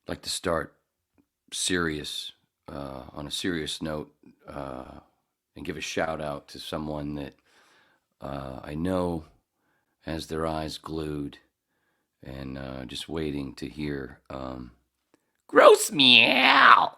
like to start serious on a serious note and give a shout out to someone that I know has their eyes glued and just waiting to hear gross meow.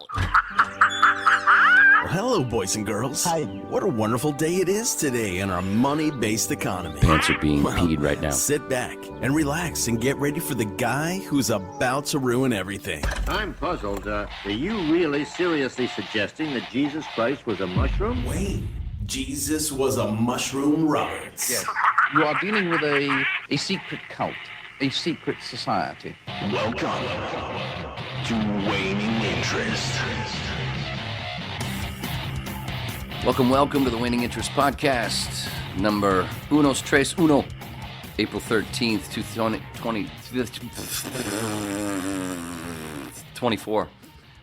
Well, hello, boys and girls. Hi. What a wonderful day it is today in our money-based economy. Pants are being peed right now. Sit back and relax and get ready for the guy who's about to ruin everything. I'm puzzled. Are you really seriously suggesting that Jesus Christ was a mushroom? Wait, Jesus was a mushroom Roberts. Yes. You are dealing with a secret cult, a secret society. Welcome to Waning Interest. Welcome to the Waning Interest Podcast, number unos tres uno, April 13th, 2024.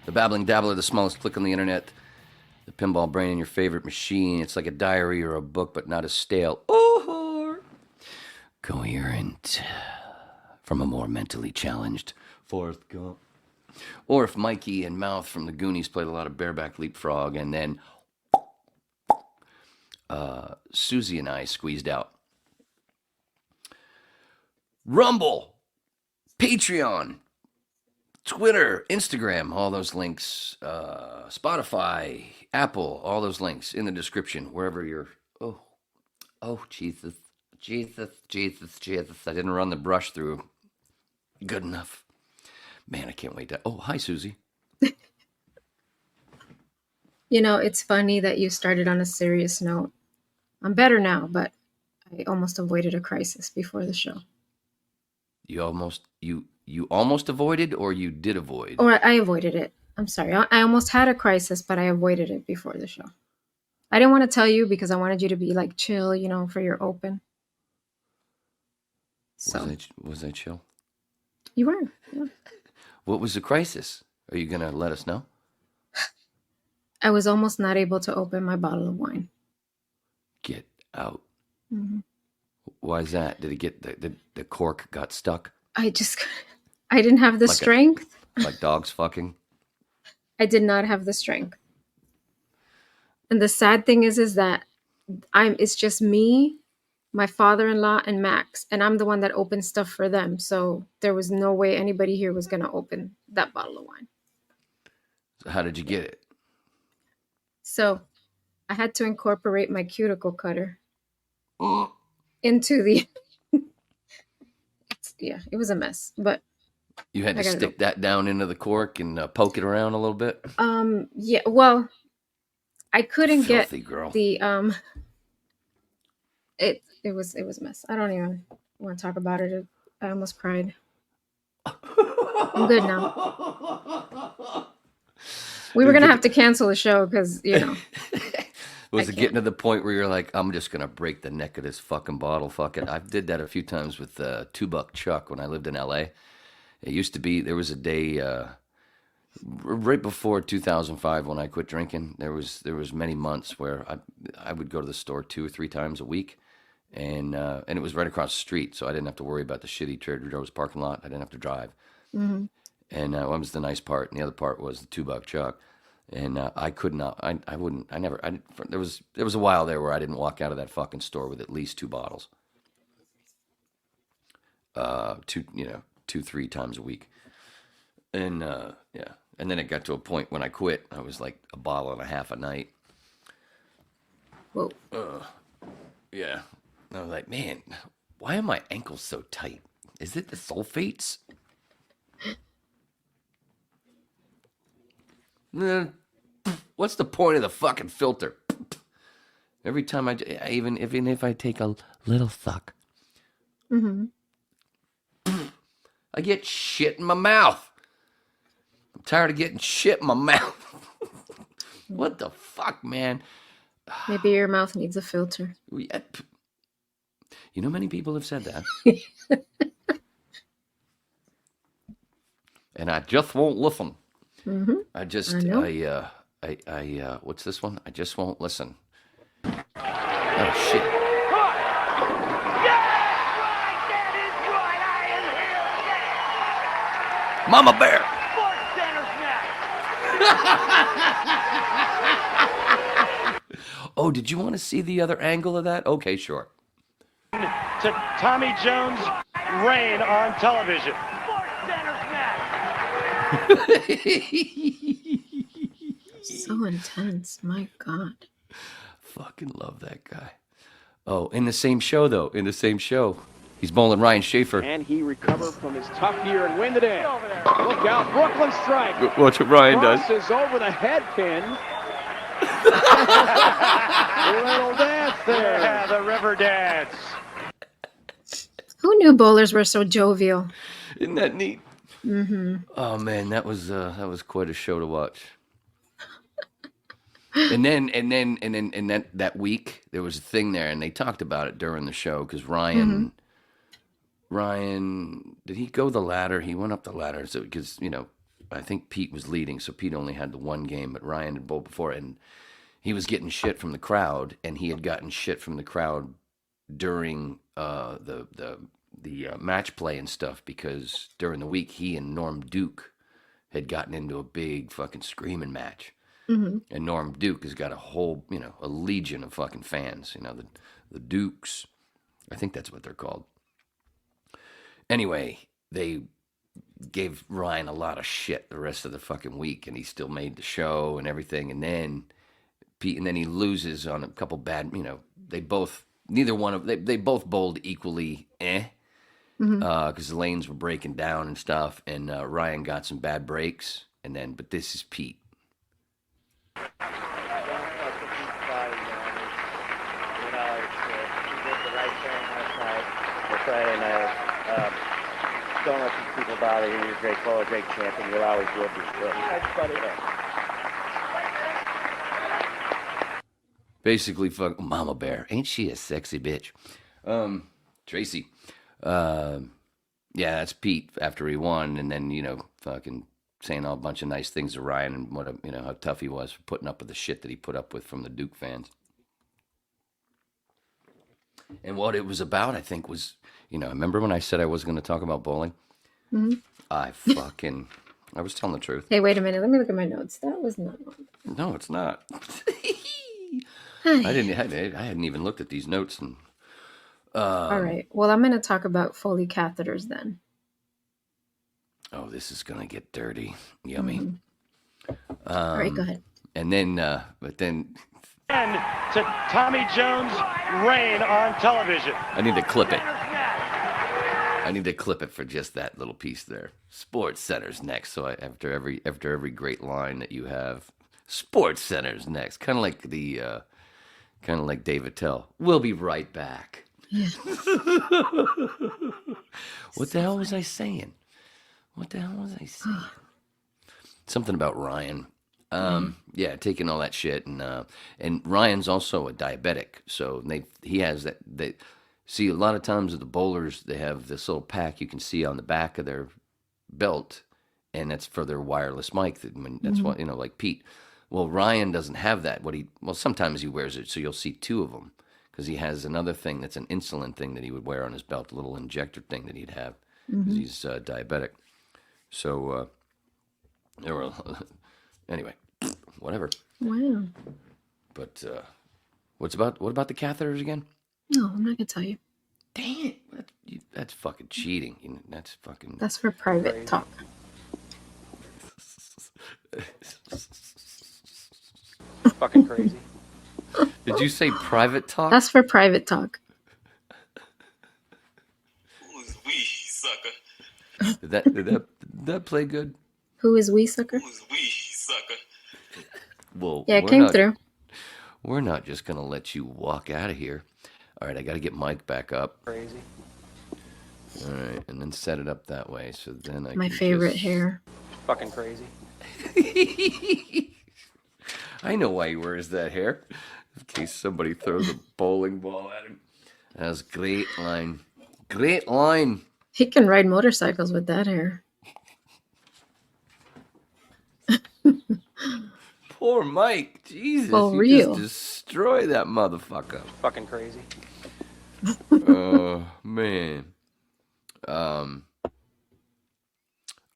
The babbling dabbler, the smallest click on the internet, the pinball brain in your favorite machine. It's like a diary or a book, but not as stale or coherent from a more mentally challenged Forrest Gump. Or if Mikey and Mouth from the Goonies played a lot of bareback leapfrog and then Susie and I squeezed out. Rumble, Patreon, Twitter, Instagram, all those links, Spotify, Apple, all those links in the description, wherever you're. Oh, Jesus. I didn't run the brush through good enough. Man, I can't wait to. Oh, hi, Susie. You know, it's funny that you started on a serious note. I'm better now, but I almost avoided a crisis before the show. You almost avoided, or you did avoid? Or I avoided it. I'm sorry. I almost had a crisis, but I avoided it before the show. I didn't want to tell you because I wanted you to be like chill, you know, for your open. So Was I chill? You were. Yeah. What was the crisis? Are you going to let us know? I was almost not able to open my bottle of wine. Get out. Mm-hmm. Why is that? Did it get the cork got stuck? I didn't have the strength. Like dogs fucking? I did not have the strength. And the sad thing is that it's just me, my father-in-law, and Max, and I'm the one that opened stuff for them. So there was no way anybody here was going to open that bottle of wine. So how did you get it? So I had to incorporate my cuticle cutter into the... Yeah, it was a mess, but... You had to stick that down into the cork and poke it around a little bit? Yeah, well, I couldn't Filthy get girl. the... It was a mess. I don't even want to talk about it. I almost cried. I'm good now. We were going to have to cancel the show because, you know. Was it getting to the point where you're like, I'm just going to break the neck of this fucking bottle? Fuck it. I did that a few times with $2 Chuck when I lived in L.A. It used to be, there was a day right before 2005 when I quit drinking. There was many months where I would go to the store 2 or 3 times a week. And it was right across the street, so I didn't have to worry about the shitty Trader Joe's parking lot. I didn't have to drive. Mm-hmm. And one was the nice part, and the other part was the $2 Chuck. And I could not. There was a while there where I didn't walk out of that fucking store with at least 2 bottles. 2-3 times a week. And yeah, and then it got to a point when I quit. I was like a bottle and a half a night. Whoa. Yeah. I was like, man, why are my ankles so tight? Is it the sulfates? What's the point of the fucking filter? Every time even if I take a little suck, I get shit in my mouth. I'm tired of getting shit in my mouth. What the fuck, man? Maybe your mouth needs a filter. You know, many people have said that. And I just won't listen. Mm-hmm. I what's this one? I just won't listen. Oh, shit. Mama Bear! Oh, did you want to see the other angle of that? Okay, sure. To Tommy Jones' reign on television. So intense. My God. Fucking love that guy. Oh, in the same show, though. In the same show. He's bowling Ryan Schaefer. And he recovered from his tough year and winded in. Look out, Brooklyn strike. Watch what Ryan does. Crosses over the head pin. Little dance there. Yeah, the river dance. Who knew bowlers were so jovial? Isn't that neat? Mm-hmm. Oh man, that was quite a show to watch. And then that week there was a thing there, and they talked about it during the show because Ryan, did he go the ladder? He went up the ladder, so because I think Pete was leading, so Pete only had the one game, but Ryan had bowled before, and he was getting shit from the crowd, and he had gotten shit from the crowd during the match play and stuff because during the week he and Norm Duke had gotten into a big fucking screaming match. Mm-hmm. And Norm Duke has got a whole, a legion of fucking fans. The Dukes. I think that's what they're called. Anyway, they gave Ryan a lot of shit the rest of the fucking week, and he still made the show and everything. And then Pete, and then he loses on a couple bad, they both bowled equally, because the lanes were breaking down and stuff, and Ryan got some bad breaks, but this is Pete. Don't let these people bother you. You're a great bowler, great champion. You'll always will be. Basically, fuck Mama Bear. Ain't she a sexy bitch? Tracy. Yeah, that's Pete after he won, and then, fucking saying a bunch of nice things to Ryan and what how tough he was for putting up with the shit that he put up with from the Duke fans. And what it was about, I think, was, remember when I said I was going to talk about bowling? Mm-hmm. I was telling the truth. Hey, wait a minute. Let me look at my notes. That was not one. No, it's not. I hadn't even looked at these notes. And all right. Well, I'm going to talk about Foley catheters then. Oh, this is going to get dirty. Yummy. Mm-hmm. All right, go ahead. And then, but then... And to Tommy Jones' reign on television. I need to clip it. I need to clip it for just that little piece there. Sports Center's next. So after every great line that you have, Sports Center's next. Kind of like Dave Attell. We'll be right back. Yeah. What the hell was I saying? Something about Ryan. Yeah, taking all that shit, and Ryan's also a diabetic, so he has that. They see a lot of times with the bowlers, they have this little pack you can see on the back of their belt, and that's for their wireless mic. That's what like Pete. Well, Ryan doesn't have that. Sometimes he wears it, so you'll see two of them because he has another thing that's an insulin thing that he would wear on his belt, a little injector thing that he'd have because he's diabetic. So there were. Anyway, whatever. Wow. But what about the catheters again? No, I'm not gonna tell you. Dang it! That's fucking cheating. That's fucking. That's for private talk. Fucking crazy. Did you say private talk? That's for private talk. Who's we, sucker? Did that play good? Who is we, sucker? Who's we, sucker? Well, yeah, it came through. We're not just gonna let you walk out of here. All right, I got to get Mike back up. Crazy. All right, and then set it up that way, so then My favorite hair. Fucking crazy. I know why he wears that hair. In case somebody throws a bowling ball at him. That was a great line. Great line. He can ride motorcycles with that hair. Poor Mike. Jesus. For you real. Just destroy that motherfucker. Fucking crazy. Oh, man.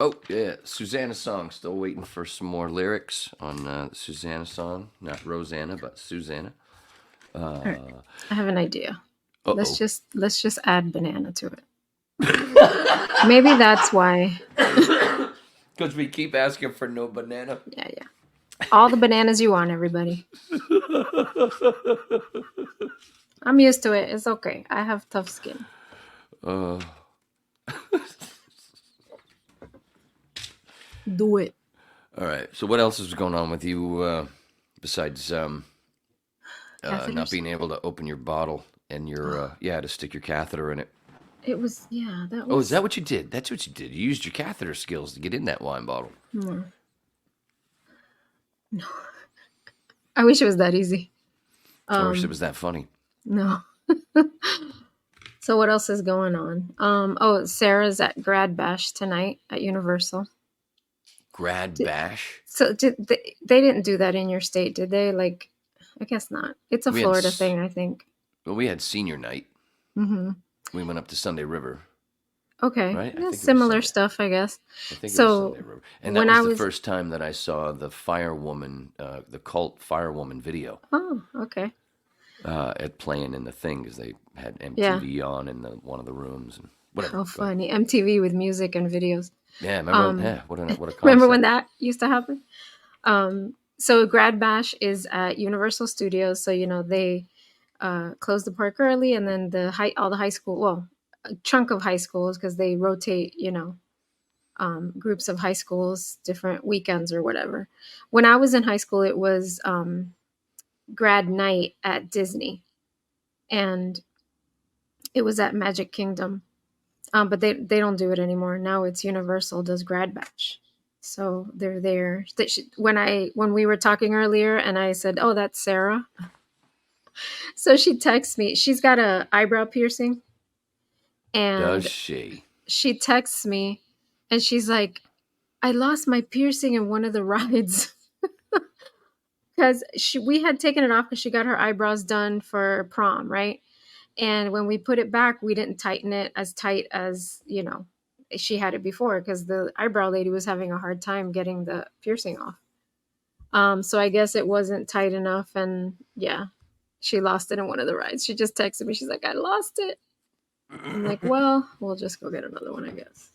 Oh, yeah. Susana song. Still waiting for some more lyrics on the Susana song. Not Rosanna, but Susana. All right. I have an idea. Uh-oh. Let's just add banana to it. Maybe that's why. Because we keep asking for no banana. Yeah. All the bananas you want, everybody. I'm used to it. It's okay. I have tough skin. Do it. All right. So what else is going on with you besides not being able to open your bottle and your to stick your catheter in it? It was that was. Oh, is that what you did? That's what you did. You used your catheter skills to get in that wine bottle. No. I wish it was that easy. I wish it was that funny. No. So what else is going on? Sarah's at Grad Bash tonight at Universal. Grad Bash? So they didn't do that in your state, did they? Like, I guess not. It's a Florida thing, I think. Well, we had senior night. Mm-hmm. We went up to Sunday River. Okay. Right? Yeah, similar stuff, I guess. I think it was Sunday River. And that was the first time that I saw the firewoman, the cult firewoman video. Oh, okay. At playing in the thing because they had MTV on in one of the rooms and whatever. How funny. MTV with music and videos. Yeah, remember? What a concept. Remember when that used to happen? So Grad Bash is at Universal Studios. So, they close the park early, and then all the high school, well, a chunk of high schools, because they rotate, groups of high schools, different weekends or whatever. When I was in high school, it was grad night at Disney, and it was at Magic Kingdom. But they don't do it anymore. Now it's Universal does Grad Bash. So they're there. When we were talking earlier and I said, "Oh, that's Sarah." So she texts me. She's got a eyebrow piercing. And does she? She texts me and she's like, "I lost my piercing in one of the rides." Because we had taken it off because she got her eyebrows done for prom, right? And when we put it back, we didn't tighten it as tight as, she had it before because the eyebrow lady was having a hard time getting the piercing off. So I guess it wasn't tight enough. And she lost it in one of the rides. She just texted me. She's like, "I lost it." I'm like, "Well, we'll just go get another one, I guess."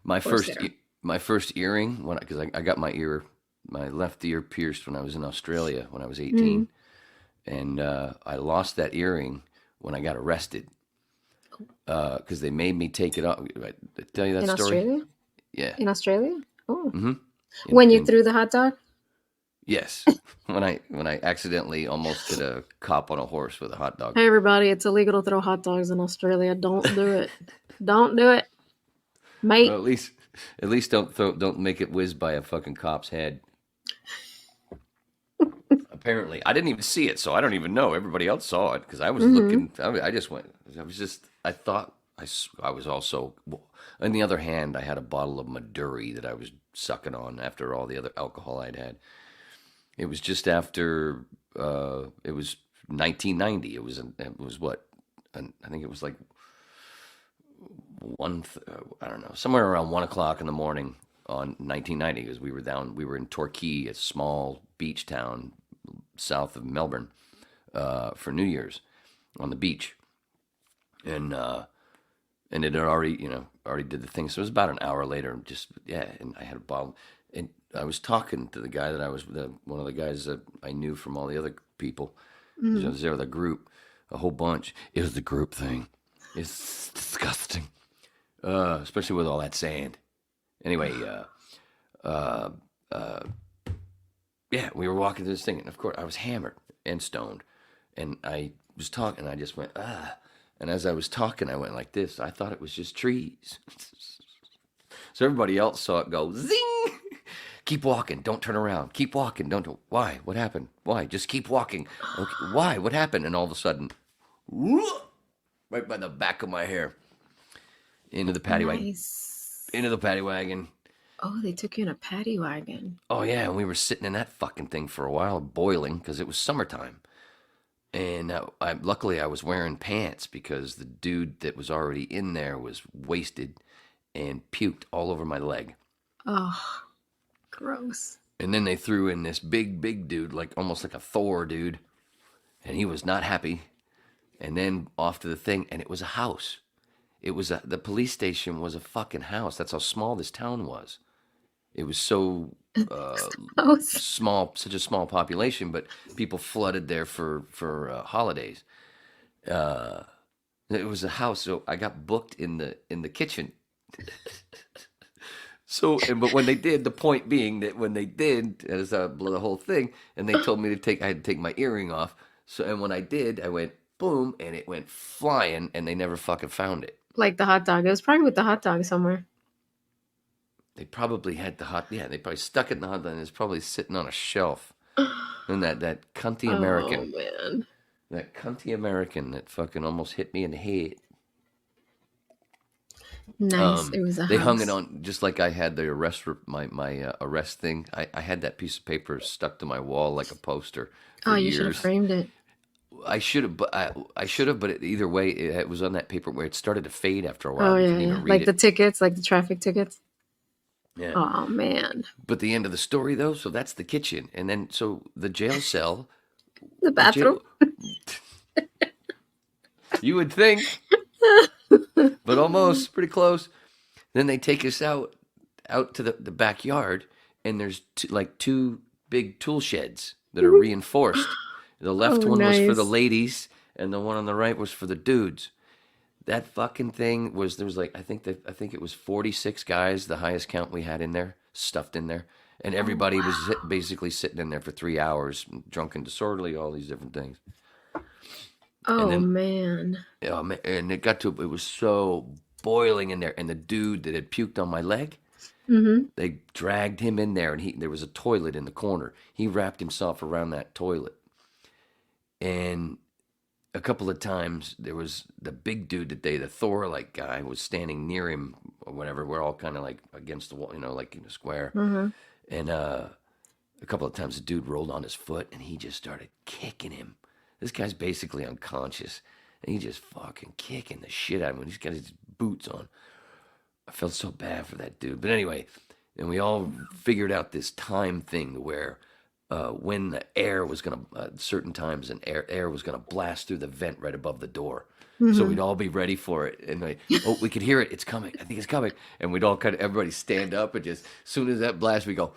My first earring, because I got my left ear pierced when I was in Australia when I was 18. And I lost that earring when I got arrested because they made me take it off. Did I tell you that in story? Australia? Yeah. In Australia? Oh. Mm-hmm. When you threw the hot dog? Yes. when I accidentally almost hit a cop on a horse with a hot dog. Hey everybody, it's illegal to throw hot dogs in Australia. Don't do it. Don't do it, mate. Well, at least don't make it whiz by a fucking cop's head. Apparently, I didn't even see it, so I don't even know. Everybody else saw it because I was looking. I just went. I thought I was also. On the other hand, I had a bottle of Maduri that I was sucking on after all the other alcohol I'd had. It was just after. It was 1990. It was what? I think it was like I don't know, somewhere around 1:00 in the morning on 1990 because we were in Torquay, a small beach town south of Melbourne, for New Year's on the beach, and it had already did the thing. So it was about an hour later, and I had a bottle, and I was talking to the guy that one of the guys that I knew from all the other people. I was there with a group, a whole bunch. It was the group thing. It's disgusting, especially with all that sand. Anyway, we were walking through this thing, and of course I was hammered and stoned, and I was talking, and I just went, and as I was talking, I went like this. I thought it was just trees. So everybody else saw it go, zing! Keep walking, don't turn around. Keep walking, don't. Why? What happened? Why? Just keep walking. Okay. Why? What happened? And all of a sudden, right by the back of my hair, into the paddy wagon. Into the paddy wagon. Oh, they took you in a paddy wagon. Oh, yeah, and we were sitting in that fucking thing for a while, boiling, because it was summertime. And luckily I was wearing pants because the dude that was already in there was wasted and puked all over my leg. Oh, gross. And then they threw in this big dude, like almost like a Thor dude. And he was not happy. And then off to the thing, and it was a house. The police station was a fucking house. That's how small this town was. It was so small, such a small population, but people flooded there for holidays. It was a house, so I got booked in the kitchen. But when they did, the point being that when they did, as the whole thing, and they told me I had to take my earring off. So, and when I did, I went boom, and it went flying, and they never fucking found it. Like the hot dog. It was probably with the hot dog somewhere. They probably had they probably stuck it in the hot dog, and it's probably sitting on a shelf. And that cunty American. Oh, man. That cunty American that fucking almost hit me in the head. Nice. It was a They house. hung it on, just like I had the arrest, my arrest thing. I had that piece of paper stuck to my wall like a poster for you years. should have framed it. I should have, but either way, it was on that paper where it started to fade after a while. Oh, You yeah, couldn't yeah. even read Like it. the tickets, like the traffic tickets. Yeah. Oh, man. But the end of the story, though, so that's the kitchen. And then, so the jail cell. The bathroom. You would think, but almost, pretty close. Then they take us out to the backyard, and there's two big tool sheds that are reinforced. The left one was for the ladies, and the one on the right was for the dudes. That fucking thing was, there was like, I think it was 46 guys, the highest count we had in there, stuffed in there. And everybody was basically sitting in there for 3 hours, drunk and disorderly, all these different things. Oh, man. Yeah, and it was so boiling in there. And the dude that had puked on my leg, they dragged him in there, and there was a toilet in the corner. He wrapped himself around that toilet. And a couple of times, there was the big dude the Thor-like guy was standing near him or whatever. We're all kind of like against the wall, like in a square. And a couple of times, the dude rolled on his foot, and he just started kicking him. This guy's basically unconscious, and he just fucking kicking the shit out of him. He's got his boots on. I felt so bad for that dude. But anyway, and we all figured out this time thing where when the air was going to, certain times, and air was going to blast through the vent right above the door. So we'd all be ready for it. And we could hear it. It's coming. I think it's coming. And we'd all everybody stand up, and just, as soon as that blast, we go,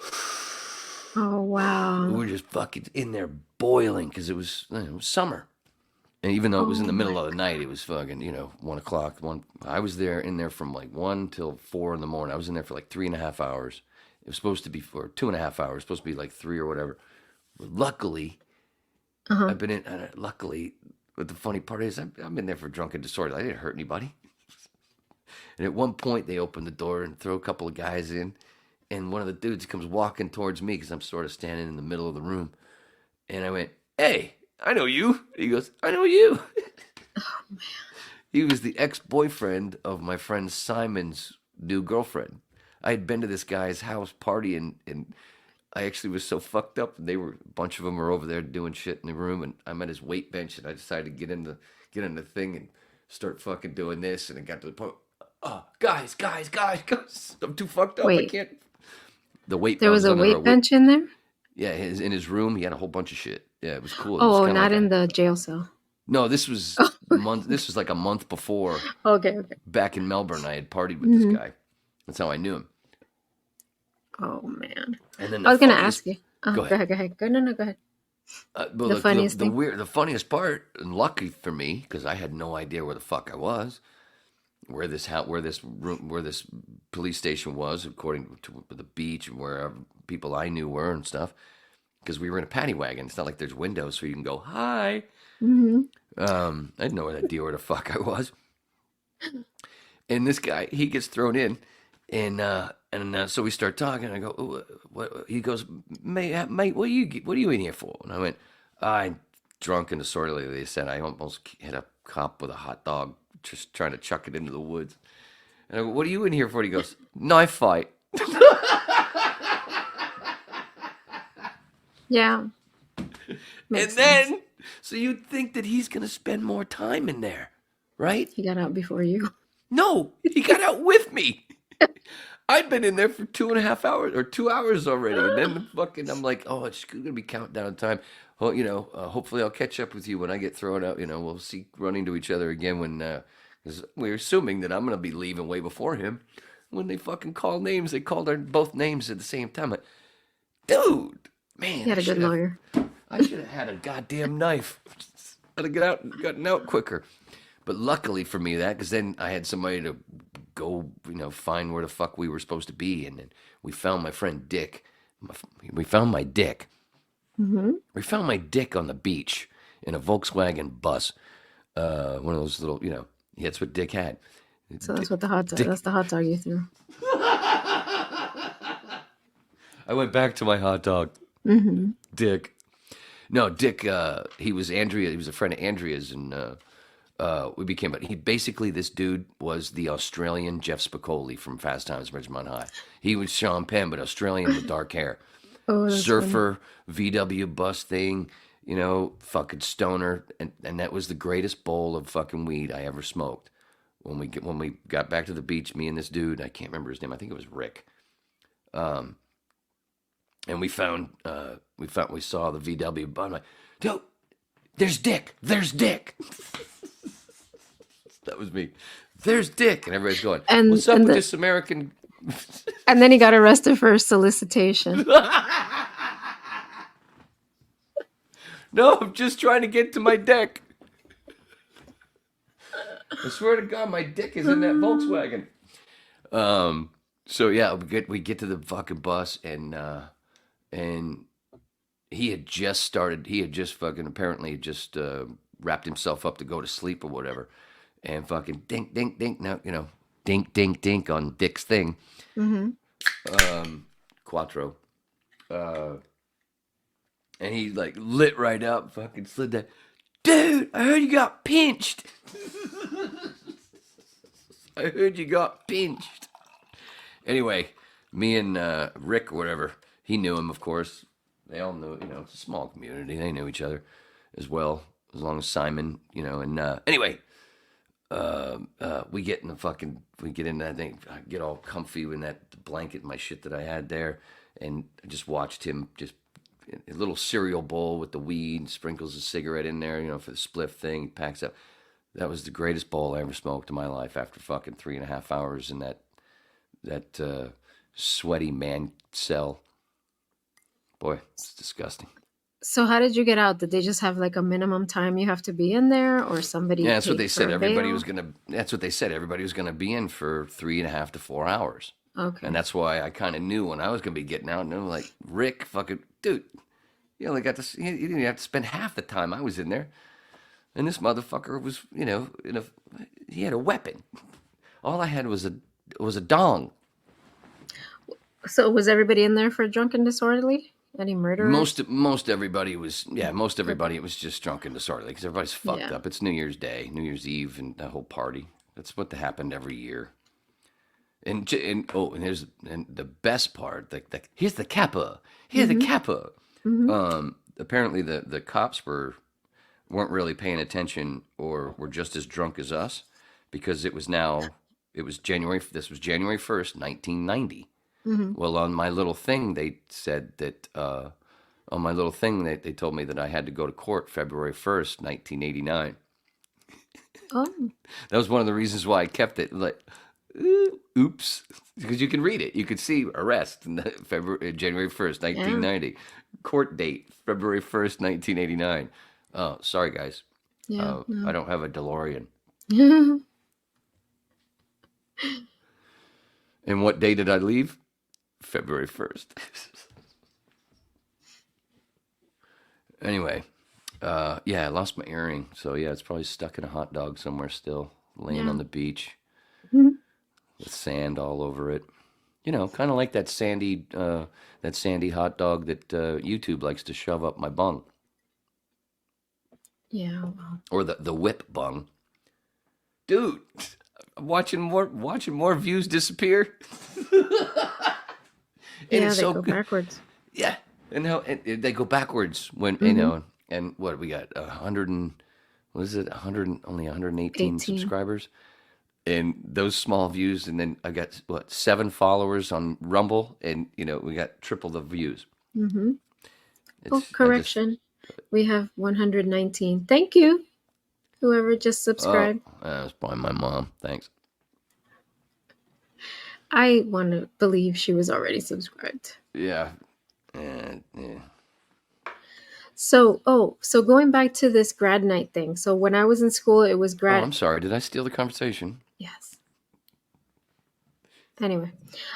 Oh, wow. we were just fucking in there boiling, because it was summer. And even though it was in the middle of the night, it was fucking, 1 o'clock. I was in there from like 1 till 4 in the morning. I was in there for like 3.5 hours. It was supposed to be for 2.5 hours, supposed to be like 3 or whatever. But luckily, I've been in, but the funny part is I've been there for drunken disorder. I didn't hurt anybody. And at one point, they opened the door and throw a couple of guys in. And one of the dudes comes walking towards me, because I'm sort of standing in the middle of the room. And I went, "Hey, I know you." He goes, "I know you." Oh, man. He was the ex-boyfriend of my friend Simon's new girlfriend. I had been to this guy's house partying, and I actually was so fucked up. And a bunch of them were over there doing shit in the room, and I'm at his weight bench, and I decided to get in the thing and start fucking doing this. And it got to the point, guys, I'm too fucked up. Wait. I can't. The weight. There was a weight bench in there? Yeah, in his room, he had a whole bunch of shit. Yeah, it was cool. It Oh, was kinda not like in the jail cell. No, this was This was like a month before. Okay. Back in Melbourne, I had partied with this guy. That's how I knew him. Oh, man. And then I was going to ask you. Go ahead. Go ahead. No, go ahead. The funniest thing? the funniest part, and lucky for me, because I had no idea where the fuck I was, where this police station was, according to the beach and where people I knew were and stuff, because we were in a paddy wagon. It's not like there's windows so you can go, "Hi." I had no idea where the fuck I was. And this guy, he gets thrown in, and so we start talking. I go, "Oh, what?" He goes, mate, what are you in here for?" And I went, "I'm drunk and disorderly." They said I almost hit a cop with a hot dog, just trying to chuck it into the woods. And I go, "What are you in here for?" And he goes, "Knife fight." Yeah. And then, so you'd think that he's going to spend more time in there, right? He got out before you. No, he got out with me. I'd been in there for 2.5 hours or 2 hours already. And then I'm like, oh, it's going to be countdown time. Well, hopefully I'll catch up with you when I get thrown out. We'll see running to each other again when, because we're assuming that I'm going to be leaving way before him. When they fucking call names, they called our both names at the same time. Like, dude, man. He had a good lawyer. I should have had a goddamn knife. I'd have gotten out quicker. But luckily for me, because then I had somebody to go, find where the fuck we were supposed to be. And then we found my friend Dick. We found my dick. Mm-hmm. We found my dick on the beach in a Volkswagen bus. One of those little, that's what Dick had. So that's what that's the hot dog you threw. I went back to my hot dog. Mm-hmm. Dick. No, Dick, he was Andrea. He was a friend of Andrea's, and we became. But this dude was the Australian Jeff Spicoli from Fast Times at Ridgemont High. He was Sean Penn, but Australian with dark hair. Oh, Surfer, funny. VW bus thing, fucking stoner, and that was the greatest bowl of fucking weed I ever smoked. When we got back to the beach, me and this dude, I can't remember his name. I think it was Rick. And we saw the VW bus. I'm like, dude, there's Dick. There's Dick. That was me. There's Dick, and everybody's going, what's up with this American? And then he got arrested for solicitation. No, I'm just trying to get to my deck. I swear to God, my dick is in that Volkswagen. So yeah, we get to the fucking bus, and he had just apparently wrapped himself up to go to sleep or whatever, and fucking dink dink dink. Now dink dink dink on Dick's thing. Mm-hmm. Quattro. And he like lit right up, fucking slid that. Dude, I heard you got pinched. I heard you got pinched. Anyway, me and Rick or whatever, he knew him, of course. They all knew, it's a small community. They knew each other as well, as long as Simon, and anyway, we get in that thing, I get all comfy in that blanket and my shit that I had there, and I just watched him just a little cereal bowl with the weed, sprinkles a cigarette in there, for the spliff thing, packs up. That was the greatest bowl I ever smoked in my life after fucking 3.5 hours in that sweaty man cell. Boy, it's disgusting. So how did you get out? Did they just have like a minimum time you have to be in there, or somebody? Yeah, that's what they said. That's what they said. Everybody was gonna be in for 3.5 to 4 hours. Okay. And that's why I kind of knew when I was gonna be getting out. And like, Rick, fucking dude, you only got to. You didn't even have to spend half the time I was in there. And this motherfucker was, he had a weapon. All I had was a dong. So was everybody in there for drunk and disorderly? Any murder? Most everybody was, it was just drunk and disorderly because everybody's fucked up. It's New Year's Day, New Year's Eve, and the whole party. That's what happened every year. And the best part, here's the kappa. Here's the kappa. Mm-hmm. Apparently the cops weren't really paying attention, or were just as drunk as us, because this was January 1st, 1990. Mm-hmm. Well, on my little thing, they said that, they told me that I had to go to court February 1st, 1989. Oh. That was one of the reasons why I kept it. Like, oops. Because you can read it. You could see arrest, January 1st, 1990. Yeah. Court date, February 1st, 1989. Oh, sorry, guys. Yeah, no. I don't have a DeLorean. And what day did I leave? February 1st. Anyway, I lost my earring. So, yeah, it's probably stuck in a hot dog somewhere still, laying on the beach with sand all over it. Kind of like that sandy hot dog that YouTube likes to shove up my bung. Yeah. Well. Or the whip bung. Dude, I'm watching more views disappear. Yeah, they go backwards. Yeah, and they go backwards when and what we got 118 subscribers. and those small views, and then I got 7 followers on Rumble, and we got triple the views. Mm-hmm. Oh, It's correction. We have 119. Thank you, whoever just subscribed. That was probably my mom. Thanks. I want to believe she was already subscribed. Yeah. Yeah. So going back to this grad night thing. So when I was in school, it was grad. Oh, I'm sorry. Did I steal the conversation? Yes. Anyway,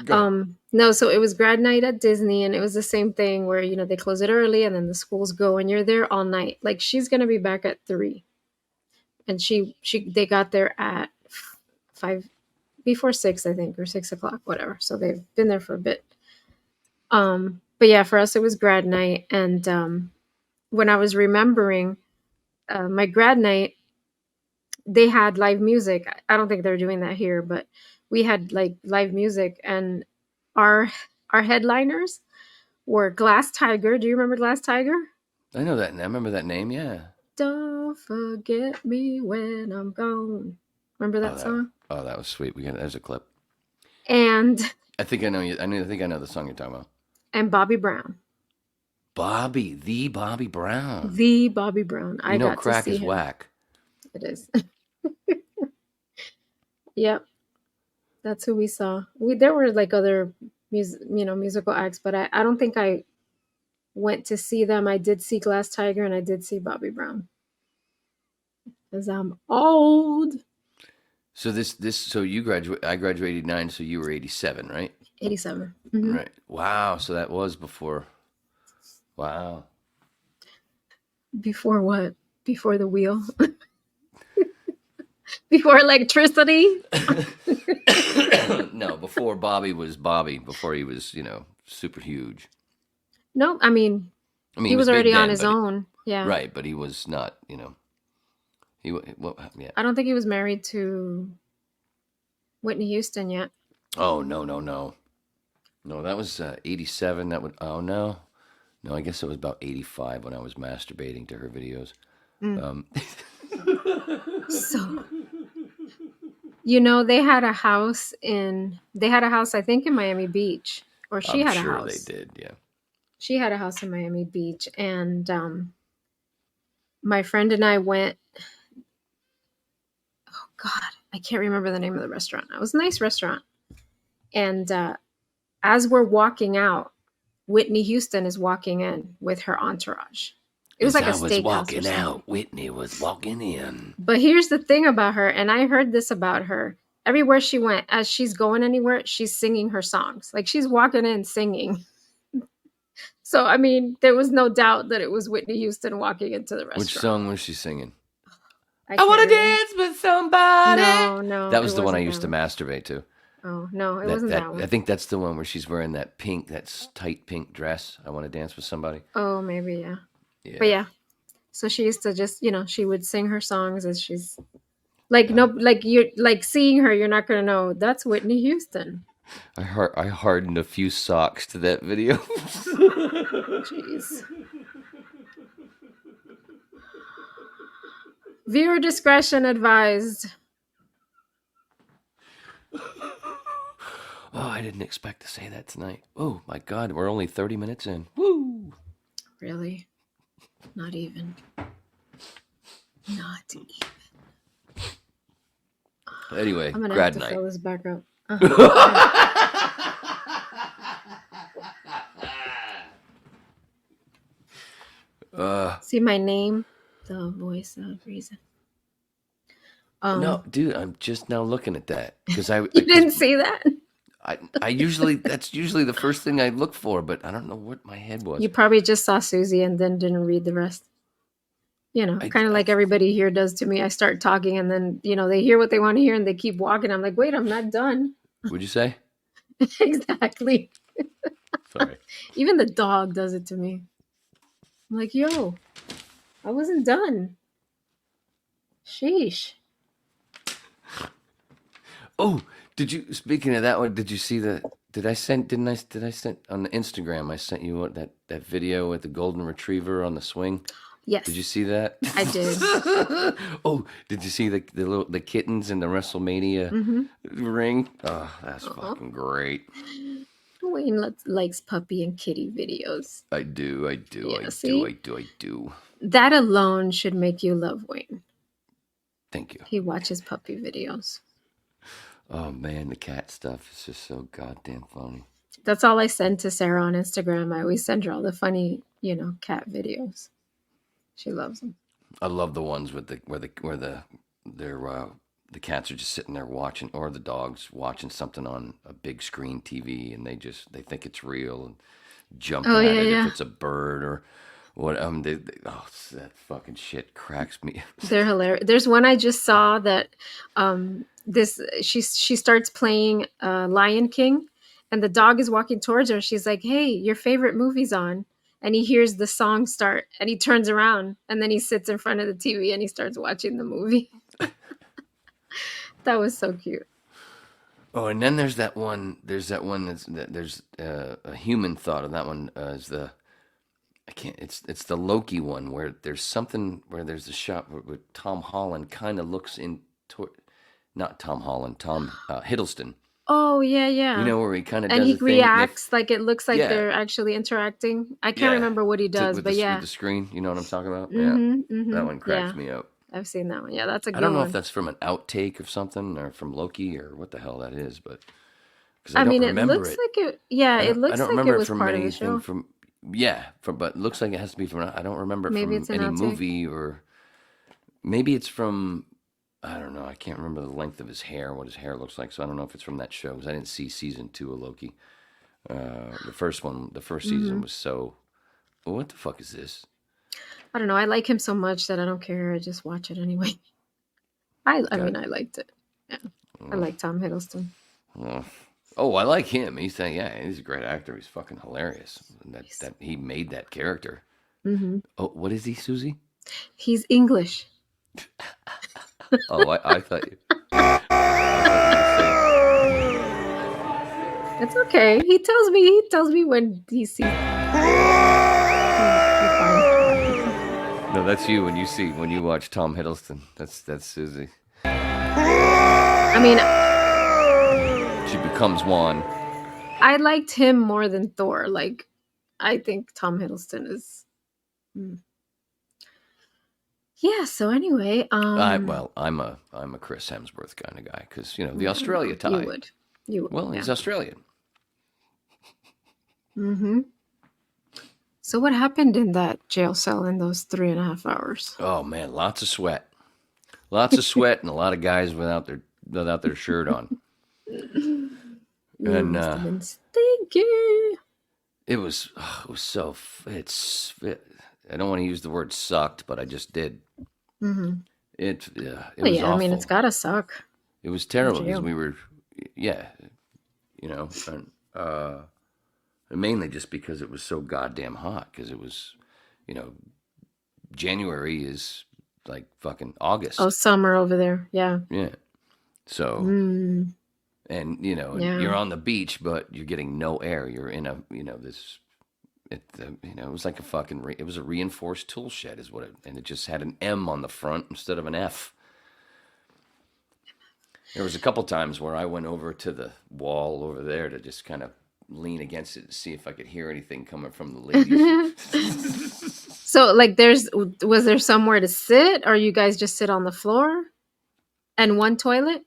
Go. no, so it was grad night at Disney, and it was the same thing where they close it early, and then the schools go, and you're there all night. Like, she's gonna be back at 3, and they got there at 5, before 6, I think, or 6 o'clock, whatever. So they've been there for a bit. But yeah, for us it was grad night, and when I was remembering my grad night, they had live music. I don't think they're doing that here, but we had like live music, and our headliners were Glass Tiger. Do you remember Glass Tiger? I know that. I remember that name. Yeah. Don't forget me when I'm gone. Remember that song? Oh, that was sweet. There's a clip. And I think I know you. I think I know the song you're talking about. And Bobby Brown. The Bobby Brown. The Bobby Brown. I got crack to see is him. whack. It is. Yep. That's who we saw. There were like other musical acts, but I don't think I went to see them. I did see Glass Tiger, and I did see Bobby Brown. Because I'm old. So so you I graduated 89, so you were 87, right? 87. Mm-hmm. Right. Wow. So that was before. Wow. Before what? Before the wheel? Before electricity? No, before Bobby was Bobby. Before he was, super huge. No, I mean he was already on his own. Yeah. Right, but he was not, yeah. I don't think he was married to Whitney Houston yet. Oh, no. No, that was 87. No, I guess it was about 85 when I was masturbating to her videos. So, they had a house I think in Miami Beach, or she had a house. I'm sure they did, yeah. She had a house in Miami Beach, and my friend and I went. Oh God, I can't remember the name of the restaurant. It was a nice restaurant, and as we're walking out, Whitney Houston is walking in with her entourage. It was like a steakhouse. I was walking out, Whitney was walking in. But here's the thing about her, and I heard this about her. Everywhere she went, as she's going anywhere, she's singing her songs. Like, she's walking in singing. So, I mean, there was no doubt that it was Whitney Houston walking into the restaurant. Which song was she singing? I want to dance with somebody. No. That was the one I used to masturbate to. Oh, no, it wasn't that one. I think that's the one where she's wearing that tight pink dress. I want to dance with somebody. Oh, maybe, yeah. Yeah. But yeah. So she used to just, she would sing her songs as she's like, you're like seeing her, you're not going to know that's Whitney Houston. I hardened a few socks to that video. Jeez. Viewer discretion advised. Oh, I didn't expect to say that tonight. Oh, my God. We're only 30 minutes in. Woo! Really? Not even. Not even. Anyway, I'm gonna grad have to night. fill this back up. See my name? The voice of reason. No, dude, I'm just now looking at that because You didn't see that? that's usually the first thing I look for, but I don't know what my head was. You probably just saw Susie and then didn't read the rest. Kind of like everybody here does to me. I start talking and then, they hear what they want to hear and they keep walking. I'm like, wait, I'm not done. What'd you say? Exactly. Sorry. Even the dog does it to me. I'm like, yo, I wasn't done. Sheesh. Oh, speaking of that one, did you see did I send on the Instagram, I sent you that video with the golden retriever on the swing? Yes. Did you see that? I did. Oh, did you see the kittens in the WrestleMania ring? Oh, that's fucking great. Wayne likes puppy and kitty videos. I do. Yeah, see? I do. That alone should make you love Wayne. Thank you. He watches puppy videos. Oh man, the cat stuff is just so goddamn funny. That's all I send to Sarah on Instagram. I always send her all the funny, cat videos. She loves them. I love the ones with where the cats are just sitting there watching, or the dogs watching something on a big screen TV, and they think it's real and jump at it if it's a bird or what. That fucking shit cracks me. They're hilarious. There's one I just saw that she starts playing Lion King, and the dog is walking towards her. She's like, "Hey, your favorite movie's on." And he hears the song start, and he turns around, and then he sits in front of the TV, and he starts watching the movie. That was so cute. Oh, and then there's that one. There's a human thought of that one. It's the Loki one where there's something where there's a shot where Tom Holland kind of looks not Tom Holland, Tom Hiddleston. Oh, yeah. You know, where he kind of does and he the reacts like it looks like they're actually interacting. I can't remember what he does, but with the screen, you know what I'm talking about? That one cracks me up. I've seen that one. Yeah, that's a good one. I don't know if that's from an outtake of something or from Loki or what the hell that is, but I mean, it looks like it. Yeah, it looks like it was part of the show. But it looks like it has to be from. I don't remember maybe from it's an any outtake. movie, or maybe it's from. I don't know. I can't remember the length of his hair, what his hair looks like. So I don't know if it's from that show because I didn't see season 2 of Loki. The first season was so. Well, what the fuck is this? I don't know. I like him so much that I don't care. I just watch it anyway. I mean, I liked it. Yeah, I like Tom Hiddleston. Oh, I like him. He's a great actor. He's fucking hilarious. That he made that character. Mm-hmm. Oh, what is he, Susie? He's English. Oh, I thought you. It's okay. He tells me when he sees. No, that's you when you watch Tom Hiddleston. That's Susie. I mean, she becomes Juan. I liked him more than Thor. Like, I think Tom Hiddleston is. Yeah. So anyway, I'm a Chris Hemsworth kind of guy because the Australia tie. You would. Well, he's Australian. Mm-hmm. So what happened in that jail cell in those 3.5 hours? Oh man, lots of sweat, and a lot of guys without their shirt on. And must have been stinky. It was so. I don't want to use the word sucked, but I just did. Mm-hmm. It was awful. I mean, it's gotta suck. It was terrible because we were, and mainly just because it was so goddamn hot. Because it was, January is like fucking August. Oh, summer over there, yeah. Yeah. So, and you're on the beach, but you're getting no air. You're in a, this. It was like a fucking. It was a reinforced tool shed, is what it, and it just had an M on the front instead of an F. There was a couple times where I went over to the wall over there to just kind of lean against it to see if I could hear anything coming from the ladies. So, like, was there somewhere to sit, or you guys just sit on the floor, and one toilet?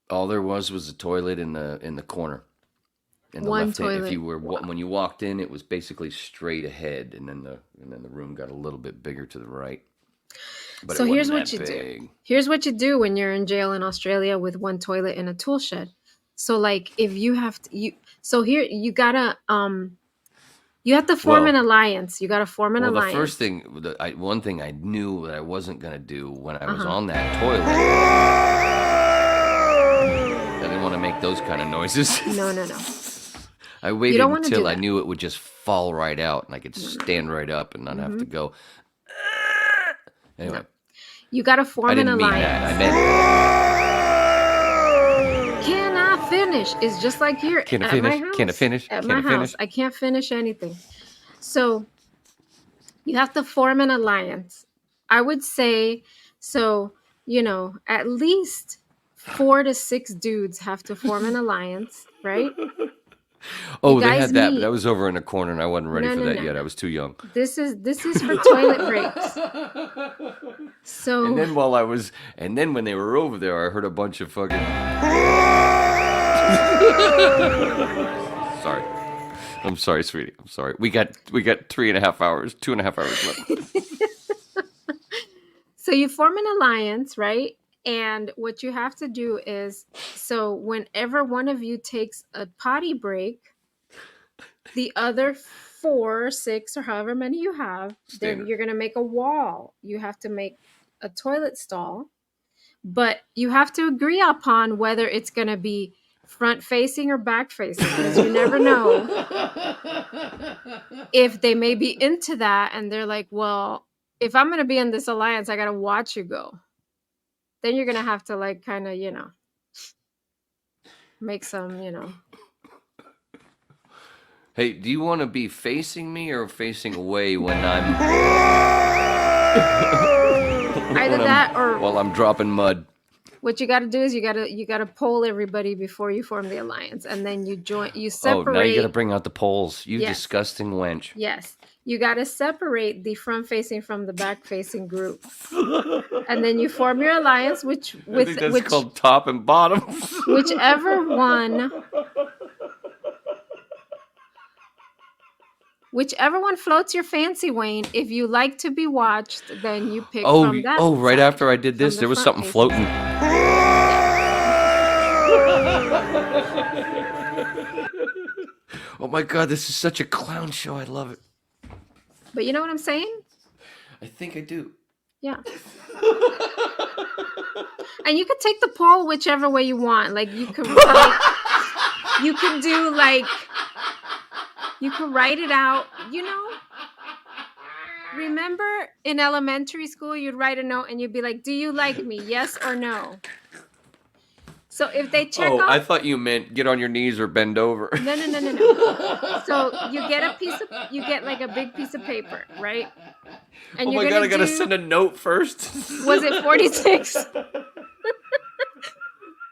All there was a toilet in the corner. In the one left toilet. Hand. If you were when you walked in, it was basically straight ahead, and then the room got a little bit bigger to the right. But so here's what you do. Here's what you do when you're in jail in Australia with one toilet and a tool shed. So like if you have to, you gotta you have to form an alliance. You gotta form an alliance. The first thing, one thing I knew that I wasn't gonna do when I was on that toilet. I didn't want to make those kind of noises. No. I waited until I knew it would just fall right out and I could stand right up and not have to go. Anyway, you got to form an alliance. I meant. Can I finish? It's just like here Can I at finish? my house. Can I finish? At Can my I house, finish? I can't finish anything. So You have to form an alliance. I would say, so, at least 4 to 6 dudes have to form an alliance, right? Oh, they guys had that, but meet. that was over in the corner, and I wasn't ready for that yet. No. I was too young. This is for toilet breaks. So And then when they were over there, I heard a bunch of fucking. Sorry, I'm sorry, sweetie. I'm sorry. We got 2.5 hours left. So you form an alliance, right? And what you have to do is, so whenever one of you takes a potty break, the other 4, 6, or however many you have, then you're going to make a wall. You have to make a toilet stall, but you have to agree upon whether it's going to be front facing or back facing, because you never know if they may be into that and they're like, well, if I'm going to be in this alliance, I got to watch you go. Then you're going to have to like kind of, make some, Hey, do you want to be facing me or facing away when I'm either that or while I'm dropping mud? what you got to do is you got to poll everybody before you form the alliance, and then you separate. Oh, now you got to bring out the poles. You Yes. disgusting wench. Yes. You got to separate the front facing from the back facing group. And then you form your alliance I think that's called top and bottom. whichever one floats your fancy, Wayne. If you like to be watched, then you pick from that. Right side, after I did this, from the there was front something facing. floating. Oh my God, this is such a clown show. I love it. But you know what I'm saying? I think I do. Yeah. And you could take the poll whichever way you want. Like you could you can do like, you can write it out, Remember in elementary school, you'd write a note and you'd be like, do you like me? Yes or no? So if they check off... I thought you meant get on your knees or bend over. No. So you get like a big piece of paper, right? And oh my God, I gotta send a note first. Was it 46?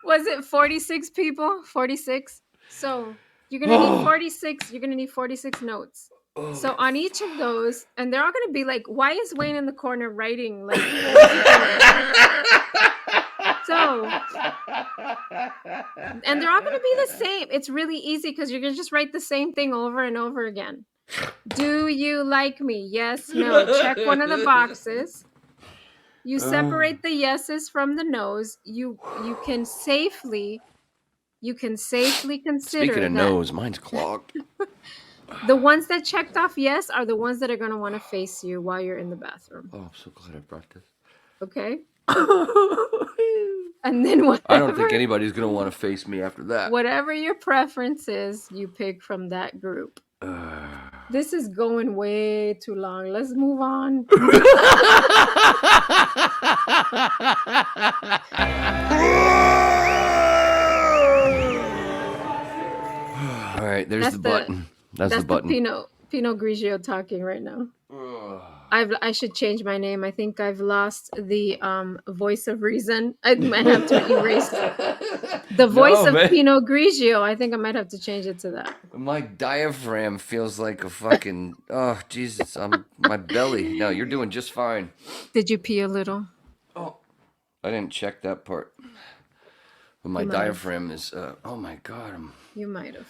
Was it 46 people? 46? So you're gonna need 46. You're gonna need 46 notes. So on each of those, and they're all gonna be like, "Why is Wayne in the corner writing?" Like, so, and they're all gonna be the same. It's really easy because you're gonna just write the same thing over and over again. Do you like me? Yes, no. Check one of the boxes. You separate the yeses from the nos. You can safely consider. Speaking of nose, mine's clogged. The ones that checked off yes are the ones that are going to want to face you while you're in the bathroom. Oh, I'm so glad I brought this. Okay. And then whatever, I don't think anybody's going to want to face me after that. Whatever your preference is, you pick from that group. This is going way too long. Let's move on. All right, there's the button. That's the button. Pinot Grigio talking right now. I should change my name. I think I've lost the voice of reason. I might have to erase the voice of Pinot Grigio. I think I might have to change it to that. My diaphragm feels like a fucking... Oh, Jesus. My belly. No, you're doing just fine. Did you pee a little? Oh, I didn't check that part. But my diaphragm is... oh, my God. You might have.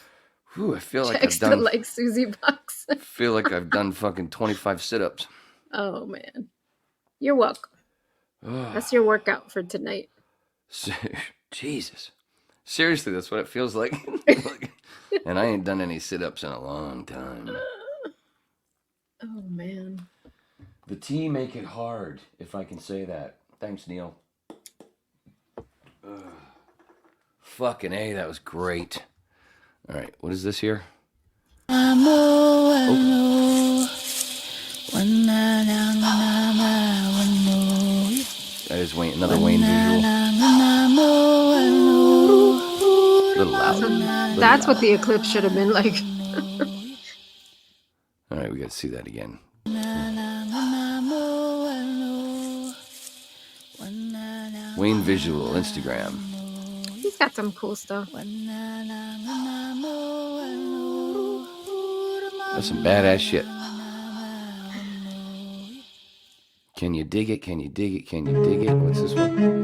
Whew, I feel like Text I've done... like Susie Box. I feel like I've done fucking 25 sit-ups. Oh, man. You're welcome. That's your workout for tonight. Jesus. Seriously, that's what it feels like. And I ain't done any sit-ups in a long time. Oh, man. The tea make it hard, if I can say that. Thanks, Neal. Fucking A, that was great. All right, what is this here? That is Wayne, another Wayne visual. A little loud. That's what the eclipse should have been like. All right, we got to see that again. Wayne Visual, Instagram. He's got some cool stuff. That's some badass shit. Can you dig it? Can you dig it? Can you dig it? What's this one?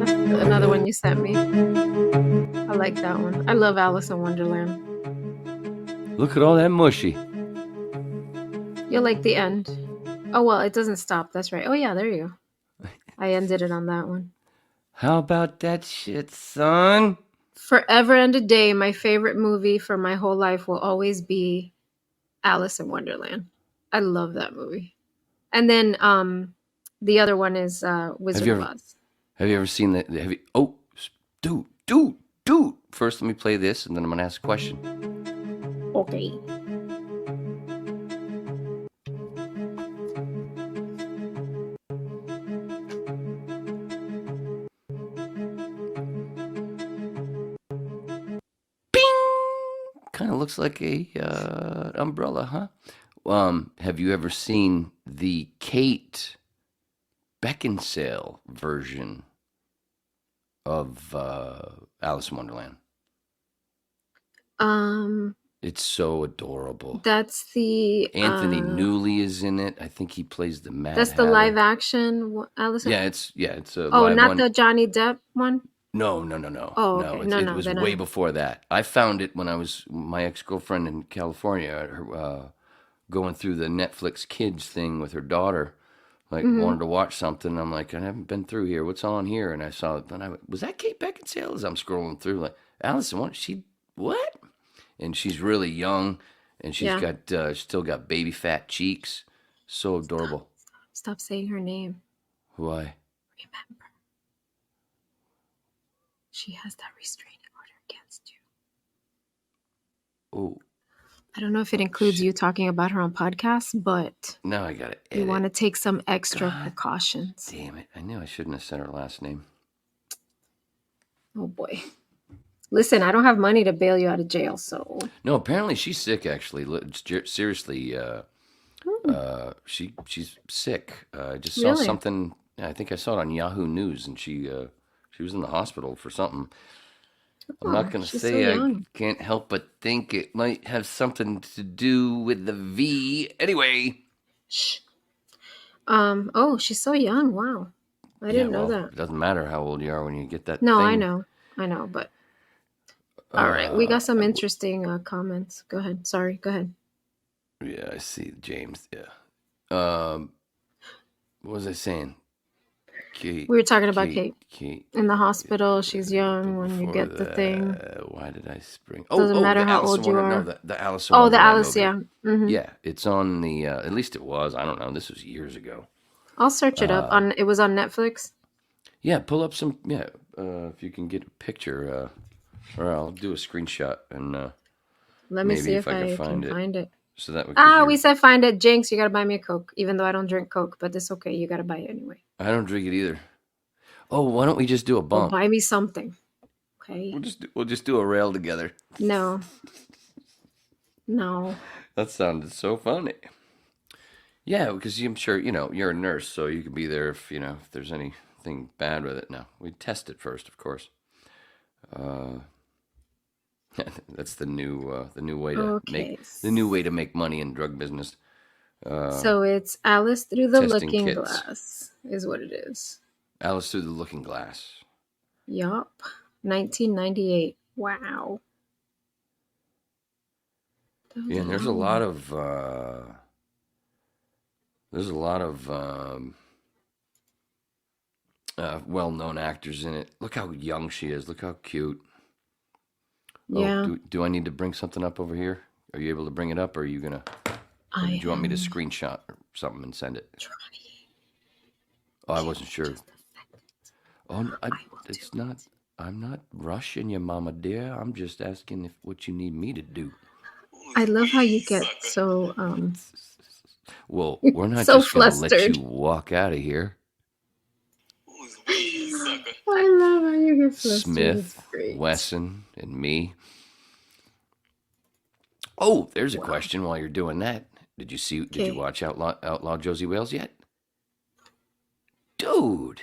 That's another one you sent me. I like that one. I love Alice in Wonderland. Look at all that mushy. You'll like the end. Oh, well, it doesn't stop. That's right. Oh, yeah, there you go. I ended it on that one. How about that shit, son? Forever and a day, my favorite movie for my whole life will always be Alice in Wonderland. I love that movie. And then the other one is Wizard of Oz. Have you ever seen that? Dude. First, let me play this, and then I'm going to ask a question. Okay. Kind of looks like a umbrella, huh? Have you ever seen the Kate Beckinsale version of Alice in Wonderland? It's so adorable. That's the Anthony Newley is in it. I think he plays the Mad That's the Hatter. live action Alice. Yeah, it's a Oh, live not one. the Johnny Depp one. No. Oh, okay. It was way before that. I found it when I was my ex-girlfriend in California, going through the Netflix Kids thing with her daughter. Wanted to watch something. I'm like, I haven't been through here. What's on here? And I saw it. And I went, was that Kate Beckinsale? As I'm scrolling through, like, Allison, what? And she's really young, and she's got still got baby fat cheeks. So adorable. Stop saying her name. Why? Remember, she has that restraining order against you. Oh. I don't know if it includes you talking about her on podcasts, but now I got to you want to take some extra precautions. Damn it. I knew I shouldn't have said her last name. Oh, boy. Listen, I don't have money to bail you out of jail, so... No, apparently she's sick, actually. Seriously, she's sick. I just saw something... I think I saw it on Yahoo News, and she was in the hospital for something. I'm not going to say I can't help but think it might have something to do with the V. Anyway. Shh. Oh, she's so young. Wow. I didn't know that. It doesn't matter how old you are when you get that No, thing. I know, but... All right, we got some interesting comments. Go ahead. Sorry, go ahead. Yeah, I see, James. Yeah. What was I saying? Kate. We were talking about Kate. Kate. In the hospital, she's young when you get the thing. Why did I spring? Doesn't matter how old you are. No, the Alice in Wonderland the Alice, movie. yeah. Mm-hmm. Yeah, it's on the, at least it was. I don't know. This was years ago. I'll search it up. It was on Netflix? Yeah, pull up some, if you can get a picture, or I'll do a screenshot and let me see if I can find it. So that we said find it. Jinx, you gotta buy me a Coke, even though I don't drink Coke, but it's okay. You gotta buy it anyway. I don't drink it either. Oh, why don't we just do a bump? Buy me something. Okay. We'll just do a rail together. No. That sounded so funny. Yeah, because I'm sure you're a nurse, so you can be there if if there's anything bad with it. No, we test it first, of course. That's the new way to make money in drug business. So it's Alice Through the Looking kits. Glass is what it is. Alice Through the Looking Glass. Yup. 1998. Wow. Yeah, and there's a lot of well-known actors in it. Look how young she is. Look how cute. Yeah. Oh, do I need to bring something up over here? Are you able to bring it up, or are you gonna? Do you want me to screenshot or something and send it? Trying. Oh, I wasn't sure. Oh, it's not. I'm not rushing you, Mama dear. I'm just asking what you need me to do. I love how you get so Well, we're not so just gonna let flustered. you walk out of here. Who's we, sucker? I love how you get flustered. Smith, It's great. Wesson, and me. Oh, there's a question while you're doing that. Did you watch Outlaw Josie Wales yet? Dude.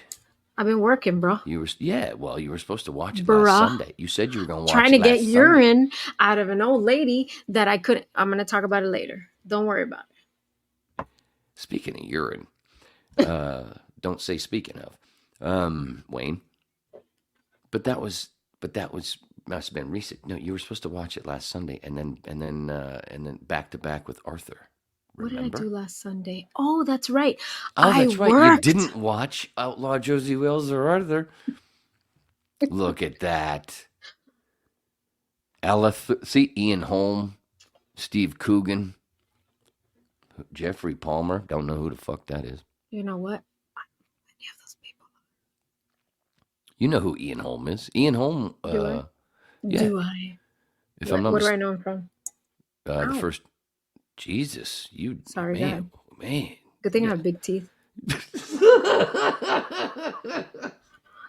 I've been working, bro. You were you were supposed to watch it Bruh. last Sunday. You said you were going to watch Trying to last get Sunday. urine out of an old lady that I couldn't. I'm going to talk about it later. Don't worry about it. Speaking of urine, don't say speaking of, Wayne. But that was must have been recent. No, you were supposed to watch it last Sunday, and then back to back with Arthur. Remember? What did I do last Sunday? Oh, that's right. Oh, that's right. Worked. You didn't watch Outlaw Josie Wales or Arthur. Look at that. See, Ian Holm, Steve Coogan, Jeffrey Palmer. Don't know who the fuck that is. You know what? Any of those people. You know who Ian Holm is. Ian Holm. Do I? Yeah. Do I? If I'm not what do I know him from? The first. Jesus, you. Sorry, man. God. Man. Good thing I have big teeth.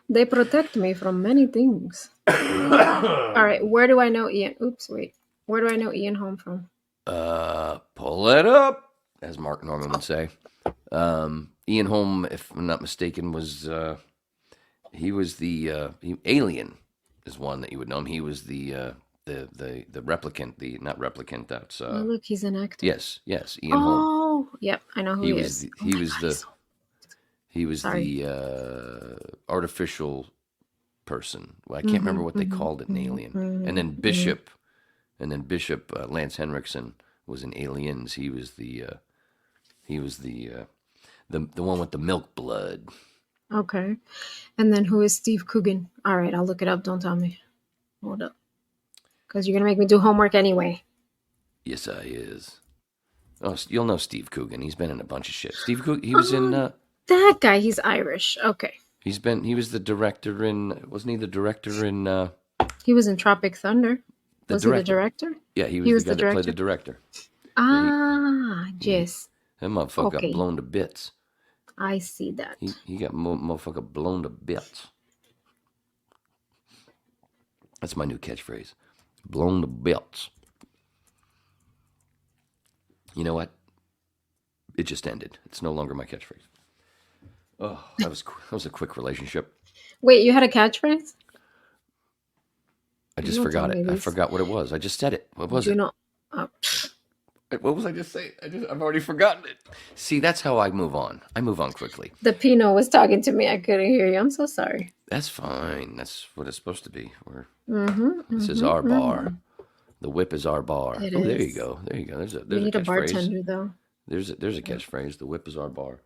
They protect me from many things. All right, where do I know Ian? Oops, wait. Where do I know Ian Holm from? Pull it up, as Mark Norman would say. Ian Holm, if I'm not mistaken, was he was the Alien is one that you would know him. He was the replicant, not replicant. That's Oh, look, he's an actor. yes, Ian Holm. Oh, yep, I know who he is. He was the artificial person. Well, I can't remember what they called it in Alien. And then Bishop, Lance Henriksen was in Aliens. He was the one with the milk blood. Okay. And then who is Steve Coogan? All right, I'll look it up. Don't tell me. Hold up. Because you're going to make me do homework anyway. Yes, I is. Oh, you'll know Steve Coogan. He's been in a bunch of shit. Steve Coogan, he was in... that guy, he's Irish. Okay. He was the director in... Wasn't he the director in... He was in Tropic Thunder. Was he the director? Yeah, he was the guy that played the director. Yes. That motherfucker got blown to bits. I see that. He got motherfucker blown to bits. That's my new catchphrase. Blown to bits. You know what? It just ended. It's no longer my catchphrase. Oh, that was a quick relationship. Wait, you had a catchphrase? I just forgot it. I forgot what it was. I just said it. What was it? What was I just saying? I've already forgotten it. See, that's how I move on. I move on quickly. The Pinot was talking to me. I couldn't hear you. I'm so sorry. That's fine. That's what it's supposed to be. This is our bar. The whip is our bar. It is. There is. you go. There's we need a a bartender, though. There's a catchphrase. The whip is our bar.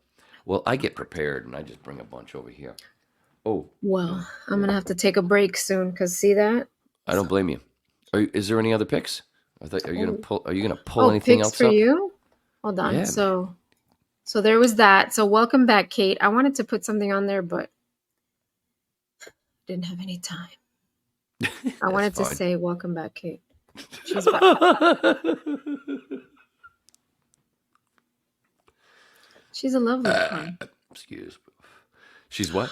Well, I get prepared and I just bring a bunch over here. Oh. Well, I'm gonna have to take a break soon. Cause see that? I don't blame you. Is there any other picks? Are you gonna pull anything else picks for up? You? Hold on. Yeah. So there was that. So welcome back, Kate. I wanted to put something on there, but didn't have any time. I wanted to say welcome back, Kate. She's back. She's a lovely car. Excuse me. She's what?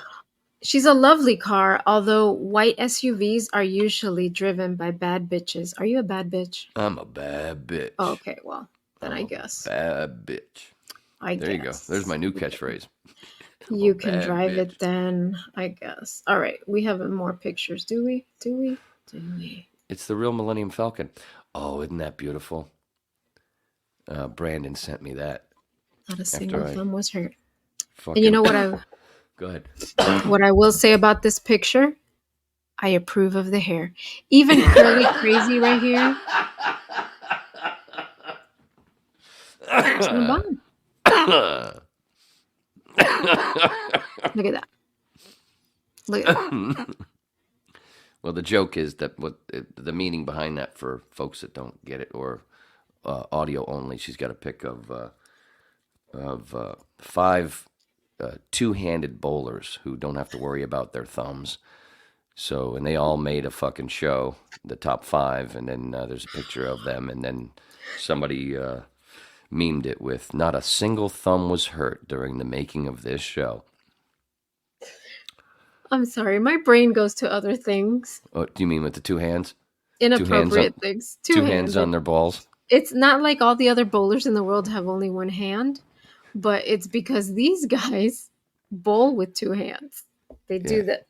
She's a lovely car, although white SUVs are usually driven by bad bitches. Are you a bad bitch? I'm a bad bitch. Oh, okay, well, then I guess. Bad bitch. There you go. There's my new catchphrase. You can drive it then, I guess. All right, we have more pictures. Do we? It's the real Millennium Falcon. Oh, isn't that beautiful? Brandon sent me that. Not a single thumb was hurt. And you know what I... Go ahead. What I will say about this picture, I approve of the hair. Even curly crazy right here. It's no bun. Look at that. Look at that. Well, the joke is that the meaning behind that for folks that don't get it or audio only, she's got a pic of 5 two-handed bowlers who don't have to worry about their thumbs. So, and they all made a fucking show, the top 5, and then there's a picture of them, and then somebody memed it with, not a single thumb was hurt during the making of this show. I'm sorry, my brain goes to other things. What do you mean with the 2 hands? Inappropriate things. 2 hands on their balls? It's not like all the other bowlers in the world have only 1 hand. But it's because these guys bowl with 2 hands. They do the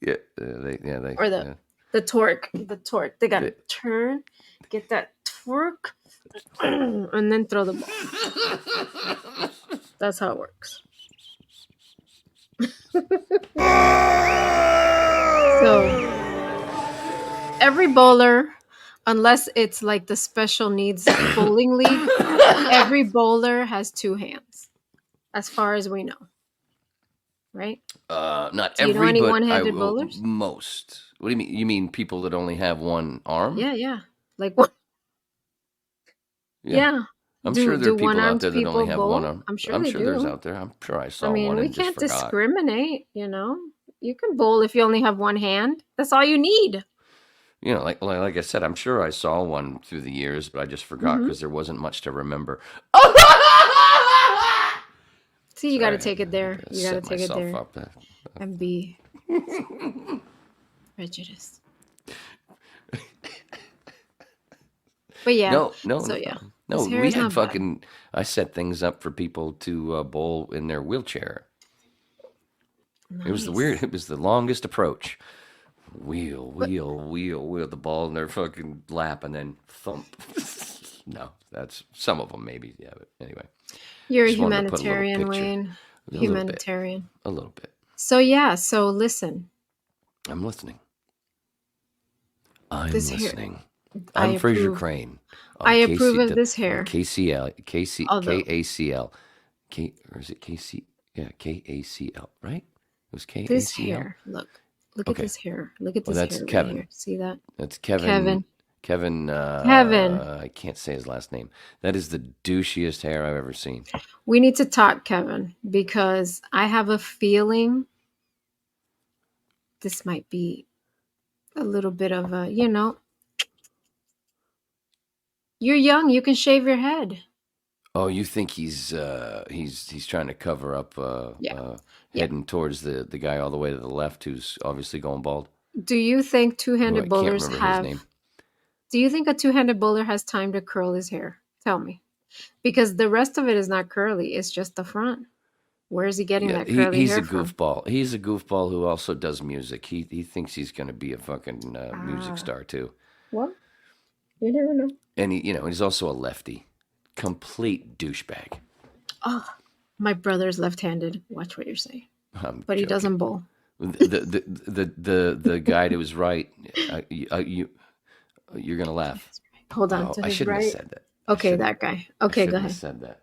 they or the torque. The torque. They gotta turn, get that torque, and then throw the ball. That's how it works. So every bowler, unless it's like the special needs bowling league, every bowler has two hands, as far as we know. Right? Not Do you know every, any but one-handed bowlers? most. What do you mean? You mean people that only have one arm? Yeah. Like what? Yeah. I'm sure there are Do people out one-armed there that people only have bowl? one arm. I'm sure I'm they sure do. there's out there. I'm sure I saw I mean, one we and just can't forgot. discriminate, you know. You can bowl if you only have one hand. That's all you need. You know, like I said, I'm sure I saw one through the years, but I just forgot Mm-hmm. because there wasn't much to remember. See, you got to take it there. You got to Set take it myself there up. and be prejudiced. But yeah. No. So yeah. No, His hair we is had not fucking. I set things up for people to bowl in their wheelchair. bad. It was It was the longest approach. Wheel the ball in their fucking lap and then thump. No, that's some of them maybe. Yeah, but anyway. You're a Just wanted to put a little humanitarian, picture. Wayne. A Humanitarian. little bit. So yeah. So listen. I'm listening. I'm This hair- listening. I I'm Fraser approve. Crane. I approve of this hair. KCL. Although- KACL. Or is it KC? Yeah, KACL, right? It was KACL. This hair. Look at Okay. this hair. Look at this Well, that's hair. Kevin. Right here. See that? That's Kevin. Kevin. Kevin. I can't say his last name. That is the douchiest hair I've ever seen. We need to talk, Kevin, because I have a feeling this might be a little bit of a, you're young, you can shave your head. Oh, you think he's trying to cover up heading towards the guy all the way to the left who's obviously going bald? Do you think two-handed I bowlers can't remember his name. Do you think a two-handed bowler has time to curl his hair? Tell me. Because the rest of it is not curly, it's just the front. Where is he getting that curly he's hair a goofball. He's a goofball who also does music. He thinks he's going to be a fucking music star too. What? You never know. And he's also a lefty. Complete douchebag. Oh, my brother's left-handed. Watch what you're saying. But he joking. doesn't bowl. The guy who was right. You're gonna laugh. Hold on. Oh, To I his shouldn't right. have said that. Okay, that guy. Okay, go ahead. Said that.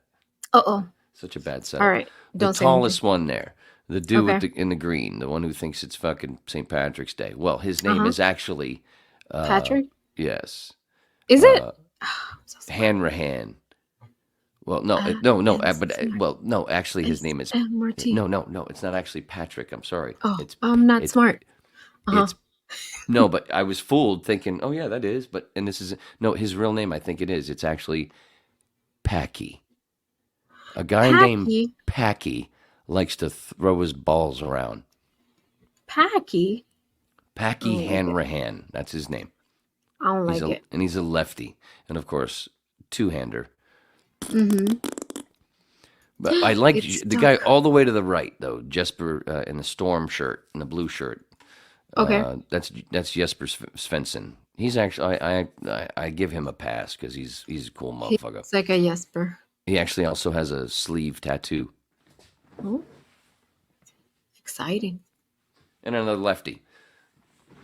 Uh-oh. Such a bad setup. All right. Don't the say tallest one there, the dude Okay. in the green, the one who thinks it's fucking St. Patrick's Day. Well, his name is actually Patrick? Yes. Is it? Hanrahan. Well, no, no. Actually, his name is MRT. No. It's not actually Patrick. I'm sorry. Oh, I'm not smart. It's no, but I was fooled thinking, oh yeah, that is. But his real name. I think it is. It's actually Packy. A guy named Packy likes to throw his balls around. Packy? Packy Hanrahan. That's his name. I don't like it. And he's a lefty, and of course, two-hander. Mm-hmm. But I like the guy all the way to the right, though. Jesper in the storm shirt, in the blue shirt. Okay. That's Jesper Svensson. He's actually I give him a pass because he's a cool motherfucker. It's like a Jesper. He actually also has a sleeve tattoo. Oh, exciting! And another lefty.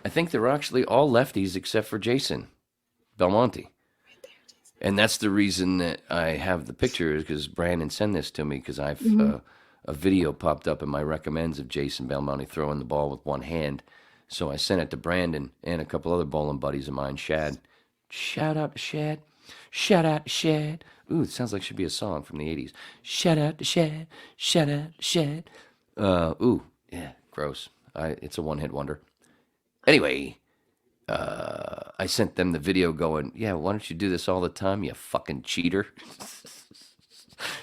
I think they're actually all lefties except for Jason Belmonte. And that's the reason that I have the picture is because Brandon sent this to me because I've a video popped up in my recommends of Jason Belmonte throwing the ball with one hand. So I sent it to Brandon and a couple other bowling buddies of mine, Shad. Shout out to Shad. Shout out to Shad. Ooh, it sounds like it should be a song from the 80s. Shout out to Shad. Shout out to Shad. Ooh, yeah, gross. It's a one-hit wonder. Anyway, I sent them the video going, yeah, why don't you do this all the time, you fucking cheater?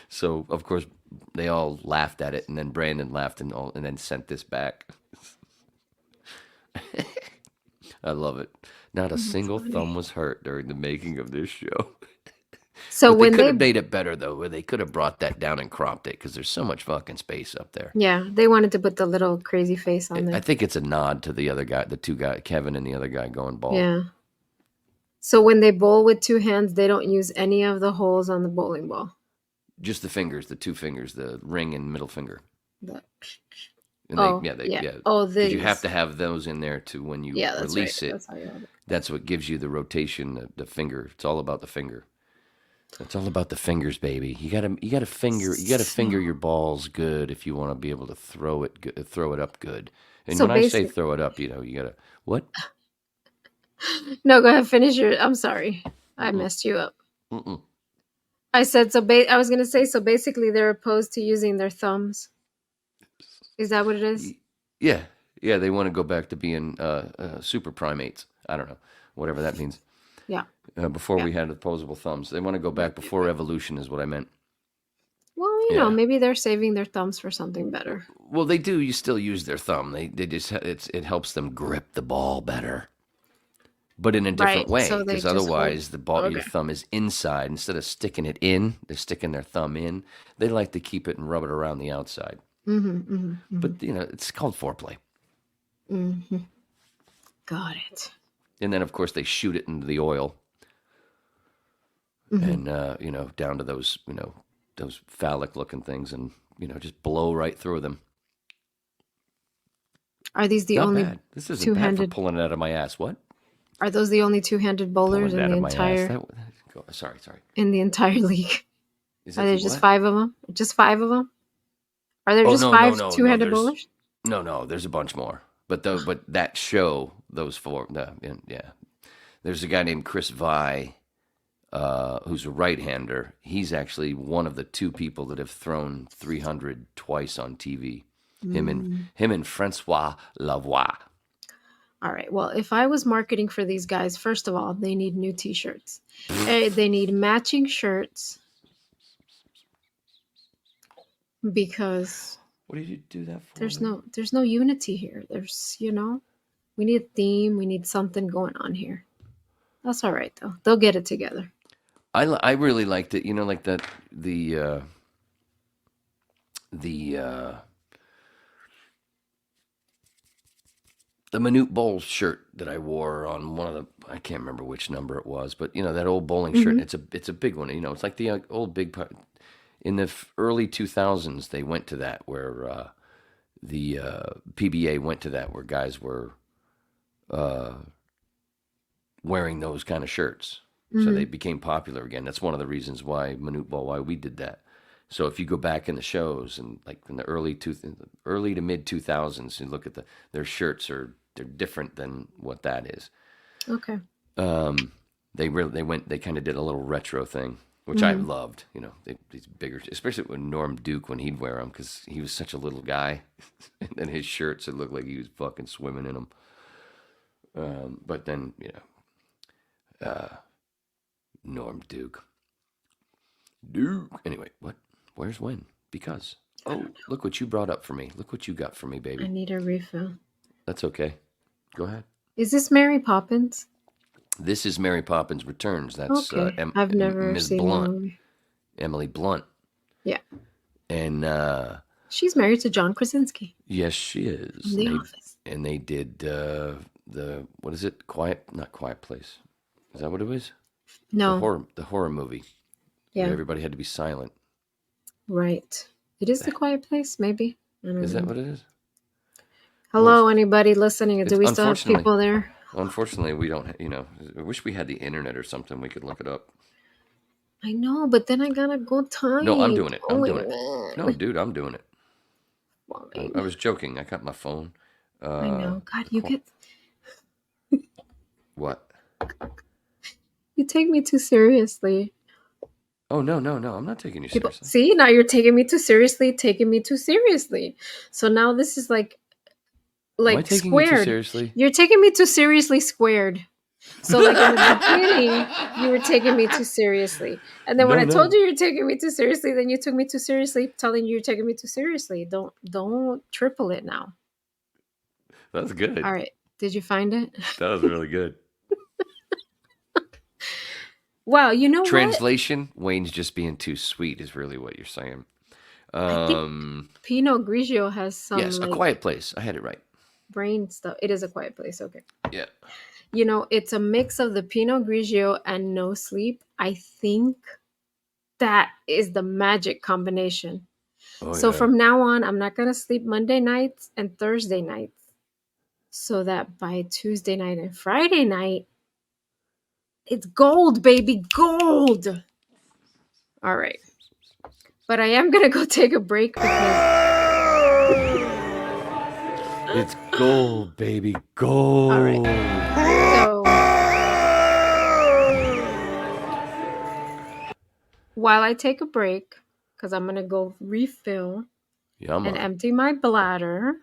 So, of course, they all laughed at it, and then Brandon laughed and then sent this back. I love it. Not a single thumb was hurt during the making of this show. So But they when could they, have made it better though, where they could have brought that down and cropped it because there's so much fucking space up there. yeah, they wanted to put the little crazy face on I there. think it's a nod to the other guy, the two guys, Kevin and the other guy going bald. Yeah. So when they bowl with two hands, they don't use any of the holes on the bowling ball. Just the fingers, the two fingers, the ring and middle finger. The- And Oh, they, yeah. yeah. Oh, 'Cause you have these. to have those in there to when you Yeah, that's release right. it. That's how you have it. That's what gives you the rotation, the finger. It's all about the finger. It's all about the fingers, baby. You gotta finger your balls good if you want to be able to throw it up good. And So when I say basic- throw it up, you gotta what? No, go ahead. Finish your. I'm sorry, I messed you up. Mm-mm. I said so. I was gonna say so. Basically, they're opposed to using their thumbs. Is that what it is? Yeah, they want to go back to being super primates. I don't know, whatever that means. Yeah. Before we had opposable thumbs, they want to go back before evolution, is what I meant. Well, you know, maybe they're saving their thumbs for something better. Well, they do. You still use their thumb. They just it helps them grip the ball better, but in a different Right, way. so they Because just otherwise, hold- the ball, your okay. thumb is inside instead of sticking it in. They're sticking their thumb in. They like to keep it and rub it around the outside. But it's called foreplay. Got it. And then, of course, they shoot it into the oil, and down to those those phallic-looking things, and just blow right through them. Are these the Not only bad. This isn't bad for two-handed? pulling it out of my ass. What? Are those the only two-handed bowlers Pulling it in out the of my ass. entire Sorry. in the entire league? Is Are that there the just what? 5 of them? Just 5 of them? Are there Oh, just no, five no, two-handed there's- bowlers? No, there's a bunch more. But that show, those four, yeah. There's a guy named Chris Vi, who's a right-hander. He's actually one of the 2 people that have thrown 300 twice on TV. Him and Francois Lavoie. All right. Well, if I was marketing for these guys, first of all, they need new T-shirts. They need matching shirts because What did you do that for? there's no unity here. We need a theme. We need something going on here. That's all right though. They'll get it together. I really liked it. Like that the Minute Bowl shirt that I wore on one of the, I can't remember which number it was, but that old bowling shirt. It's a big one. It's like the old big. In the early 2000s, they went to that where the PBA went to that where guys were wearing those kind of shirts. So they became popular again. That's one of the reasons why Minute Ball, why we did that. So if you go back in the shows and like in the early to mid 2000s, you look at their shirts they're different than what that is. Okay. They kind of did a little retro thing, which I loved. These bigger, especially with Norm Duke when he'd wear them because he was such a little guy, and then his shirts it looked like he was fucking swimming in them. But then Norm Duke. Anyway, what? Where's when? Because. Oh, look what you brought up for me. Look what you got for me, I baby. need a refill. That's okay. Go ahead. Is this Mary Poppins? This is Mary Poppins Returns. That's Okay. I've never Ms. seen Blunt, that movie. Emily Blunt. Yeah. And She's married to John Krasinski yes, she is. in The Office. And they did the what is it? Not Quiet Place. Is that what it was? No. The horror movie. Yeah. Where everybody had to be silent. Right. It is The Quiet Place, maybe. I don't Is know. that what it is? Hello, anybody listening? Do it's- we still have unfortunately- people there? Unfortunately, we don't. I wish we had the internet or something. We could look it up. I know, but then I gotta go type. No, I'm doing it. Oh I'm my doing it. God. No, dude, I'm doing it. Fine. I was joking. I got my phone. I know. God, you get What? you take me too seriously. Oh no! I'm not taking you People, seriously. see, now you're taking me too seriously. So now this is like Am I taking you too squared. seriously? You're taking me too seriously squared. So like in the beginning, you were taking me too seriously. And then when I told you you're taking me too seriously, then you took me too seriously, telling you you're taking me too seriously. Don't triple it now. That's good. All right. Did you find it? That was really good. Well, you know what? Translation: Wayne's just being too sweet is really what you're saying. I think Pinot Grigio has some Yes, A Quiet Place. I had it right. brain stuff. It is A Quiet Place. Okay. Yeah. You know, it's a mix of the Pinot Grigio and No Sleep. I think that is the magic combination. So from now on, I'm not going to sleep Monday nights and Thursday nights. So that by Tuesday night and Friday night, it's gold, baby, gold. All right. But I am going to go take a break because it's gold, baby, gold. all right. So while I take a break, because I'm going to go refill and empty my bladder.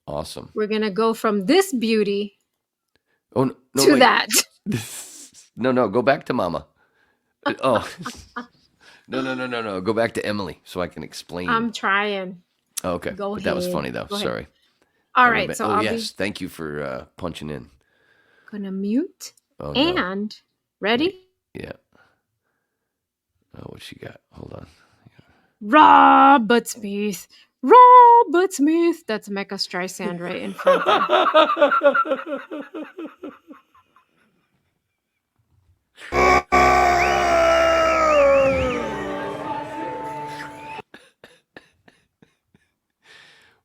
Awesome. We're going to go from this beauty to wait. That. No, go back to Mama. Oh. No. Go back to Emily so I can explain. I'm trying. Oh, okay. Go ahead. That was funny, though. Sorry. All right. So Thank you for punching in. Gonna mute. And ready? Yeah. Oh, what she got? Hold on. Robert Smith. That's Mecca Streisand right in front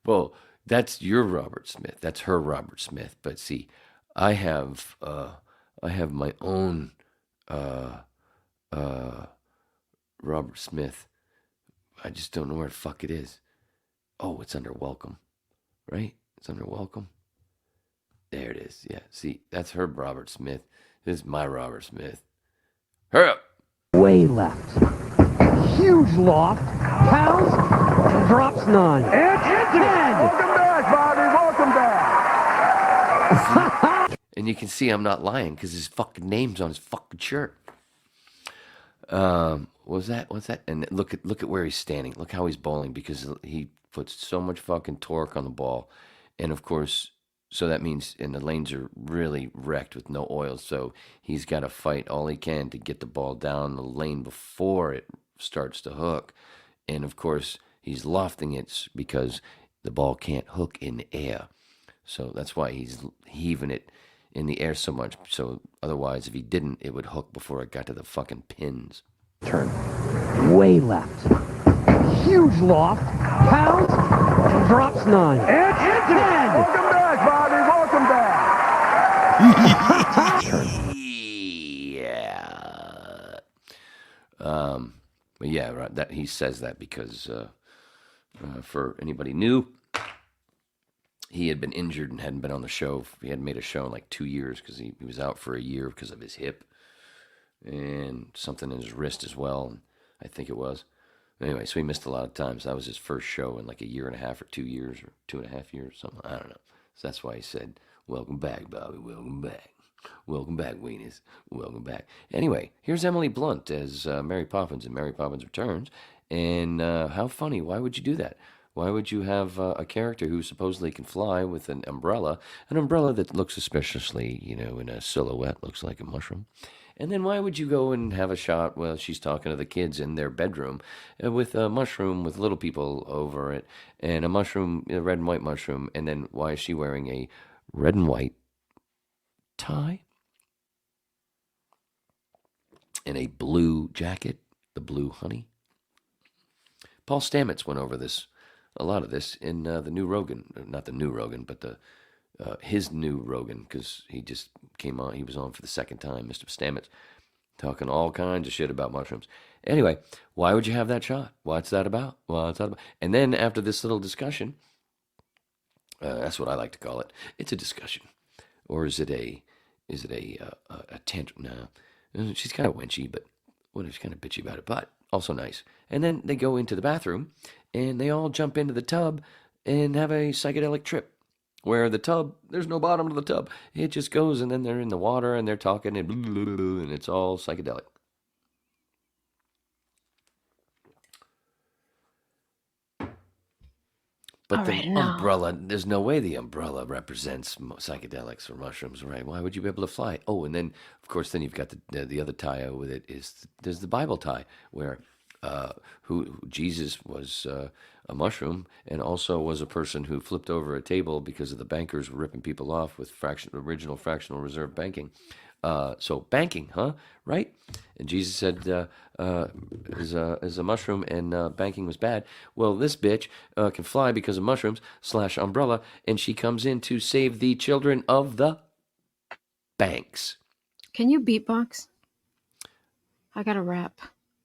Well, that's your Robert Smith. That's her Robert Smith. But see, I have my own Robert Smith. I just don't know where the fuck it is. Oh, it's under Welcome, right? It's under Welcome. There it is. Yeah. See, that's her Robert Smith. This is my Robert Smith. Hurry up. Way left. Huge loft. Pounds. Drops none. It's 10. Welcome back, Bobby. Welcome back. And you can see I'm not lying because his fucking name's on his fucking shirt. What's that? And look at where he's standing. Look how he's bowling because he puts so much fucking torque on the ball. And of course, so that means, and the lanes are really wrecked with no oil. So he's got to fight all he can to get the ball down the lane before it starts to hook. And of course, he's lofting it because the ball can't hook in the air. So that's why he's heaving it in the air so much. So otherwise, if he didn't, it would hook before it got to the fucking pins. Turn. Way left. Huge loft. Pounds. Drops none. It's 10. Welcome back, Bobby. Welcome back. Yeah. But yeah, right. That he says that because for anybody new, he had been injured and hadn't been on the show. He hadn't made a show in like 2 years because he was out for a year because of his hip and something in his wrist as well. I think it was. Anyway, so he missed a lot of times. That was his first show in like a year and a half or 2 years or 2.5 years, something. I don't know. So that's why he said, "Welcome back, Bobby. Welcome back. Welcome back, Weenies. Welcome back." Anyway, here's Emily Blunt as Mary Poppins in Mary Poppins Returns. And how funny. Why would you do that? Why would you have a character who supposedly can fly with an umbrella that looks suspiciously, in a silhouette, looks like a mushroom? And then why would you go and have a shot while she's talking to the kids in their bedroom with a mushroom with little people over it and a mushroom, a red and white mushroom, and then why is she wearing a red and white tie and a blue jacket, the blue honey? Paul Stamets went over a lot of this in the new Rogan, not the new Rogan, but his new Rogan, because he just came on. He was on for the second time, Mr. Stamets, talking all kinds of shit about mushrooms. Anyway, why would you have that shot? What's that about? And then after this little discussion, that's what I like to call it. It's a discussion, or is it a tantrum? No, she's kind of winchy, but she's kind of bitchy about it, but also nice. And then they go into the bathroom, and they all jump into the tub and have a psychedelic trip. Where the tub, there's no bottom to the tub. It just goes, and then they're in the water, and they're talking, and it's all psychedelic. But All the right, no. umbrella, there's no way the umbrella represents psychedelics or mushrooms, right? Why would you be able to fly? Oh, and then, of course, then you've got the other tie with it there's the Bible tie, where who Jesus was a mushroom and also was a person who flipped over a table because of the bankers ripping people off with original fractional reserve banking. So banking, huh? Right? And Jesus said is a mushroom and banking was bad. Well, this bitch can fly because of mushrooms / umbrella, and she comes in to save the children of the banks. Can you beatbox? I got to rap.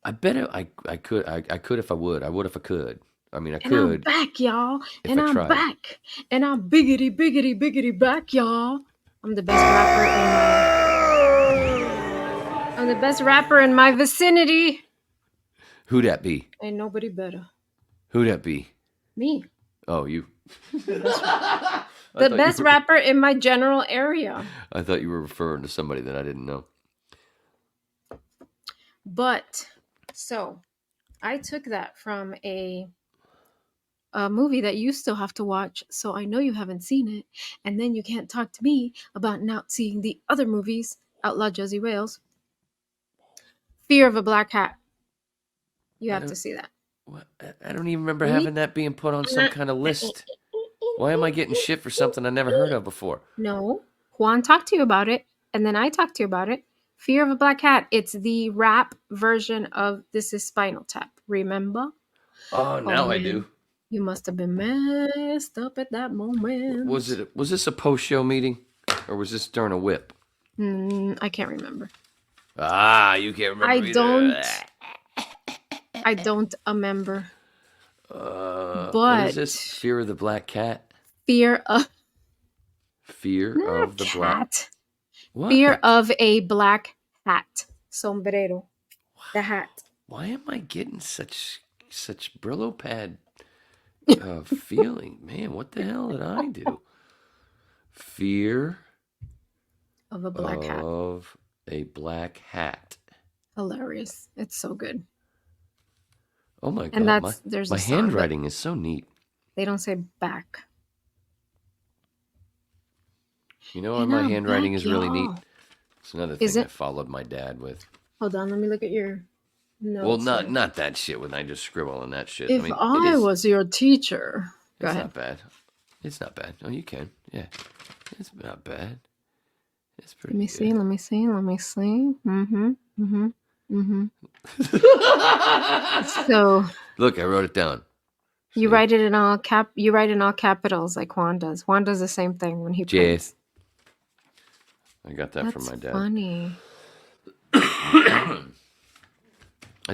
I bet I could. I could if I would. I would if I could. I mean, I And could. I'm back, y'all. if And I I'm tried. back. And I'm biggity back, y'all. I'm the best rapper I'm the best rapper in my vicinity. Who that be? Ain't nobody better. Who that be? Me. Oh, you. The best rapper in my general area. I thought you were referring to somebody that I didn't know. But so I took that from a movie that you still have to watch, so I know you haven't seen it, and then you can't talk to me about not seeing the other movies. Outlaw Josie Wales. Fear of a Black Hat. You have to see that. What? I don't even remember having that being put on some kind of list. Why am I getting shit for something I never heard of before? No. Juan talked to you about it, and then I talked to you about it. Fear of a Black Hat. It's the rap version of This Is Spinal Tap. Remember? Oh, now I man. do. You must have been messed up at that moment. Was this a post-show meeting? Or was this during a whip? I can't remember. Ah, you can't remember I don't remember. What But is this? Fear of the Black Cat? Fear of the Black... What? Fear of a Black Hat. Sombrero. The hat. Why am I getting such Brillo pad feeling? Man, what the hell did I do? Fear Of a Black Hat. of a Black Hat. Hilarious. It's so good. Oh my god! And there's my a song, handwriting is so neat. They don't say back. You know, And my I'm handwriting back, is really neat. y'all. It's another Is thing I it? followed my dad with. Hold on, let me look at your notes. Well, here. not that shit when I just scribble on that shit. If I mean, I was your teacher. Go it's ahead. not bad. It's not bad. Oh, you can. Yeah. It's not bad. It's pretty Let me good. see. So Look, I wrote it down. you write it in all capitals like Juan does. Juan does the same thing when he prints. Jess. I got that from That's my dad. funny. I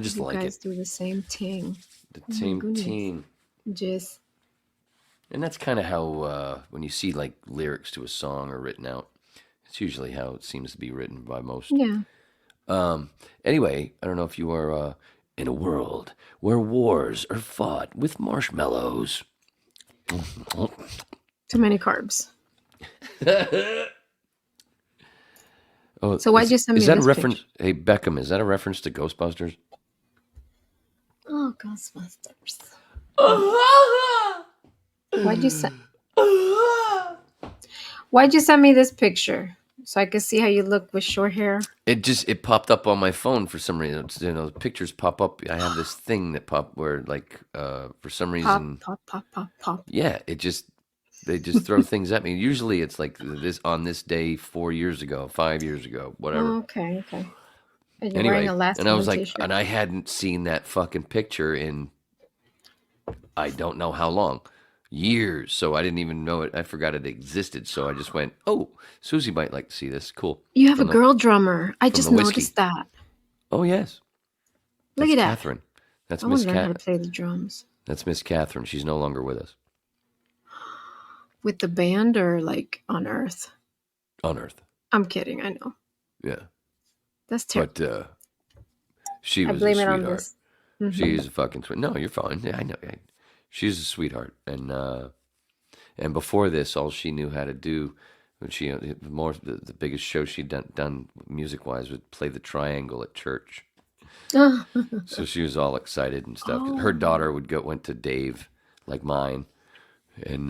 just You like guys it. do the same thing. The my same goodness. team. Just And that's kind of how, when you see like lyrics to a song are written out, it's usually how it seems to be written by most. yeah. Anyway, I don't know if you are in a world where wars are fought with marshmallows. Too many carbs. Oh, So why'd you send me Is that this a reference? Hey, Beckham, is that a reference to Ghostbusters? Oh, Ghostbusters. Why'd you send me this picture? So I could see how you look with short hair. It popped up on my phone for some reason. It's, the pictures pop up. I have this thing that pop where like for some reason. Pop. Yeah, they just throw things at me. Usually it's like this on this day 4 years ago, 5 years ago, whatever. Okay. And you're Anyway, wearing a last and I was like, t-shirt. and I hadn't seen that fucking picture in I don't know how long. Years. So I didn't even know it. I forgot it existed. So I just went, oh, Susie might like to see this. Cool. You have From a girl drummer. I just the whiskey. noticed that. Oh, yes. Look That's at that. Catherine. That's I Miss want to learn how to Cat. play the drums. That's Miss Catherine. She's no longer with us. With the band or like on Earth? On Earth. I'm kidding. I know. Yeah. That's terrible. But she I was blame a it on sweetheart. this. Mhm. She's a fucking no, you're fine. Yeah, I know. She's a sweetheart, and before this, all she knew how to do, when the biggest show she'd done music wise would play the triangle at church. So she was all excited and stuff. 'Cause her daughter went to Dave, like mine, And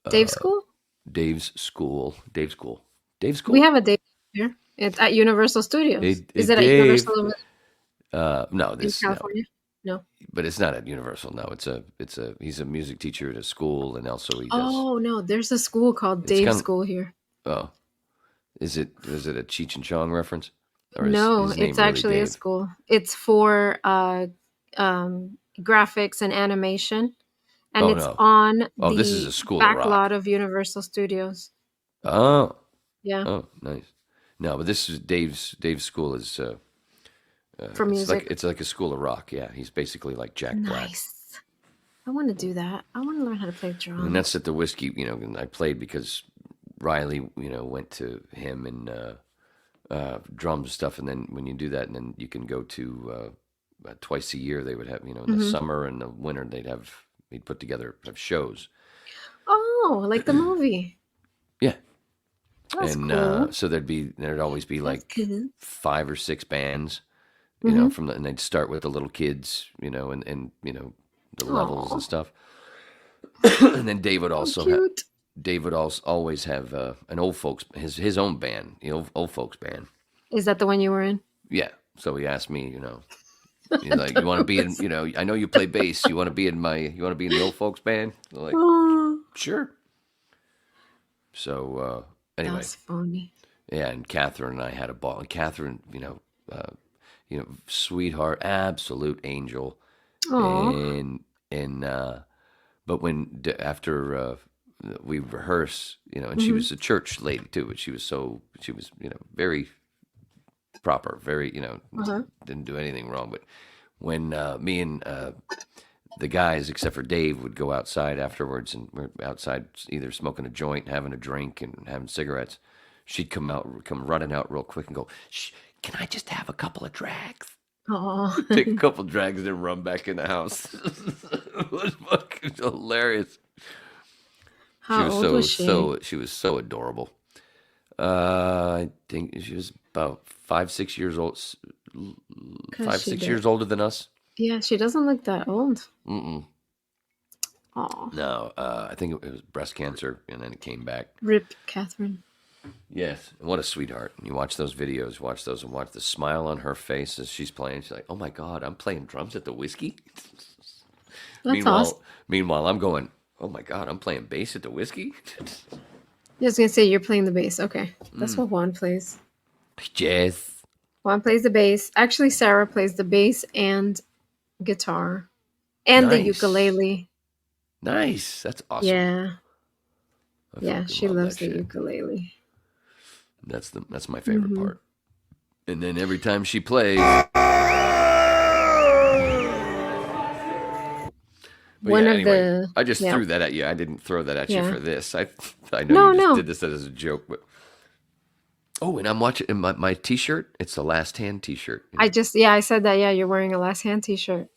Dave's school? Dave's school. Dave's school. Dave's school. We have a Dave here. It's at Universal Studios. Is it at Dave. Universal No, in this California? No. but it's not at Universal. No, he's a music teacher at a school, and also he does. Oh no, there's a school called Dave's School here. Oh, is it a Cheech and Chong reference? Or No, his name it's really actually a Dave? school. It's for graphics and animation, and Oh, it's no. on Oh, the this is a School of back Rock. lot of Universal Studios. Oh, Yeah, oh, nice. No, but this is Dave's school is for music. It's like a School of Rock. Yeah, he's basically like Jack Black. Nice. I want to do that. I want to learn how to play drums. And that's at the Whiskey, and I played because Riley, went to him and drums and stuff. And then when you do that, and then you can go to twice a year, they would have, in the summer and the winter, he'd put together have shows. Oh, like the movie. Yeah. That's And cool. so there'd always be like cool. 5 or 6 bands, and they'd start with the little kids, and the levels and stuff. And then Dave would also always have an old folks, his own band, old folks band. Is that the one you were in? Yeah. So he asked me, he's like, you want to be in, I know you play bass. You want to be in the old folks band? I'm like, Oh, sure. So anyway, that's funny. yeah. And Catherine and I had a ball. And Catherine, sweetheart, absolute angel. Oh, And but after we rehearse, and she was a church lady too, but she was very proper, very, didn't do anything wrong. But when me and the guys, except for Dave, would go outside afterwards, and we're outside either smoking a joint, having a drink, and having cigarettes, she'd come running out real quick and go, "Shh, can I just have a couple of drags?" oh. Take a couple drags and then run back in the house. It was fucking hilarious. How old was she? She was so adorable. I think she was about 5-6 years old. 5-6 years older than us. Yeah, she doesn't look that old. Mm-mm. Oh, No, I think it was breast cancer, and then it came back. rip Catherine. Yes, and what a sweetheart! You watch those videos, and watch the smile on her face as she's playing. She's like, "Oh my God, I'm playing drums at the Whiskey." That's awesome. Meanwhile, I'm going, "Oh my God, I'm playing bass at the Whiskey." I was gonna say you're playing the bass. Okay, that's what Juan plays. Yes. Juan plays the bass. Actually, Sarah plays the bass and guitar, and the Nice. ukulele. Nice. That's awesome. Yeah, I yeah, fucking she love loves that the shit. ukulele. That's my favorite part. And then every time she plays, but One yeah, of anyway, the- I just yeah. threw that at you. I didn't throw that at you Yeah. for this. I know No, you just no. did this as a joke, but oh, and I'm watching in my T-shirt. It's a Last Hand T-shirt. I said that. Yeah, you're wearing a Last Hand T-shirt.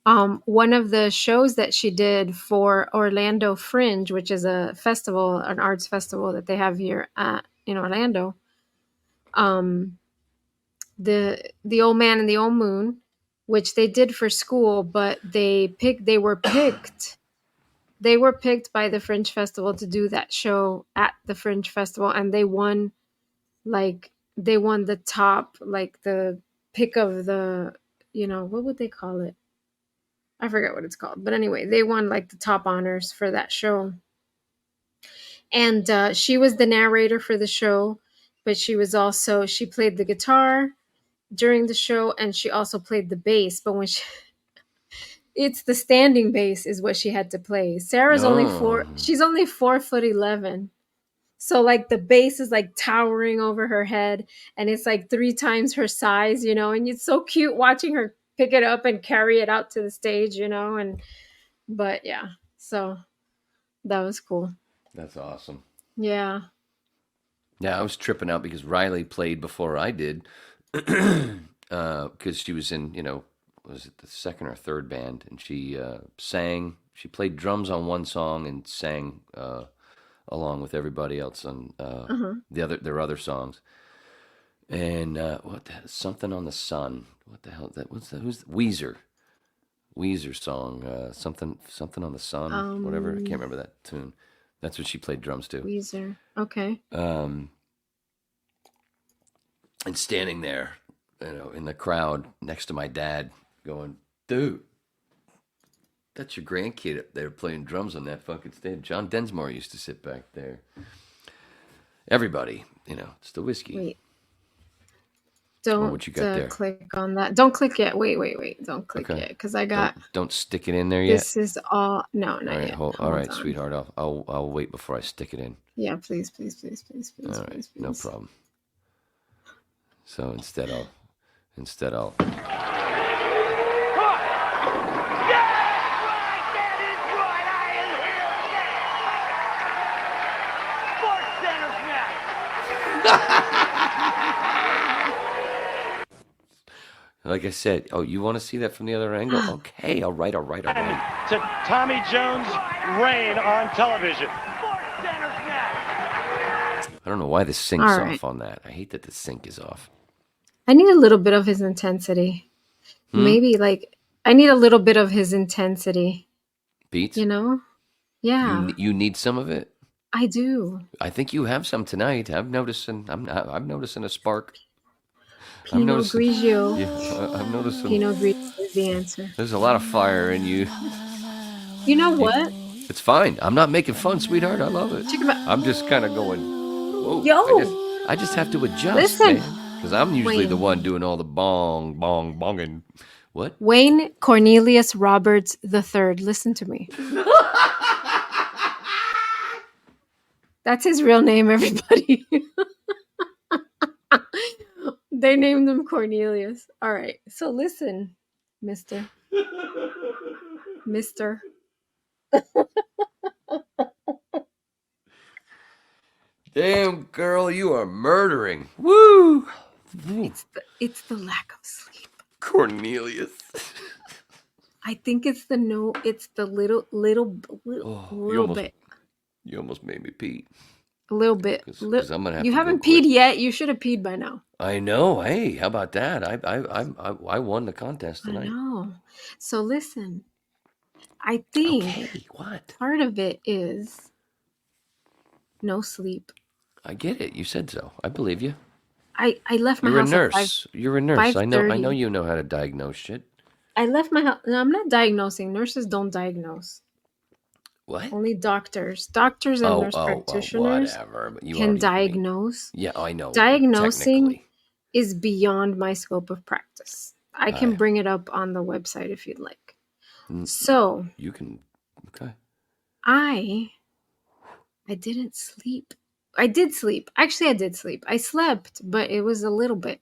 One of the shows that she did for Orlando Fringe, which is a festival, an arts festival that they have here in Orlando. The Old Man and the Old Moon, which they did for school, but they were picked by the Fringe Festival to do that show at the Fringe Festival, and they won the top, like the pick of the, what would they call it? I forget what it's called, but anyway, they won like the top honors for that show. And she was the narrator for the show, but she played the guitar during the show, and she also played the bass. But it's the standing bass is what she had to play. Sarah's she's only 4'11". So like the bass is like towering over her head, and it's like 3 times her size, and it's so cute watching her pick it up and carry it out to the stage, but yeah, so that was cool. That's awesome. Yeah. Yeah, I was tripping out because Riley played before I did, because she was in, was it the second or third band, and she sang. She played drums on one song and sang along with everybody else on their other songs. And something on the sun. What the hell? Who's Weezer? Weezer song, something on the sun, whatever. I can't remember that tune. That's what she played drums to. Weezer. Okay. And standing there, in the crowd next to my dad, going, "Dude, that's your grandkid up there playing drums on that fucking stage." John Densmore used to sit back there. Everybody, it's the whiskey. Wait. Don't what you got there? click on that. Don't click yet. Wait. Don't click yet, because I got. Don't stick it in there yet. This is all. No, not all right, yet. All right, sweetheart. I'll wait before I stick it in. Yeah, please. All right, please. no problem. So instead I'll. Like I said, you want to see that from the other angle? Okay, all right. To Tommy Jones' reign on television. I don't know why the sync's off on that. I hate that the sync is off. I need a little bit of his intensity. Maybe I need a little bit of his intensity. Beats? Yeah. You need some of it? I do. I think you have some tonight. I'm noticing a spark. Pinot Grigio. Yeah, I'm noticing. Pinot Grigio is the answer. There's a lot of fire in you. You know what? It's fine. I'm not making fun, sweetheart. I love it. Check him out. I'm just kind of going, whoa. Yo. I just have to adjust, Listen. because I'm usually the one doing all the bonging. What? Wayne Cornelius Roberts III. Listen to me. That's his real name, everybody. They named him Cornelius. All right. So listen, Mister. Damn, girl, you are murdering. Woo! It's the lack of sleep. Cornelius. I think it's the little bit. You almost made me pee. A little bit. 'Cause I'm gonna have you to haven't go peed quick. yet. You should have peed by now. I know. Hey, how about that? I won the contest I tonight. know. So listen, I think what? part of it is no sleep. I get it. You said so. I believe you. I left my You're a house nurse. You're a nurse. I know 5:30. you know how to diagnose shit. I left my house. No, I'm not diagnosing. Nurses don't diagnose. What? Only doctors and nurse practitioners whatever. But you can already- diagnose. Yeah, I know. Diagnosing technically. is beyond my scope of practice. I can bring it up on the website if you'd like. So You can. Okay. I didn't sleep. I did sleep. Actually, I did sleep. I slept, but it was a little bit.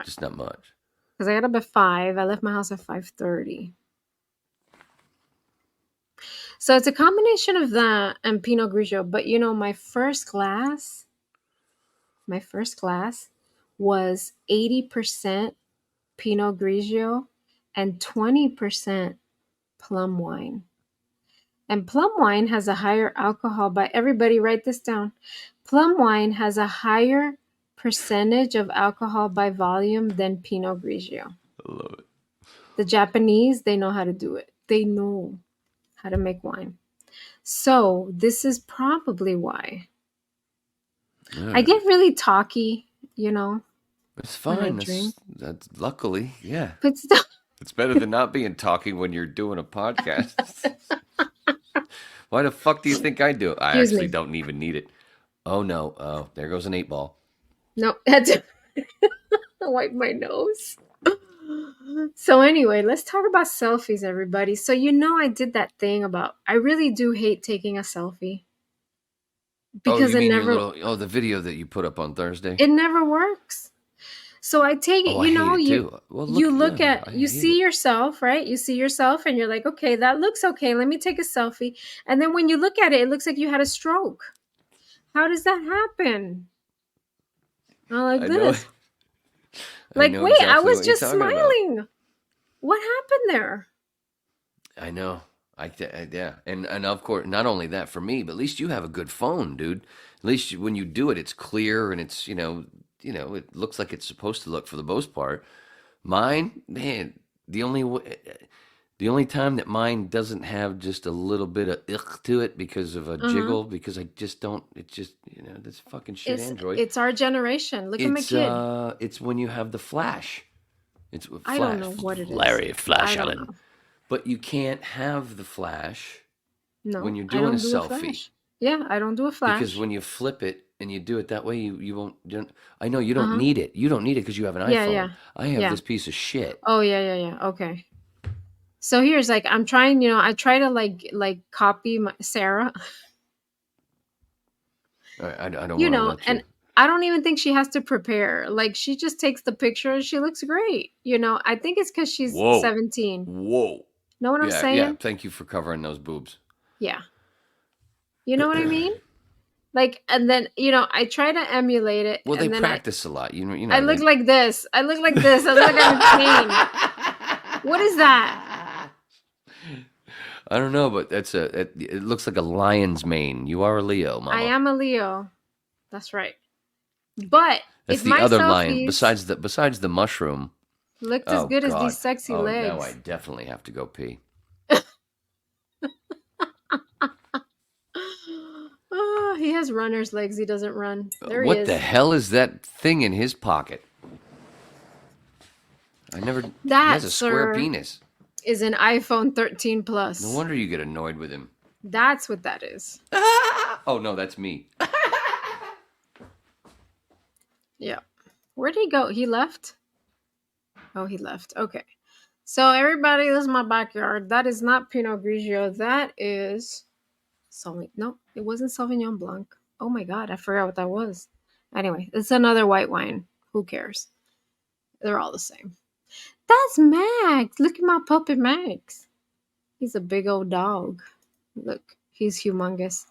Just not much. Because I got up at 5. I left my house at 5:30. So it's a combination of that and Pinot Grigio. But my first class was 80% Pinot Grigio and 20% plum wine. And plum wine has a higher alcohol everybody write this down. Plum wine has a higher percentage of alcohol by volume than Pinot Grigio. I love it. The Japanese, they know how to do it. They know how to make wine. So this is probably why. I get really talky, It's fine. drink. That's luckily, yeah. But still, It's better than not being talking when you're doing a podcast. Why the fuck do you think I do it? I Excuse actually me. don't even need it. Oh no. Oh, there goes an 8-ball. no, that's wipe my nose. So anyway, let's talk about selfies, everybody. So I did that thing about I really do hate taking a selfie because you it mean never the video that you put up on Thursday? it never works. So I take it, I hate it too. Well, you see yourself, right? You see yourself and you're like, okay, that looks okay. Let me take a selfie. And then when you look at it, it looks like you had a stroke. How does that happen? I'm like this. Like, know wait, exactly I was what you're just talking about. smiling. What happened there? I know. Yeah. And of course, not only that for me, but at least you have a good phone, dude. At least when you do it, it's clear and it's, it looks like it's supposed to look for the most part. Mine, man, the only way, The only time that mine doesn't have just a little bit of to it because of a jiggle, because I just don't. It's just this fucking shit Android. It's our generation. Look at my kid. It's when you have the flash. It's I don't know what it is. Larry Flash I don't Allen. know. But you can't have the flash No, when you're I doing don't a do selfie. flash. Yeah, I don't do a flash. Because when you flip it and you do it that way, you won't. I know you don't need it. You don't need it because you have an iPhone. Yeah. I have this piece of shit. Oh yeah. Okay. So here's like I'm trying. I try to like copy Sarah. I don't want to let you. And I don't even think she has to prepare. Like she just takes the picture and she looks great. I think it's because she's 17. Whoa. Know what I'm saying? Yeah. Thank you for covering those boobs. Yeah. You know what I mean? Like, and then I try to emulate it. Well, and they then practice a lot. You know. I look like this. I look like this. I look like I'm in pain. What is that? I don't know, but it looks like a lion's mane. You are a Leo, Mama. I am a Leo. That's right. But that's if the my other selfies lion besides the mushroom. Looked as good as these sexy legs. Now I definitely have to go pee. Oh, he has runner's legs. He doesn't run. There he is. What the hell is that thing in his pocket? He has a square penis. Is an iPhone 13 Plus. No wonder you get annoyed with him. That's what that is. Oh no, that's me. Yeah. Where'd he go? He left? Oh, he left. Okay. So everybody, this is my backyard. That is not Pinot Grigio. That is no, it wasn't Sauvignon Blanc. Oh my God, I forgot what that was. Anyway, it's another white wine. Who cares? They're all the same. That's Max. Look at my puppy Max. He's a big old dog. Look, he's humongous.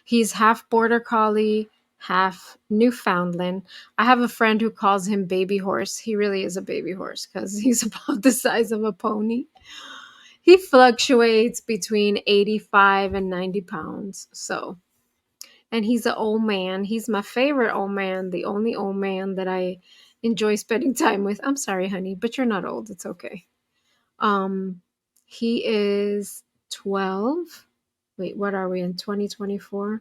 He's half border collie, half Newfoundland. I have a friend who calls him baby horse. He really is a baby horse because he's about the size of a pony. He fluctuates between 85 and 90 pounds. And he's an old man. He's my favorite old man, the only old man that I enjoy spending time with. I'm sorry, honey, but you're not old. It's okay. He is 12. Wait, what are we in 2024?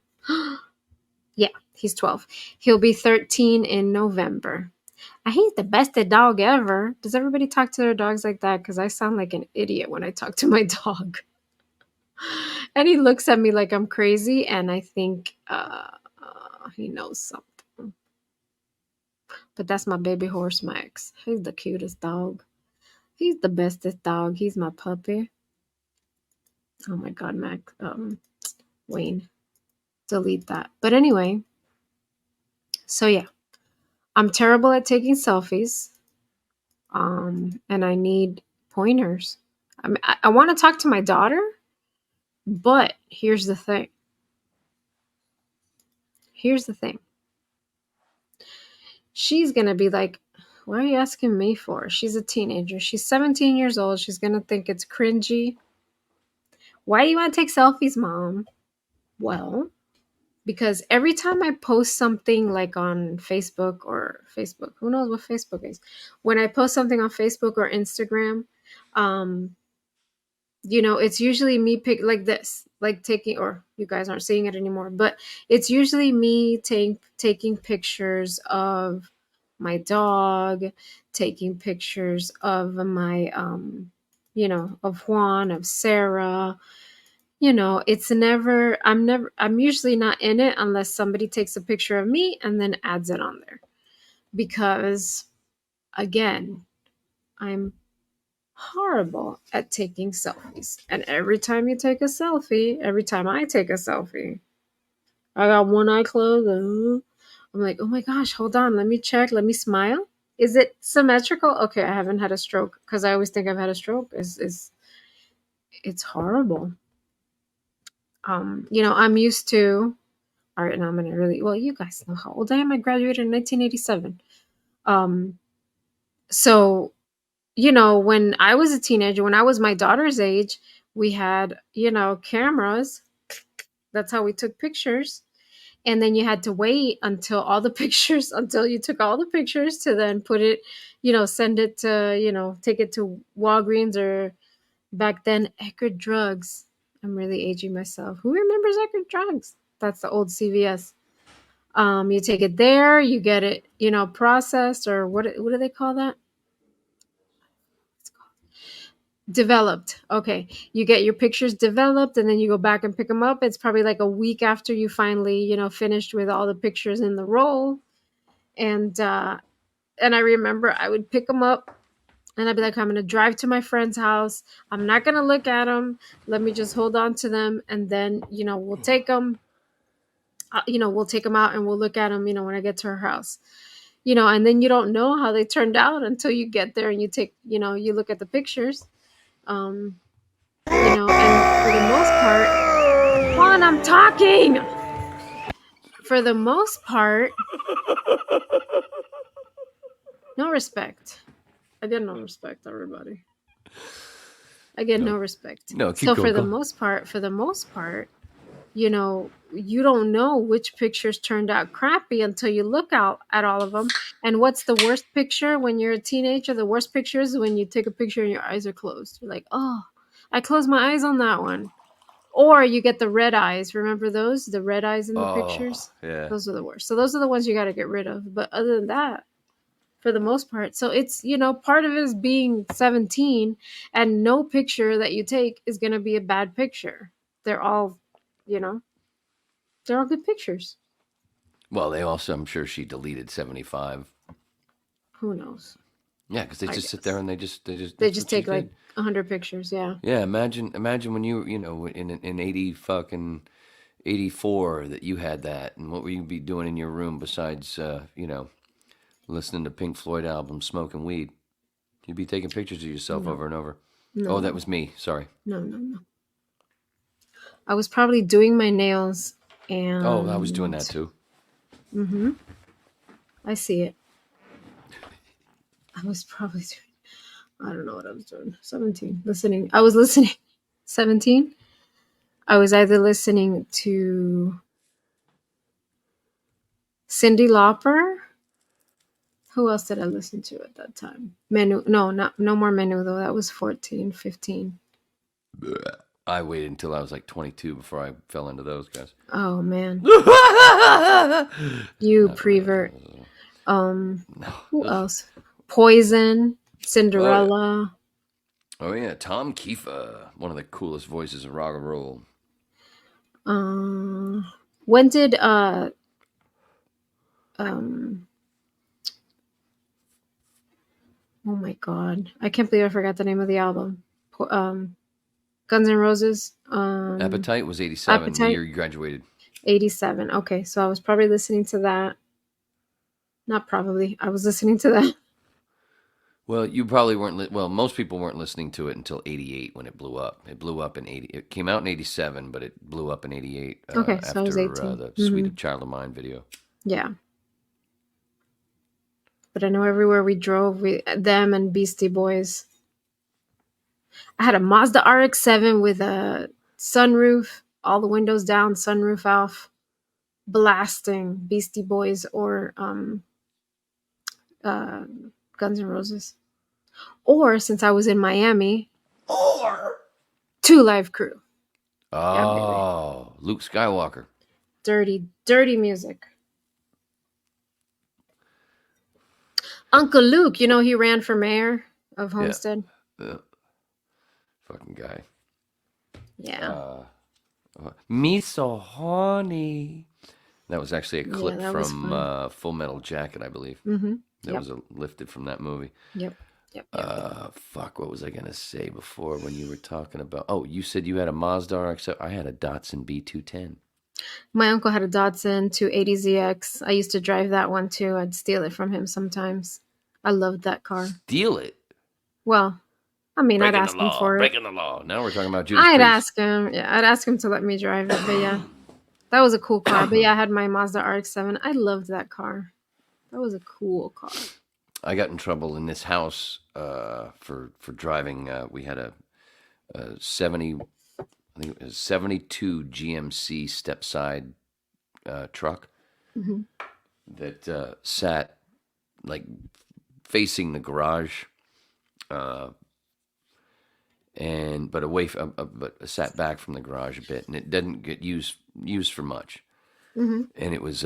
Yeah, he's 12. He'll be 13 in November. He's the bestest dog ever. Does everybody talk to their dogs like that? Because I sound like an idiot when I talk to my dog. And he looks at me like I'm crazy, and I think he knows something. But that's my baby horse, Max. He's the cutest dog. He's the bestest dog. He's my puppy. Oh my God, Max. Wayne. Delete that. But anyway, so yeah. I'm terrible at taking selfies. And I need pointers. I want to talk to my daughter, but here's the thing. She's going to be like, what are you asking me for? She's a teenager. She's 17 years old. She's going to think it's cringy. Why do you want to take selfies, Mom? Well, because every time I post something like on Facebook, who knows what Facebook is? When I post something on Facebook or Instagram, it's usually me like this, like taking, or you guys aren't seeing it anymore, but it's usually me taking pictures of my dog, taking pictures of my, of Juan, of Sarah. It's never, I'm usually not in it unless somebody takes a picture of me and then adds it on there. Because, again, I'm horrible at taking selfies. And every time I take a selfie, I got one eye closed. I'm like, oh my gosh, hold on. Let me check. Let me smile. Is it symmetrical? Okay, I haven't had a stroke because I always think I've had a stroke. It's horrible. I'm used to, all right, now I'm going to you guys know how old I am. I graduated in 1987. So, when I was a teenager, when I was my daughter's age, we had, cameras. That's how we took pictures. And then you had to wait until you took all the pictures to then put it, send it to, take it to Walgreens or Back then, Eckerd Drugs. I'm really aging myself. Who remembers Eckerd Drugs? That's the old CVS. You take it there, you get it, processed, or what do they call that? Developed. Okay. You get your pictures developed and then you go back and pick them up. It's probably like a week after you finally, finished with all the pictures in the roll. And I remember I would pick them up and I'd be like, I'm going to drive to my friend's house. I'm not going to look at them. Let me just hold on to them. And then, we'll take them, we'll take them out and we'll look at them, when I get to her house, and then you don't know how they turned out until you get there and you take, you look at the pictures. And for the most part, Juan, I'm talking. For the most part, no respect. I get no respect, everybody. I get no respect. No, keep so going. For the most part, you don't know which pictures turned out crappy until you look out at all of them. And what's the worst picture when you're a teenager? The worst picture is when you take a picture and your eyes are closed. You're like, oh, I closed my eyes on that one. Or you get the red eyes. Remember those? The red eyes in the pictures? Yeah. Those are the worst. So those are the ones you got to get rid of. But other than that, for the most part. So it's, part of it is being 17 and no picture that you take is going to be a bad picture. They're all, they're all good pictures. Well, they also, I'm sure she deleted 75. Who knows? Yeah, because they just sit there and they just take like 100 pictures. Yeah. Yeah. Imagine when you in 84 that you had that, and what would you be doing in your room besides listening to Pink Floyd albums, smoking weed? You'd be taking pictures of yourself over and over. No. Oh, that was me. Sorry. No. I was probably doing my nails and. Oh, I was doing that too. Mm-hmm. I see it. I was probably doing, I don't know what I was doing. 17. Listening. I was listening. 17. I was either listening to Cyndi Lauper. Who else did I listen to at that time? Menu. No more Menu though. That was 14, 15. I waited until I was like 22 before I fell into those guys. Oh man. You prevert. Who else? Poison, Cinderella. Oh yeah, Tom Kiefer, one of the coolest voices of rock and roll. When did oh my god, I can't believe I forgot the name of the album. Guns N' Roses. Appetite was 87, the year you graduated. 87. Okay, so I was probably listening to that. Not probably. I was listening to that. Well, you probably weren't. Most people weren't listening to it until 88 when it blew up. It blew up in 80. It came out in 87, but it blew up in 88. Okay, so I was 18. The Sweet Child of Mine video. Yeah. But I know everywhere we drove, them and Beastie Boys. I had a Mazda RX-7 with a sunroof, all the windows down, sunroof off, blasting Beastie Boys or Guns N' Roses. Or, since I was in Miami, Two Live Crew. Oh, yeah, Luke Skywalker. Dirty music. Uncle Luke, he ran for mayor of Homestead. Yeah. Fucking guy. Yeah. Me so horny. That was actually a clip from Full Metal Jacket, I believe. Mm-hmm. That was lifted from that movie. Yep. Fuck, what was I going to say before when you were talking about... Oh, you said you had a Mazda RX. I had a Datsun B210. My uncle had a Datsun 280ZX. I used to drive that one too. I'd steal it from him sometimes. I loved that car. Steal it? Well, I mean, I'd ask him for it. Breaking the law. Now we're talking about Judas I'd Priest. ask him. Yeah, I'd ask him to let me drive it. But yeah, that was a cool car. But yeah, I had my Mazda RX-7. I loved that car. That was a cool car. I got in trouble in this house for driving. We had a 70, I think it was 72 GMC step-side truck that sat like facing the garage, but away from, but sat back from the garage a bit, and it didn't get used for much. Mm-hmm. And it was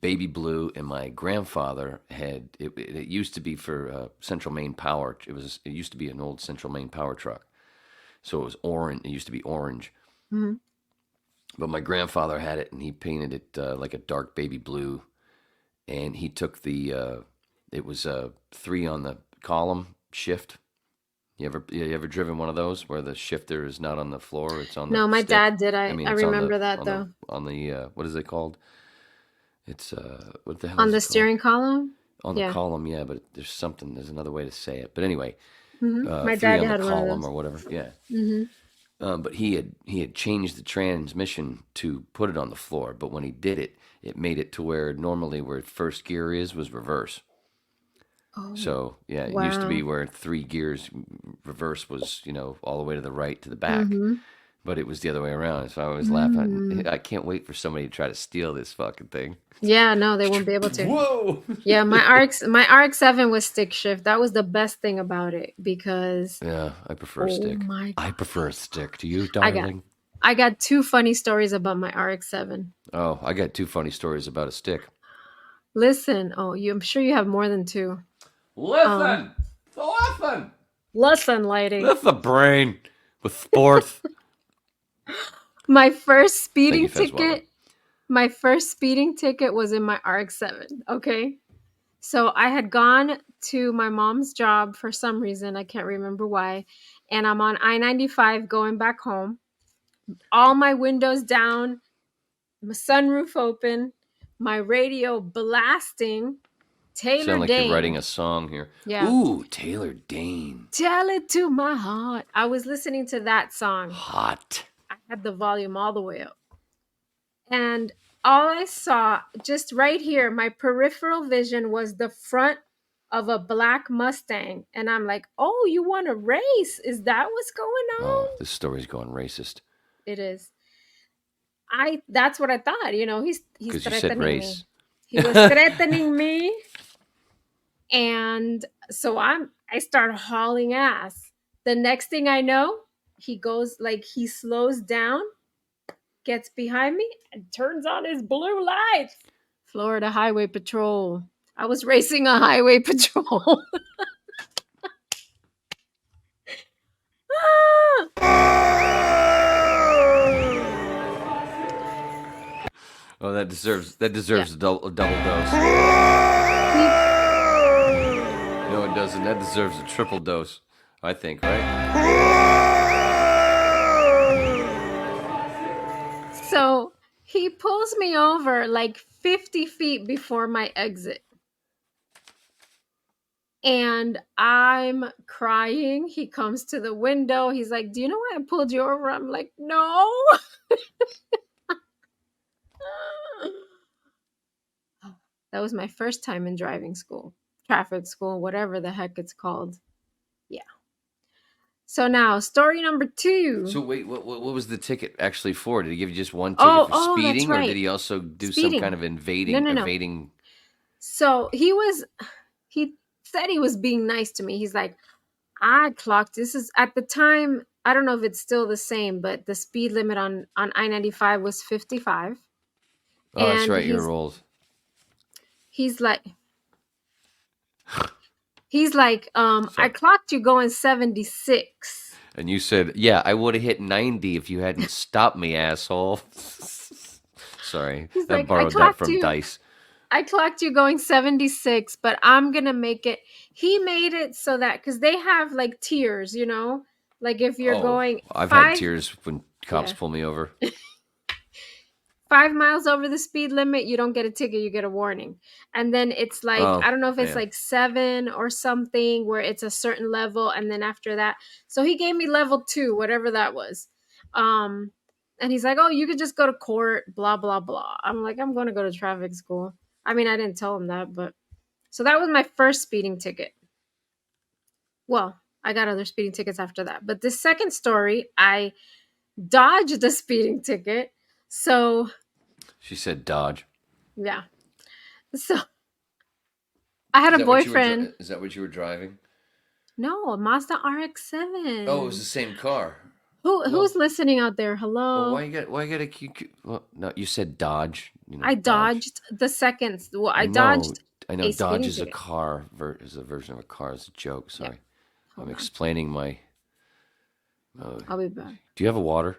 baby blue, and my grandfather had it. It used to be for Central Maine Power. It used to be an old Central Maine Power truck, so it was orange. It used to be orange. Mm-hmm. But my grandfather had it, and he painted it like a dark baby blue, and he took it was 3 on the column shift. You ever driven one of those where the shifter is not on the floor, it's on the No, my stick? dad did. I it's remember that though. On the what is it called? It's what the hell On is the it steering column? called? On Yeah. the column, yeah, but there's another way to say it. But anyway, Mm-hmm. My 3 dad on had the one of column those. or whatever. Yeah. Mm-hmm. But he had changed the transmission to put it on the floor, but when he did it, it made it to where normally where first gear was reverse. Oh, So yeah, it used to be where 3 gears reverse was, all the way to the right to the back, mm-hmm. but it was the other way around. So I always laugh at. I can't wait for somebody to try to steal this fucking thing. Yeah, no, they won't be able to. Whoa! Yeah, my RX-7 was stick shift. That was the best thing about it because Yeah, I prefer a stick. my God. I prefer a stick. Do you, darling? I got 2 funny stories about my RX-7. Oh, I got 2 funny stories about a stick. Listen, I'm sure you have more than 2. Listen, Listen, lady. Lift the brain with sports. My first speeding Thank you, Fezwallah. ticket. My first speeding ticket was in my RX-7. Okay, so I had gone to my mom's job for some reason. I can't remember why, and I'm on I-95 going back home. All my windows down, my sunroof open, my radio blasting. Taylor Sound like Dane. you're writing a song here. Yeah. Ooh, Taylor Dane. Tell it to my heart. I was listening to that song. Hot. I had the volume all the way up. And all I saw, just right here, my peripheral vision was the front of a black Mustang. And I'm like, oh, you want to race? Is that what's going on? Oh, this story's going racist. It is. That's what I thought. He's Because you said threatening race. me. He was threatening me. And so I start hauling ass. The next thing I know, he slows down, gets behind me, and turns on his blue lights. Florida Highway Patrol. I was racing a highway patrol. Oh, that deserves a double dose. No, it doesn't. That deserves a triple dose, I think, right? So he pulls me over like 50 feet before my exit. And I'm crying. He comes to the window. He's like, do you know why I pulled you over? I'm like, no. That was my first time in driving school, traffic school, whatever the heck it's called. Yeah. So now, story number 2. So wait, what was the ticket actually for? Did he give you just one ticket for speeding, that's right. or did he also do Speeding. some kind of evading? No. Evading? So he said he was being nice to me. He's like, I clocked. This is at the time. I don't know if it's still the same, but the speed limit on I-95 was 55. Oh, that's And right. You're old. He's like, I clocked you going 76. And you said, yeah, I would have hit 90 if you hadn't stopped me, asshole. Sorry. He's I like, borrowed that from Dice. I clocked you going 76, but I'm going to make it. He made it so that, because they have like tiers, like if you're going. I've had tears when cops pull me over. 5 miles over the speed limit, you don't get a ticket, you get a warning. And then it's like, I don't know if it's like 7 or something where it's a certain level. And then after that, so he gave me level 2, whatever that was. And he's like, oh, you could just go to court, blah, blah, blah. I'm like, I'm going to go to traffic school. I mean, I didn't tell him that, but so that was my first speeding ticket. Well, I got other speeding tickets after that. But the second story, I dodged a speeding ticket. So she said dodge. Yeah. So I had a boyfriend. Is that what you were driving? No, a Mazda RX-7. Oh, it was the same car. Who's listening out there? Well, Hello. why you got a well, no, you said Dodge. I Dodge. dodged the seconds. Well, I No, dodged I know a Dodge speeding is a ticket. car. Is a version of a car. It's a joke. Sorry, Hold I'm on. explaining my. I'll be back. Do you have a water?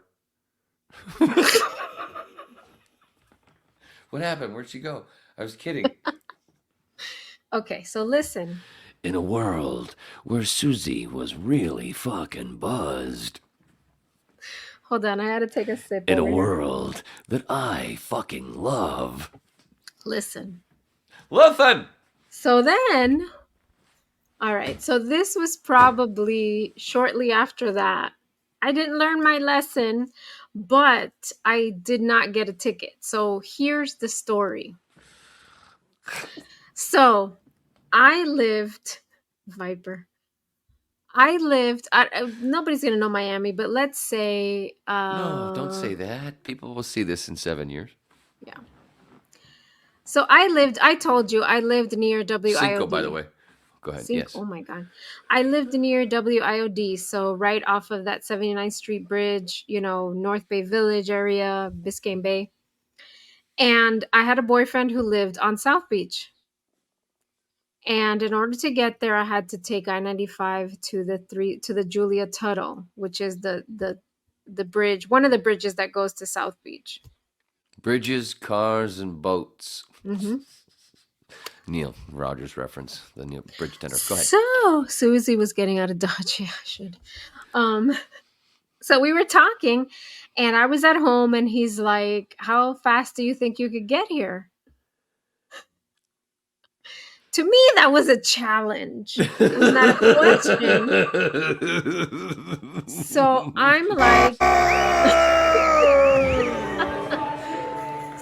What happened? Where'd she go? I was kidding. Okay, so listen. In a world where Susie was really fucking buzzed. Hold on, I had to take a sip. In a over here. world that I fucking love. Listen. Listen! So then, all right, so this was probably shortly after that. I didn't learn my lesson, but I did not get a ticket. So here's the story. So I lived, Viper. Nobody's going to know Miami, but let's say. No, don't say that. People will see this in 7 years. Yeah. So I told you, I lived near WIOD. Cinco, by the way. Go ahead, Cinco, yes. oh my God. I lived near WIOD, so right off of that 79th Street Bridge, North Bay Village area, Biscayne Bay. And I had a boyfriend who lived on South Beach. And in order to get there, I had to take I-95 to the Julia Tuttle, which is the bridge, one of the bridges that goes to South Beach. Bridges, cars, and boats. Mm-hmm. Neal Rogers reference, the Neal bridge tender. Go ahead. So Susie was getting out of Dodge. Yeah, I should. So we were talking, and I was at home, and he's like, "How fast do you think you could get here?" To me, that was a challenge. It was not a question. So I'm like,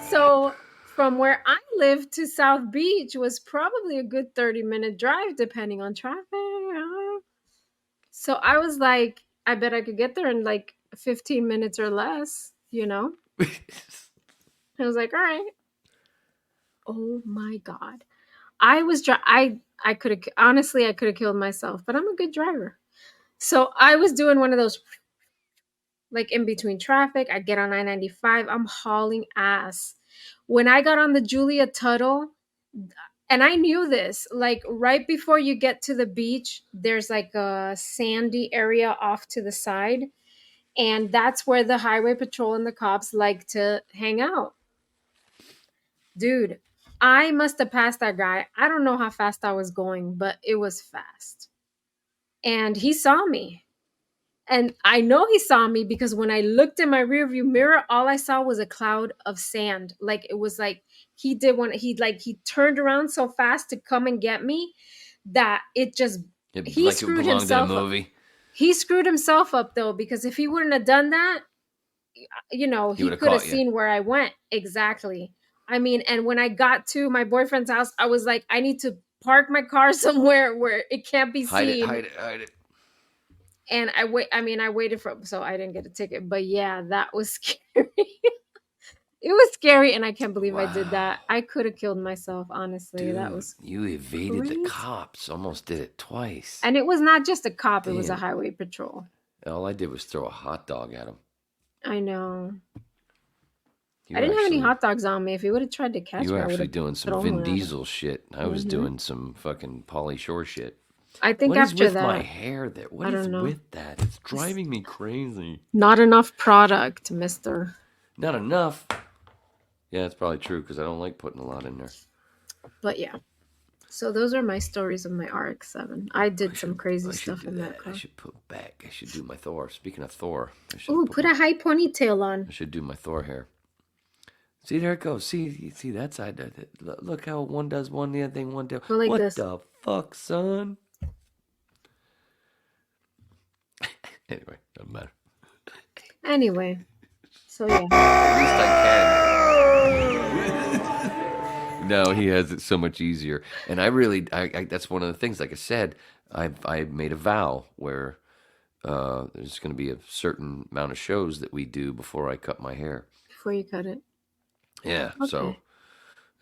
so from where I lived to South Beach was probably a good 30-minute drive, depending on traffic. So I was like, I bet I could get there in like 15 minutes or less, I was like, all right. Oh my God. I could have, honestly, I could have killed myself, but I'm a good driver. So I was doing one of those, like in between traffic. I get on I-95. I'm hauling ass. When I got on the Julia Tuttle, and I knew this, like right before you get to the beach, there's like a sandy area off to the side. And that's where the highway patrol and the cops like to hang out. Dude, I must have passed that guy. I don't know how fast I was going, but it was fast. And he saw me. And I know he saw me because when I looked in my rearview mirror, all I saw was a cloud of sand. Like it was like he turned around so fast to come and get me that it just he like screwed it belonged himself in a movie. up. He screwed himself up though, because if he wouldn't have done that, he could have seen where I went. Exactly. I mean, and when I got to my boyfriend's house, I was like, I need to park my car somewhere where it can't be seen. Hide it. And I waited so I didn't get a ticket. But yeah, that was scary. It was scary, and I can't believe I did that. I could have killed myself, honestly. Dude, that was you evaded crazy. the cops. Almost did it twice. And it was not just a cop, Damn. It was a highway patrol. All I did was throw a hot dog at him. I know. I didn't have any hot dogs on me. If he would have tried to catch me, you were I actually would've doing some thrown Vin one at him. Diesel shit. I was doing some fucking Pauly Shore shit. I think what is after with that, my hair there? What is with that? It's driving me crazy. Not enough product, mister. Not enough. Yeah, that's probably true because I don't like putting a lot in there. But yeah. So those are my stories of my RX-7. I did some crazy stuff in that car. I should put back. I should do my Thor. Speaking of Thor. Oh, put a high ponytail on. I should do my Thor hair. See, there it goes. See that side. Look how one does one, the other thing one does. Like what this. the fuck, son? Anyway, doesn't matter. Anyway, so yeah. At least I can. No, he has it so much easier. And I that's one of the things, like I said, I made a vow where there's going to be a certain amount of shows that we do before I cut my hair. Before you cut it. Yeah, Okay. so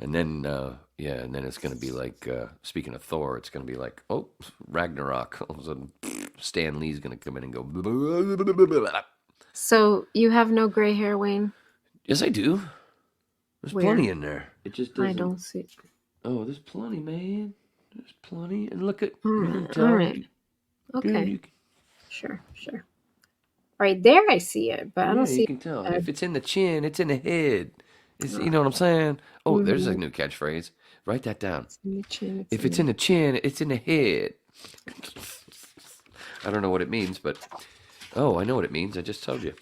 And then, and then it's going to be like, speaking of Thor, it's going to be like, oh, Ragnarok. All of a sudden, Stan Lee's going to come in and go. So you have no gray hair, Wayne? Yes, I do. There's Where? plenty in there. It just doesn't. I don't see. Oh, there's plenty, man. There's plenty. And look at. All right. Okay. Dude, Sure. Right there, I see it, but I don't see. You can tell. If it's in the chin, it's in the head. You know what I'm saying? Oh, there's a new catchphrase. Write that down. It's in the chin, If it's in the chin, it's in the head. I don't know what it means, but I know what it means. I just told you.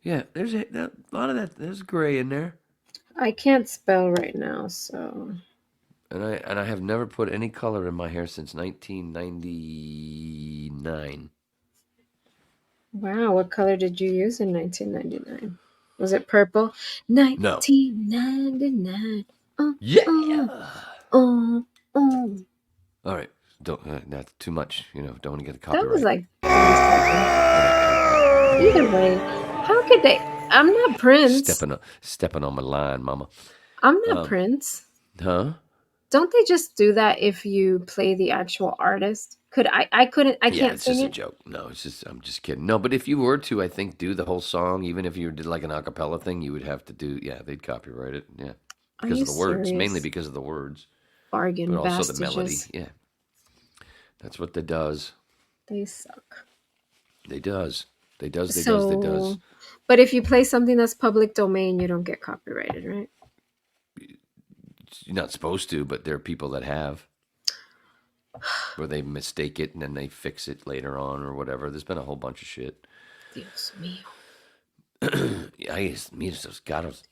Yeah, there's a lot of that. There's gray in there. I can't spell right now, so. And I have never put any color in my hair since 1999. Wow, what color did you use in 1999? Was it purple? 1999. Yeah. Oh. All right. Don't not too much. Don't want to get a copyright. That was like 30 seconds. Either way, how could they? I'm not Prince. Stepping on my line, Mama. I'm not Prince. Huh? Don't they just do that if you play the actual artist? I couldn't. I can't it's sing just it. a joke. No, I'm just kidding. No, but if you were to, I think, do the whole song, even if you did like an acapella thing, you would have to do. Yeah, they'd copyright it. Yeah, because of the words, serious? mainly because of the words, Bargain but also the bastages. melody. Yeah, that's what they does. They suck. They does. They does. But if you play something that's public domain, you don't get copyrighted, right? You're not supposed to, but there are people that have. Where they mistake it and then they fix it later on or whatever. There's been a whole bunch of shit. Dios mío. Esos gatos.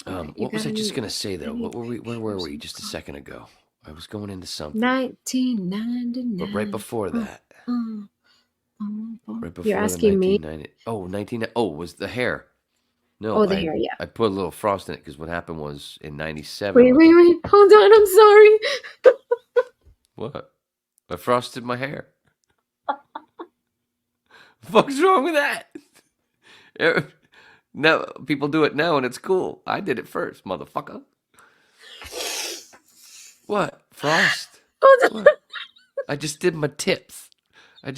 What was I just gonna say though? Where were we just a second ago? I was going into something. 1999. But right before that. Right before You're asking me? 1990. Oh, was the hair. No, Oh, the hair, yeah. I put a little frost in it because what happened was in 97. Wait. Hold on, I'm sorry. What? I frosted my hair. What the fuck's wrong with that? No, people do it now and it's cool. I did it first, motherfucker. What? Frost? Hold on. What? I just did my tips. I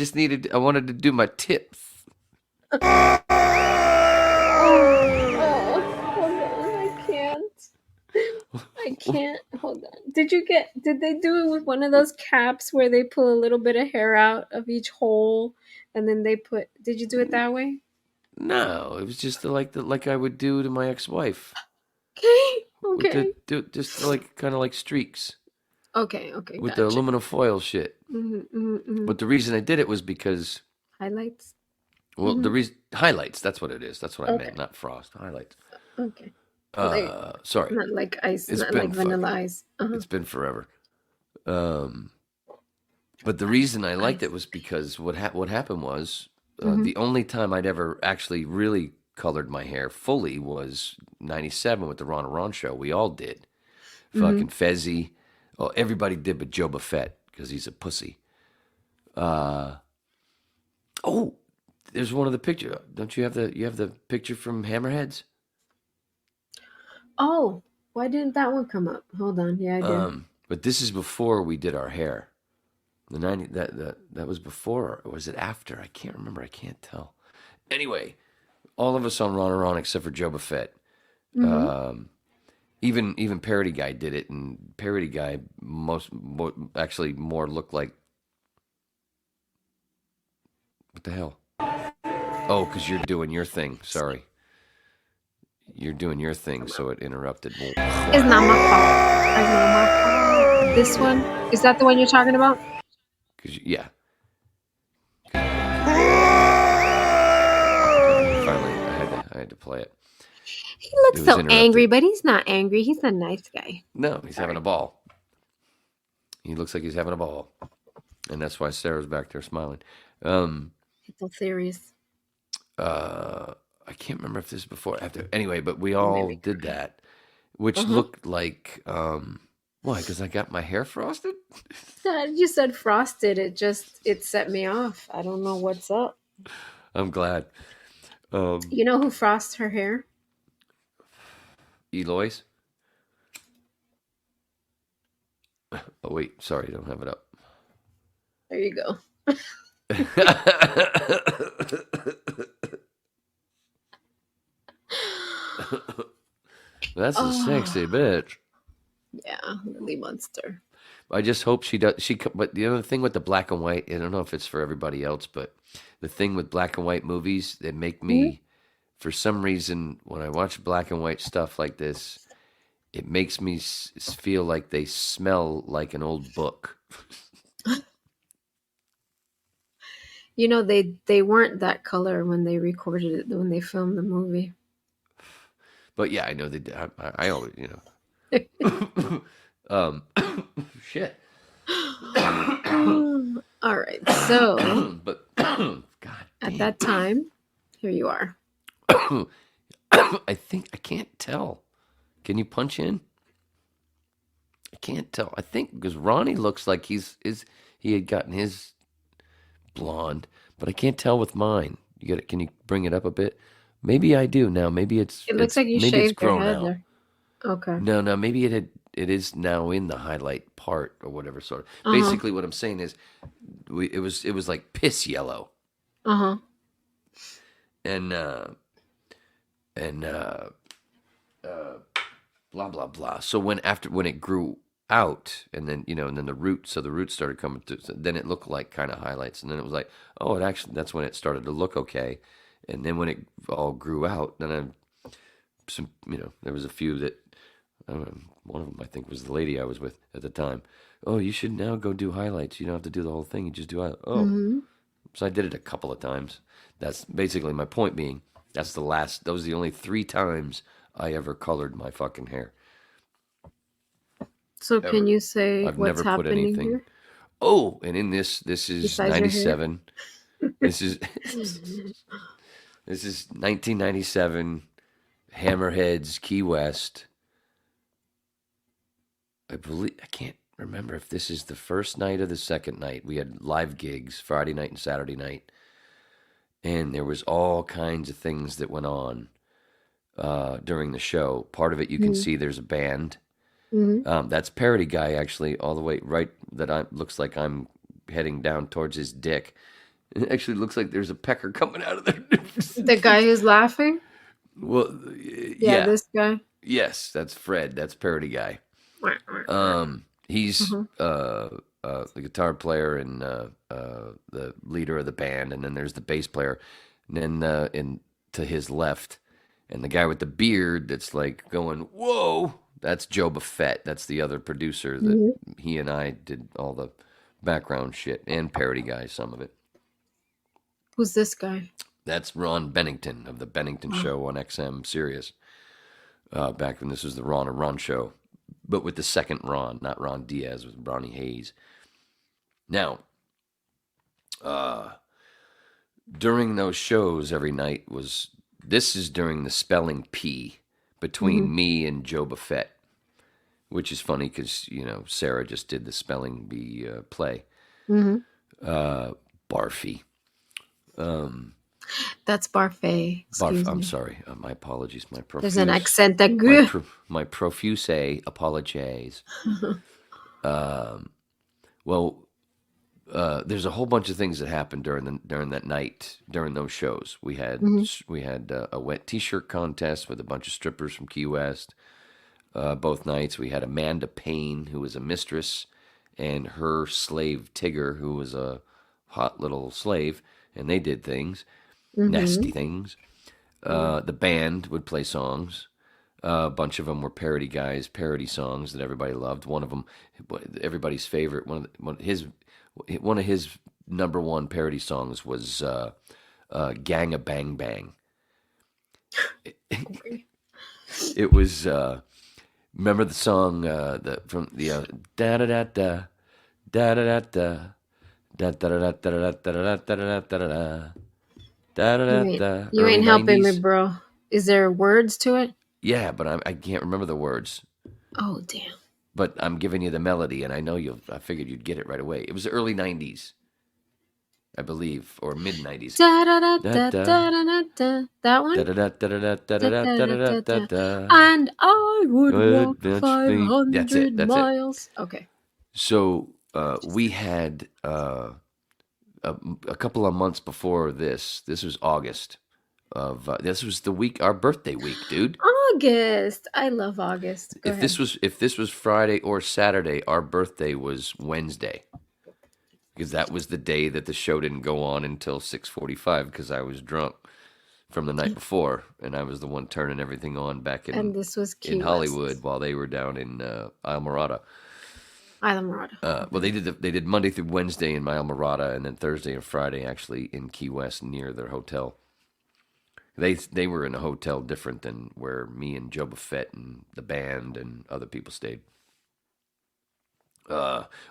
wanted to do my tips. Hold on, I can't. Hold on. Did they do it with one of those caps where they pull a little bit of hair out of each hole and then did you do it that way? No, it was just like I would do to my ex-wife. Okay. Just like kind of like streaks. Okay. With the aluminum foil shit. Mm-hmm. But the reason I did it was because Highlights? well, the reason highlights, that's what it is. That's what I meant, not frost. Highlights. Okay. Sorry. Not like ice, It's not been like vanilla ice. It's been forever. But the reason I liked it was because what happened was the only time I'd ever actually really colored my hair fully was 97 with the Ron and Ron show. We all did. Fucking Fezzy. Oh, everybody did but Joe Buffett because he's a pussy. There's one of the picture. Don't you have the picture from Hammerheads? Oh, why didn't that one come up? Hold on. Yeah, I did. But this is before we did our hair. The 90 that was before, or was it after? I can't remember. I can't tell. Anyway, all of us on Ron and Ron except for Joe Buffett. Even Parody Guy did it, and Parody Guy actually more looked like what the hell? Oh, because you're doing your thing. Sorry. You're doing your thing, so it interrupted. It's not my fault. This one? Is that the one you're talking about? Yeah. Finally, I had to play it. He looks so angry, but he's not angry. He's a nice guy. No, he's having a ball. He looks like he's having a ball. And that's why Sarah's back there smiling. It's so serious. I can't remember if this is before or after. Anyway, but we all did that, which looked like why? Because I got my hair frosted. You said frosted. It set me off. I don't know what's up. I'm glad. You know who frosts her hair? Eloise? Oh, wait. Sorry, I don't have it up. There you go. That's a sexy bitch. Yeah, Lily Munster. I just hope she does. But the other thing with the black and white, I don't know if it's for everybody else, but the thing with black and white movies, they make me, for some reason, when I watch black and white stuff like this, it makes me feel like they smell like an old book. You know, they weren't that color when they recorded it, when they filmed the movie. But yeah, I know they did. I always, shit. All right, so But God at that time, here you are. I think I can't tell. Can you punch in? I can't tell. I think because Ronnie looks like he had gotten his blonde, but I can't tell with mine. You got it? Can you bring it up a bit? Maybe I do now. Maybe It looks like you shaved your head there. Okay. No. Maybe it is now in the highlight part or whatever sort of. Basically, what I'm saying is, it was like piss yellow. And blah blah blah. So when it grew out, and then the roots started coming through. So then it looked like kind of highlights, and then it was like, oh, that's when it started to look okay. And then when it all grew out, then there was a few that, one of them I think was the lady I was with at the time. Oh, you should now go do highlights. You don't have to do the whole thing. You just do highlights. Oh, so I did it a couple of times. That's basically my point being. Those was the only 3 times I ever colored my fucking hair. So ever. Can you say I've what's never put happening anything. here? Oh, and in this is Besides 97. This is 1997. Hammerheads, Key West. I can't remember if this is the first night or the second night. We had live gigs Friday night and Saturday night. And there was all kinds of things that went on during the show. Part of it you can see there's a band. That's Parody Guy, actually, all the way right looks like I'm heading down towards his dick. It actually looks like there's a pecker coming out of there. The guy who's laughing? Well, yeah, this guy. Yes, that's Fred. That's Parody Guy. He's the guitar player and the leader of the band, and then there's the bass player, and then to his left, and the guy with the beard that's like going, whoa, that's Joe Buffett. That's the other producer that he and I did all the background shit, and Parody Guy, some of it. Who's this guy? That's Ron Bennington of the Bennington Show on XM Sirius. Back when this was the Ron and Ron show, but with the second Ron, not Ron Diaz, with Ronnie Hayes. Now, during those shows every night this is during the spelling P between me and Joe Buffett, which is funny because, Sarah just did the spelling bee play. Barfy. That's Barfay. I'm sorry. My apologies. My profuse. There's an accent that my profuse apologies. There's a whole bunch of things that happened during that night, during those shows. We had a wet T-shirt contest with a bunch of strippers from Key West. Both nights we had Amanda Payne, who was a mistress, and her slave Tigger, who was a hot little slave, and they did things, nasty things. The band would play songs. A bunch of them were parody guys, parody songs that everybody loved. One of them, everybody's favorite, one of his number one parody songs was "Gang a Bang Bang." It was. Remember the song from the da da da da da da da da da da da da da da da. You ain't helping me, bro. Is there words to it? Yeah, but I can't remember the words. Oh, damn. But I'm giving you the melody, and I figured you'd get it right away. It was the early 90s. I believe, or mid 90s. Da da da da da da da. That one. And I would walk That's it. 500 That's it. miles. Okay. So we had a couple of months before this. This was August of. This was the week, our birthday week, dude. August. I love August. Go ahead. If this was Friday or Saturday, our birthday was Wednesday. Because that was the day that the show didn't go on until 6:45 because I was drunk from the night before, and I was the one turning everything on back in And this was in Hollywood while they were down in Islamorada. Well, they did Monday through Wednesday in Islamorada, and then Thursday and Friday actually in Key West near their hotel. They were in a hotel different than where me and Joe Buffett and the band and other people stayed.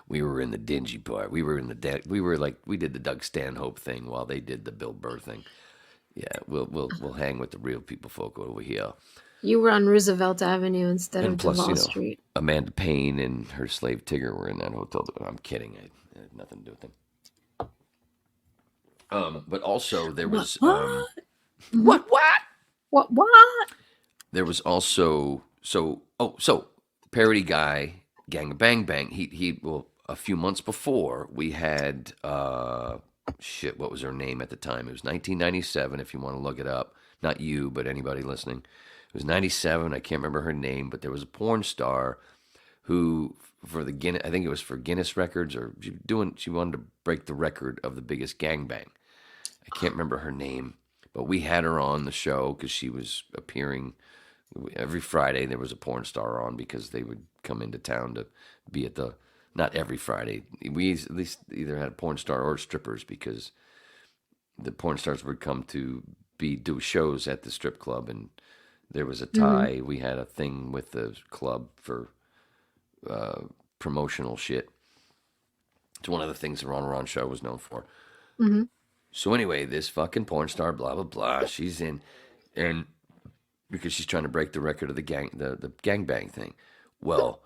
We were in the dingy part. We did the Doug Stanhope thing while they did the Bill Burr thing. Yeah, we'll hang with the real people folk over here. You were on Roosevelt Avenue instead of Plus, Duval Street. Amanda Payne and her slave Tigger were in that hotel. I'm kidding. It had nothing to do with them. But also there was what? There was also Parody Guy. Gang Bang Bang. He a few months before we had what was her name at the time? It was 1997. If you want to look it up, not you, but anybody listening, it was 97. I can't remember her name, but there was a porn star who for the Guinness, I think it was for Guinness records, or she wanted to break the record of the biggest gangbang. I can't remember her name, but we had her on the show because she was appearing. Every Friday there was a porn star on because they would come into town to be at the, not every Friday. We at least either had a porn star or strippers because the porn stars would come to do shows at the strip club, and there was a tie. We had a thing with the club for promotional shit. It's one of the things the Ron Ron show was known for. Mm-hmm. So anyway, this fucking porn star, blah, blah, blah, she's in, and because she's trying to break the record of the gangbang thing. Well,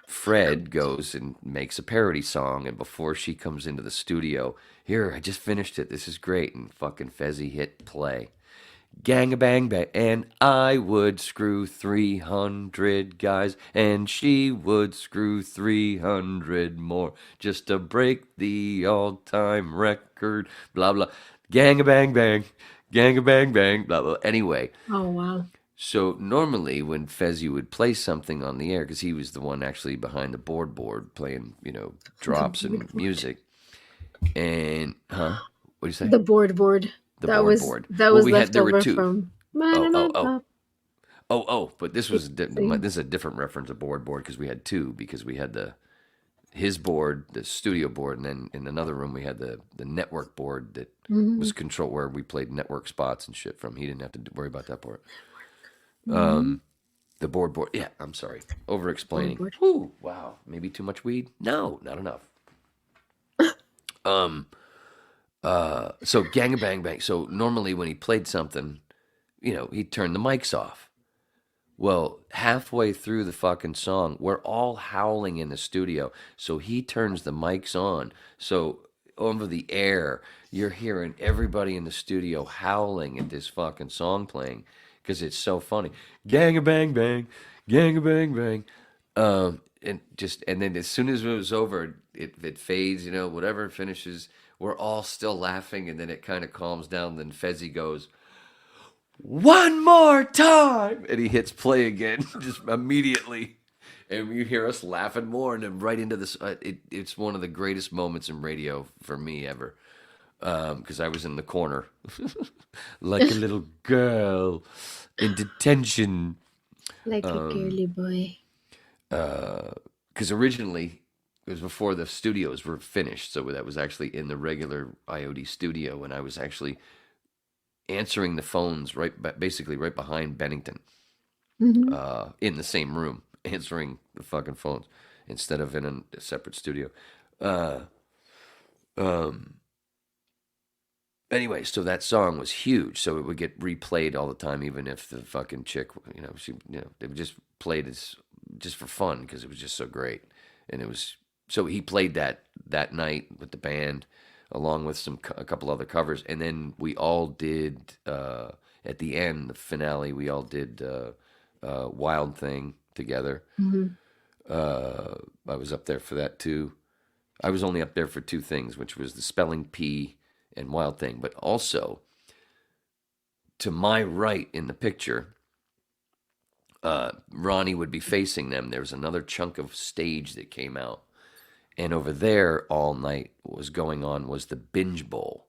Fred goes and makes a parody song, and before she comes into the studio, here, I just finished it, this is great, and fucking Fezzy hit play. Gang-a-bang bang, and I would screw 300 guys, and she would screw 300 more, just to break the all-time record, blah, blah. Gang-a-bang bang. Gang-a-bang bang, blah, blah. Anyway. Oh, wow. So normally when Fezzy would play something on the air, because he was the one actually behind the board playing, drops and music. And, what do you say? The board. The that board. That was left over two. from... But this was this is a different reference, a board because we had two, because we had his board, the studio board, and then in another room we had the network board that was control where we played network spots and shit from. He didn't have to worry about that part. The board. Yeah, I'm sorry. Over explaining. Ooh, wow. Maybe too much weed? No, not enough. So Gang Bang Bang. So normally when he played something, he'd turn the mics off. Well, halfway through the fucking song, we're all howling in the studio. So he turns the mics on. So over the air, you're hearing everybody in the studio howling at this fucking song playing because it's so funny. Gang a bang bang, gang a bang bang. And then as soon as it was over, it fades, whatever it finishes, we're all still laughing, and then it kind of calms down. Then Fezzy goes, "One more time," and he hits play again, just immediately, and you hear us laughing more, and then right into this. It's one of the greatest moments in radio for me ever, because I was in the corner, like a little girl in detention, like a girly boy. Because originally it was before the studios were finished, so that was actually in the regular IOD studio, and I was actually answering the phones basically right behind Bennington, in the same room, answering the fucking phones instead of in a separate studio. Anyway, so that song was huge, so it would get replayed all the time, even if the fucking chick, they would just play this just for fun because it was just so great, and it was so he played that night with the band. along with a couple other covers, and then we all did at the end, the finale. We all did Wild Thing together. I was up there for that too. I was only up there for two things, which was the Spelling P and Wild Thing, but also to my right in the picture, Ronnie would be facing them. There was another chunk of stage that came out. And over there all night was going on was the Binge Bowl,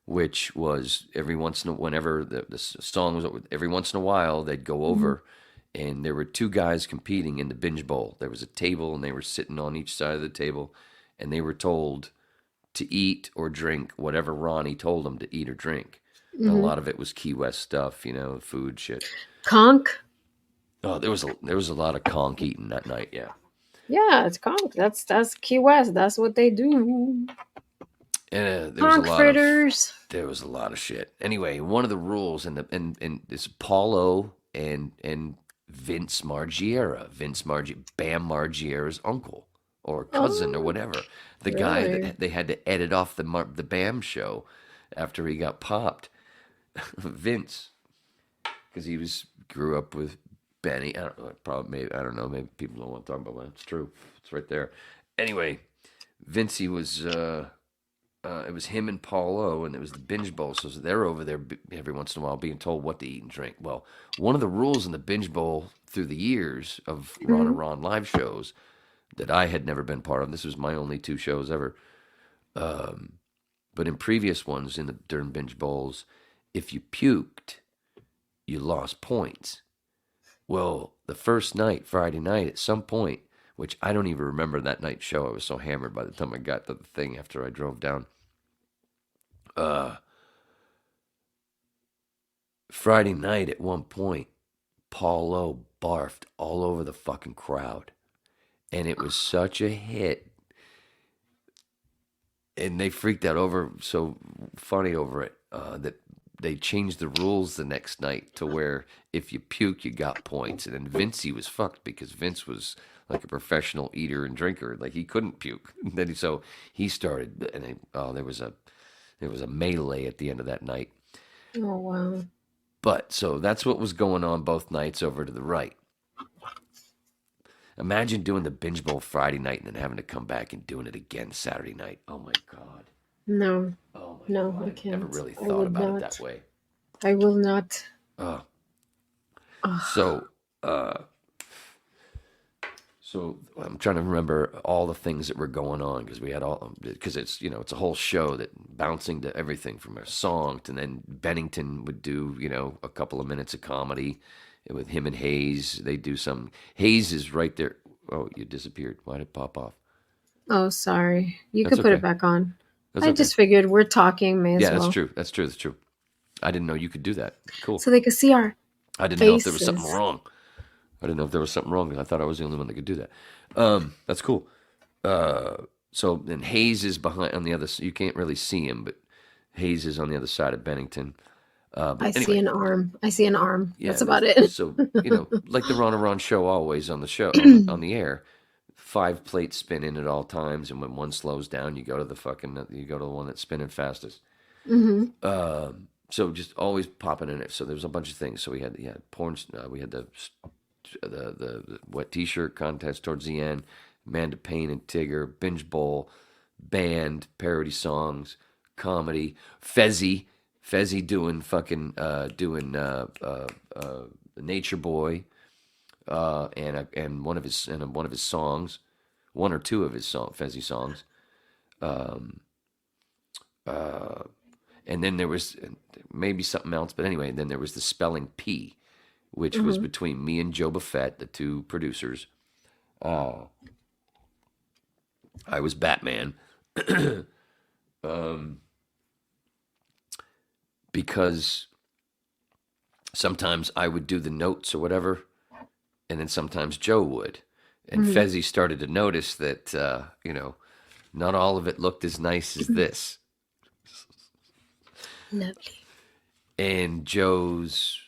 which was every once in a whenever the song was every once in a while they'd go over, and there were two guys competing in the Binge Bowl. There was a table, and they were sitting on each side of the table, and they were told to eat or drink whatever Ronnie told them to eat or drink. And a lot of it was Key West stuff, food shit. Conch. Oh, there was a lot of conch eating that night. Yeah. Yeah, it's conch. That's Key West. That's what they do. And Conch fritters. There was a lot of shit. Anyway, one of the rules and this Paulo and Vince Margiera, Bam Margiera's uncle or cousin or whatever, the guy that they had to edit off the Bam show after he got popped. Vince, because he grew up with Benny. I don't know. Maybe people don't want to talk about that. It's true. It's right there. Anyway, Vincey was. It was him and Paulo, and it was the Binge Bowl. So they're over there every once in a while being told what to eat and drink. Well, one of the rules in the Binge Bowl through the years of Ron and Ron live shows that I had never been part of. This was my only two shows ever. But in previous ones during Binge Bowls, if you puked, you lost points. Well, the first night, Friday night, at some point, which I don't even remember that night's show. I was so hammered by the time I got to the thing after I drove down. Friday night at one point, Paulo barfed all over the fucking crowd. And it was such a hit. And they freaked out so funny over it, that they changed the rules the next night to where if you puke, you got points. And then Vincey was fucked because Vince was like a professional eater and drinker. Like he couldn't puke. So he started, and there was a melee at the end of that night. Oh, wow. But so that's what was going on both nights over to the right. Imagine doing the Binge Bowl Friday night and then having to come back and doing it again Saturday night. Oh my God. No. Oh my No, God. I can't. Never really thought about it that way. I will not. So I'm trying to remember all the things that were going on because it's it's a whole show that bouncing to everything from a song to then Bennington would do a couple of minutes of comedy with him and Hayes. They do some. Hayes is right there. Oh, you disappeared. Why did it pop off? Oh, sorry. You That's could put okay. it back on. That's I okay. just figured we're talking. May as well. Yeah, that's true. I didn't know you could do that. Cool. So they could see our I didn't faces. know if there was something wrong. I didn't know if there was something wrong because I thought I was the only one that could do that. That's cool. So then Hayes is behind on the other. You can't really see him, but Hayes is on the other side of Bennington. See an arm. I see an arm. Yeah, That's about it. So like the Ron and Ron show, always on the show on the air, 5 plates spinning at all times, and when one slows down, you go to the one that's spinning fastest. Mm-hmm. So just always popping in it. So there was a bunch of things. So we had porn. We had the wet T-shirt contest towards the end. Amanda Payne and Tigger, Binge Bowl, band, parody songs, comedy. Fezzy doing Nature Boy, and one of his songs, one or two of his Fezzy songs. And then there was maybe something else, but anyway, then there was the Spelling P, which was between me and Joe Buffett, the two producers. I was Batman. Because sometimes I would do the notes or whatever, and then sometimes Joe would. And Fezzy started to notice that, not all of it looked as nice as this. Lovely. And Joe's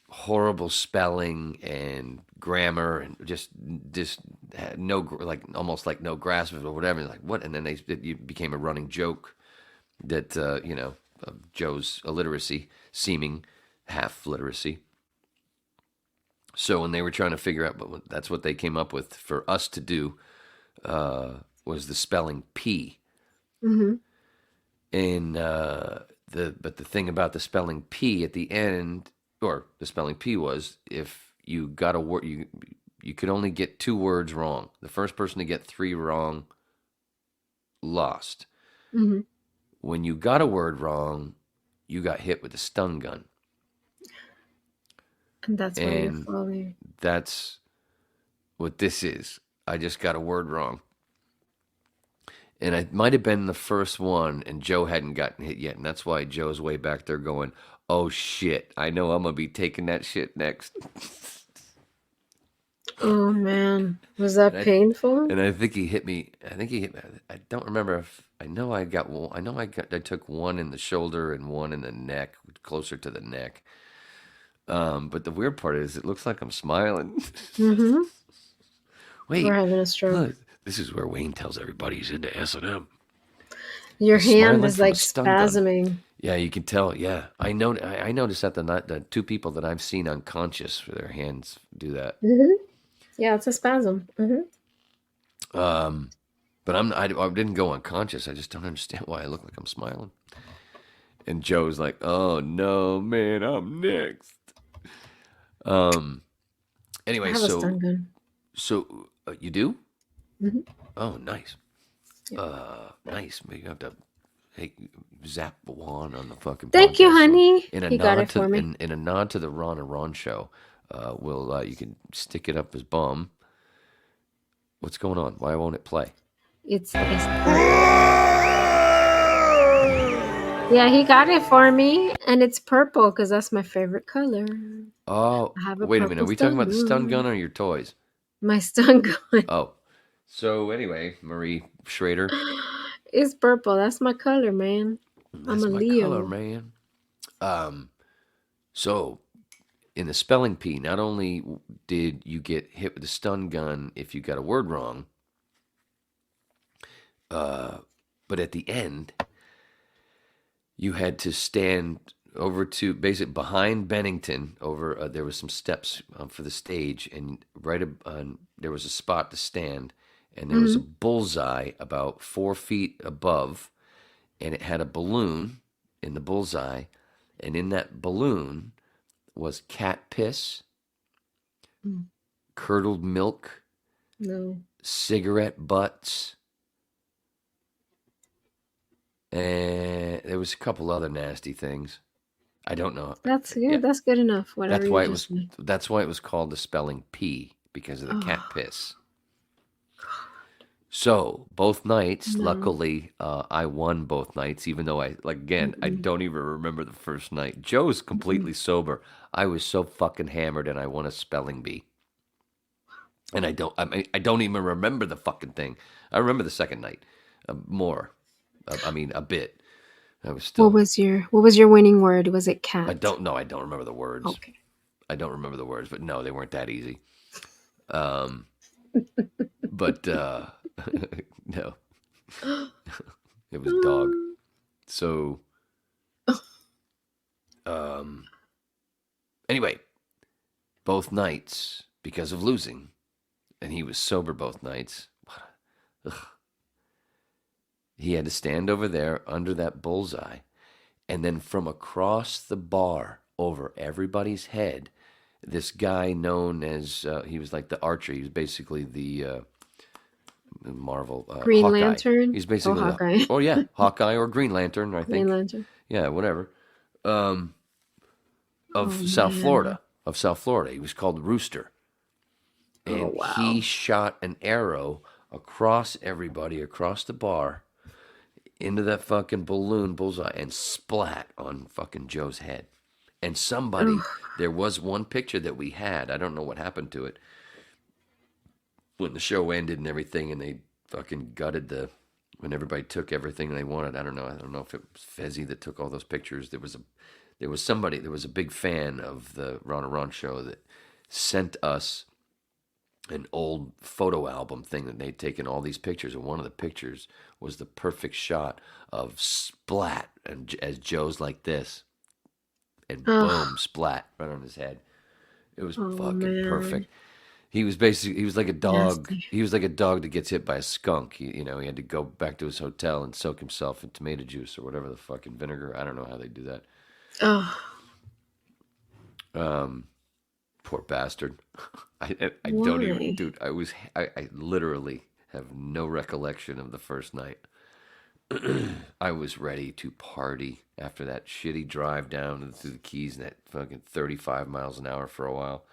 horrible spelling and grammar and just had no, like almost like no grasp of it or whatever. Like what? And then it became a running joke that of Joe's illiteracy, seeming half literacy. So when they were trying to figure out, but that's what they came up with for us to do, was the spelling P. Mm-hmm. And but the thing about the spelling P at the end, or the spelling P, was if you got a word, you could only get 2 words wrong. The first person to get 3 wrong lost. Mm-hmm. When you got a word wrong, you got hit with a stun gun. And that's why you're falling. That's what this is. I just got a word wrong. And it might have been the first one, and Joe hadn't gotten hit yet. And that's why Joe's way back there going, oh, shit, I know I'm going to be taking that shit next. Oh, man. Was that painful? And I think he hit me. I don't remember if, I know I got one. I took one in the shoulder and one in the neck, closer to the neck. But the weird part is it looks like I'm smiling. Mm-hmm. Wait. We're having a stroke. Look, this is where Wayne tells everybody he's into S&M. Your hand Smiling is from a like stun gun. spasming. Yeah, you can tell. Yeah, I noticed that the 2 people that I've seen unconscious for their hands do that. Mm-hmm. Yeah, it's a spasm. Mm-hmm. But I didn't go unconscious. I just don't understand why I look like I'm smiling. And Joe's like, "Oh no, man, I'm next." Anyway, I have a stun gun. So you do? Mm-hmm. Oh, nice. Nice. Maybe you have to zap one on the fucking. Thank you, podcast. honey. In a He nod got it to for me. in a nod to the Ron and Ron show, you can stick it up his bum. What's going on? Why won't it play? Yeah, he got it for me, and it's purple because that's my favorite color. Oh, wait a minute. Are we talking about the stun gun or your toys? My stun gun. Oh, so anyway, Marie Schrader. It's purple. That's my color, man. That's I'm a my Leo. color, man. So in the spelling P, not only did you get hit with a stun gun if you got a word wrong, but at the end, you had to stand over to basically behind Bennington. Over there was some steps for the stage, and there was a spot to stand, and there was a bullseye about 4 feet above, and it had a balloon in the bullseye, and in that balloon was cat piss, curdled milk, cigarette butts, and there was a couple other nasty things. I don't know. That's good. Yeah. That's good enough. Whatever. That's why it was called the spelling P, because of the cat piss. So both nights, luckily, I won both nights. Even though I don't even remember the first night. Joe's completely sober. I was so fucking hammered, and I won a spelling bee. And I don't even remember the fucking thing. I remember the second night more. A bit. I was still. What was your winning word? Was it cat? I don't know. I don't remember the words. Okay. I don't remember the words, but no, they weren't that easy. But no, it was dog. So, anyway, both nights because of losing, and he was sober both nights. He had to stand over there under that bullseye, and then from across the bar over everybody's head, this guy known as, he was like the Archer. He was basically the Marvel Green Hawkeye. Lantern? He's basically Hawkeye. Yeah, Hawkeye or Green Lantern, I think. Green Lantern. Yeah, whatever. Of South Florida. He was called Rooster. And he shot an arrow across everybody, across the bar, into that fucking balloon bullseye, and splat on fucking Joe's head. And somebody, there was one picture that we had, I don't know what happened to it, when the show ended and everything, and they fucking gutted when everybody took everything they wanted. I don't know if it was Fezzi that took all those pictures. There was a big fan of the Ron and Ron show that sent us an old photo album thing that they'd taken all these pictures, and one of the pictures was the perfect shot of splat, and as Joe's like this, and boom, splat right on his head. It was fucking perfect. He was like a dog. Nasty. He was like a dog that gets hit by a skunk. He had to go back to his hotel and soak himself in tomato juice or whatever the fucking vinegar. I don't know how they do that. Poor bastard. I don't even, dude. I literally have no recollection of the first night. I was ready to party after that shitty drive down through the Keys and that fucking 35 miles an hour for a while.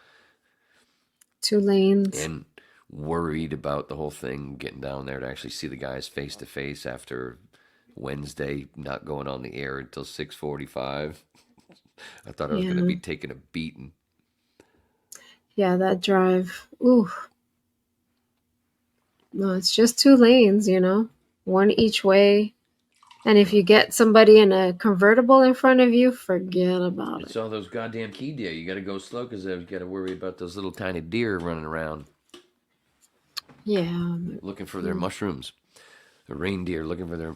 2 lanes. And worried about the whole thing, getting down there to actually see the guys face to face after Wednesday not going on the air until 6:45. I thought I was going to be taking a beating. Yeah, that drive. Ooh. No, it's just 2 lanes, one each way. And if you get somebody in a convertible in front of you, forget about It's it. all those goddamn key deer. You got to go slow because you got to worry about those little tiny deer running around. Yeah. Looking for their mushrooms. The reindeer looking for their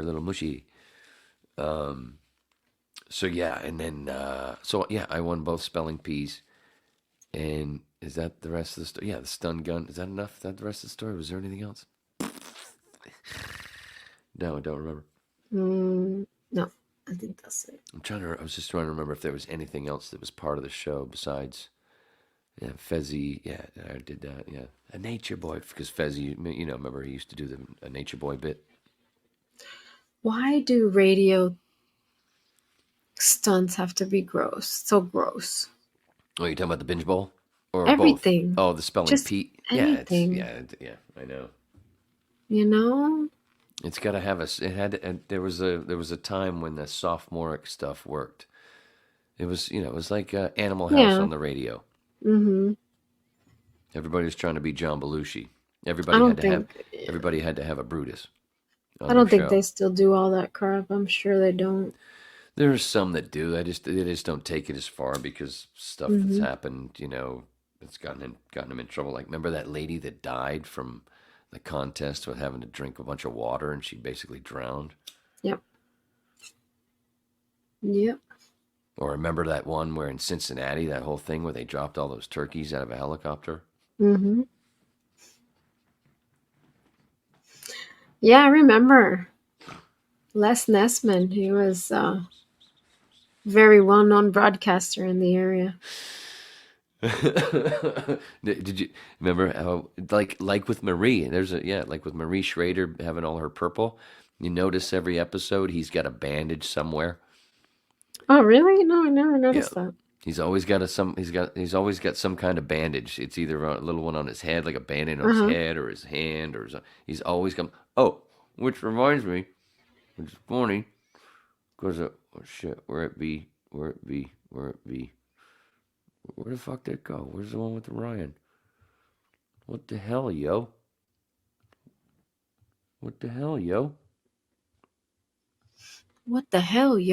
little mushy. So yeah, and then I won both spelling bees. And is that the rest of the story? Yeah, the stun gun. Is that enough? Is that the rest of the story? Was there anything else? No, I don't remember. No, I think that's it. I was just trying to remember if there was anything else that was part of the show besides, Fezzy. Yeah, I did that. Yeah, a nature boy, because Fezzy, remember he used to do a nature boy bit. Why do radio stunts have to be gross? So gross. Oh, you talking about the binge bowl or Everything. both? Oh, the spelling Just Pete. anything. Yeah, I know. It's got to have there was a time when the sophomoric stuff worked. It was like Animal House on the radio. Mm-hmm. Everybody was trying to be John Belushi. Everybody had to have a Brutus. I don't think they still do all that crap. I'm sure they don't. There's some that do. They just don't take it as far because stuff that's happened, it's gotten them in trouble. Like, remember that lady that died from the contest with having to drink a bunch of water and she basically drowned? Yep. Or remember that one where in Cincinnati, that whole thing where they dropped all those turkeys out of a helicopter? Mm-hmm. Yeah, I remember. Les Nessman, he was a very well-known broadcaster in the area. Did you remember how, like with Marie, like with Marie Schrader having all her purple, you notice every episode he's got a bandage somewhere. Oh, really? No, I never noticed that. He's always got some kind of bandage. It's either a little one on his head, like a band-aid on his head or his hand, or he's always got. Oh, which reminds me, which is funny, because where it be, where the fuck did it go? Where's the one with the Ryan? What the hell, yo? What the hell, yo? Tommy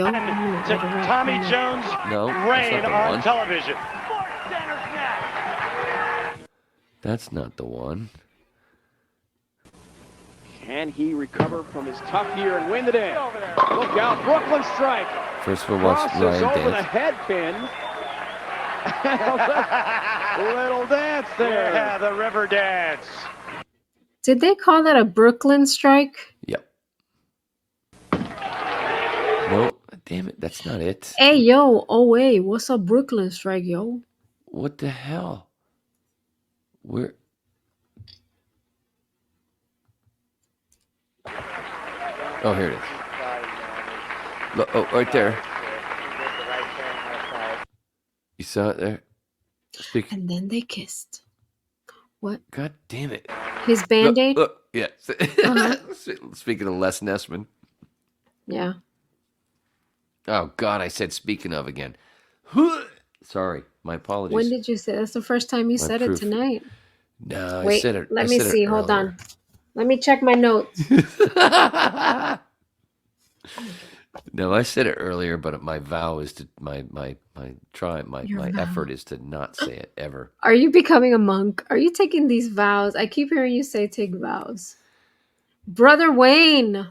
Jones reign on television. That's not the one. Can he recover from his tough year and win the day? Look out, Brooklyn strike. First we'll watch Crosses Ryan over the dance. head pin. Little dance there. Yeah, the river dance. Did they call that a Brooklyn strike? Yep. No, damn it, that's not it. Hey, yo, what's a Brooklyn strike, yo? What the hell? Where? Oh, here it is. Look, oh, right there. You saw it there? And then they kissed. What? God damn it. His Band-Aid? Look, yeah. Speaking of Les Nessman. Yeah. Oh, God, I said speaking of again. Sorry, my apologies. When did you say? That's the first time you said it tonight. No, Wait, I said it. let me see. Hold on. Let me check my notes. No, I said it earlier, but my vow is to my Your vow. effort is to not say it ever. Are you becoming a monk? Are you taking these vows? I keep hearing you say take vows. Brother Wayne,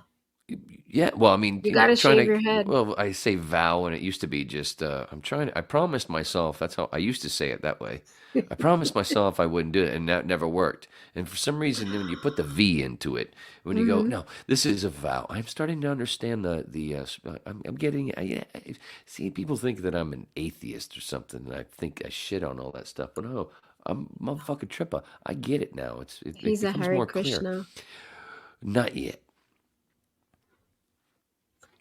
Yeah, well, I mean, you you know, gotta I'm trying shave to. your head. Well, I say vow, and it used to be just. I promised myself. That's how I used to say it that way. I promised myself I wouldn't do it, and that never worked. And for some reason, when you put the V into it, when you go, no, this is a vow. I'm starting to understand I'm getting. See, people think that I'm an atheist or something, and I think I shit on all that stuff. But no, I'm a motherfucking tripper. I get it now. It He's a becomes Hare more clear. Krishna. Not yet.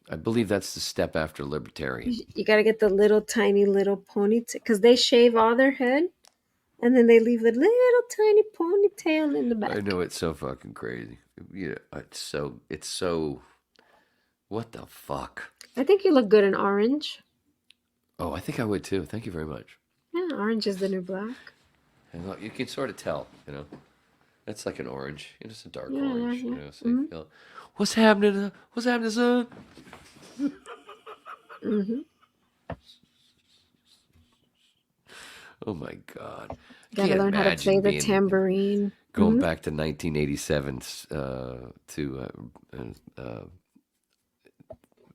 I believe that's the step after libertarian. You gotta get the little tiny little ponytail because they shave all their head and then they leave the little tiny ponytail in the back. I know it's so fucking crazy. Yeah, it's so. What the fuck? I think you look good in orange. Oh, I think I would too. Thank you very much. Yeah, orange is the new black. And look, you can sort of tell. You know, that's like an orange. It's a dark Yeah, orange. yeah. You know, so you feel, what's happening? What's happening, son? Oh my God! Gotta Can't learn how to play imagine the tambourine. Going back to 1987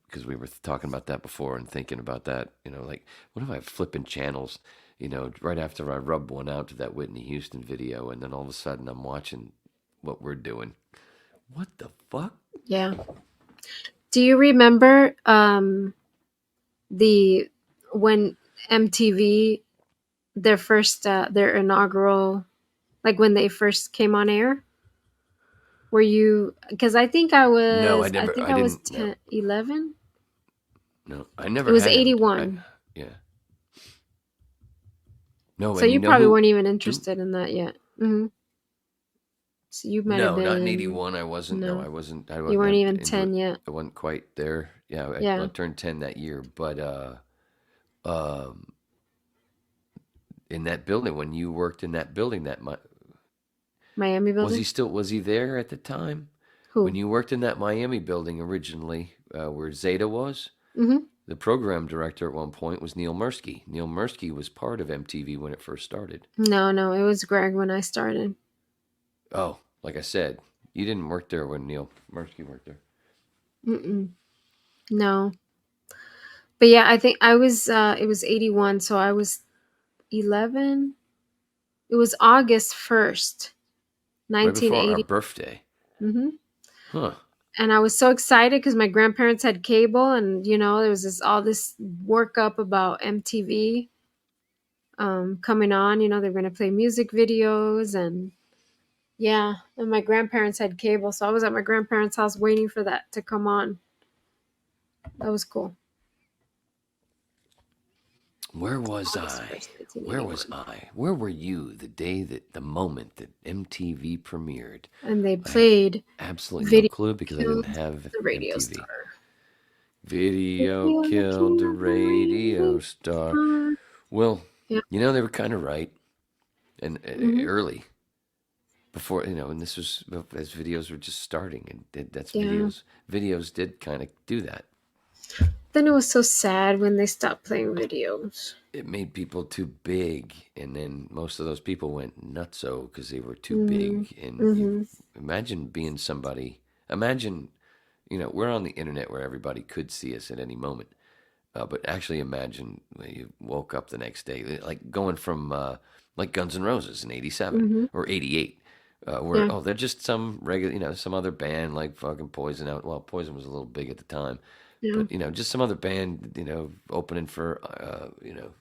because we were talking about that before and thinking about that, you know, like, what if I flipping channels, you know, right after I rubbed one out to that Whitney Houston video, and then all of a sudden I'm watching what we're doing. What the fuck? Yeah. Do you remember when MTV their inaugural, like when they first came on air? Were you, because I think I was, No, I was didn't. 10, 11. No, I never. It was had 81. Yeah. No, So and you know probably who- weren't even interested in that yet. So you might have No, been. not in 81. I wasn't. No, No. I wasn't. You weren't even 10 yet. I wasn't quite there. Yeah, Yeah. I turned 10 that year. But in that building, when you worked in that building, Miami building? was he there at the time? Who? When you worked in that Miami building originally, where Zeta was, Mm-hmm. the program director at one point was Neal Mirsky. Neal Mirsky was part of MTV when it first started. No, it was Greg when I started. Oh, like I said, you didn't work there when Neal Mirsky worked there. No. But yeah, I think I was, it was 81, so I was 11. It was August 1st, Right before our 1980. birthday. Mm-hmm. Huh. And I was so excited because my grandparents had cable, and you know there was all this workup about MTV coming on. You know they were going to play music videos, and yeah, and my grandparents had cable, so I was at my grandparents' house waiting for that to come on. That was cool. Where was August I? 1st, Where was I? Where were you the moment that MTV premiered? And they played Absolutely Video no clue because I didn't have the radio MTV. star. Video killed the radio star. Well, Yeah. you know, they were kind of right. And early. Before, you know, and this was as videos were just starting. And that's Yeah. videos. Videos did kind of do that. Then it was so sad when they stopped playing videos. It made people too big, and then most of those people went nutso because they were too big. And imagine being somebody. Imagine, you know, we're on the internet where everybody could see us at any moment. But actually, imagine when you woke up the next day, like going from like Guns N' Roses in '87 or '88. Where they're just some regular, you know, some other band like fucking Poison out. Well, Poison was a little big at the time. Yeah. But, you know, just some other band, you know, opening for, you know,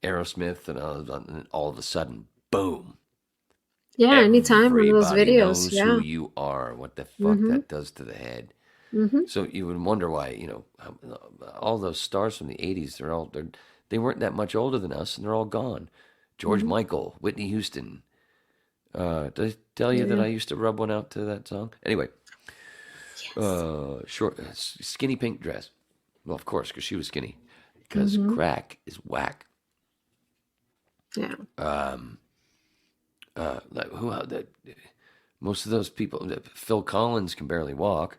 Aerosmith, and all of a sudden, boom. Yeah, anytime one of those Everybody videos. knows Yeah. who you are, what the fuck that does to the head. So you would wonder why, you know, all those stars from the 80s, they weren't that much older than us, and they're all gone. George Michael, Whitney Houston. Did I tell you that I used to rub one out to that song? Anyway. Short, skinny pink dress. Well, of course, because she was skinny. Because crack is whack. Yeah. Like most of those people. Phil Collins can barely walk.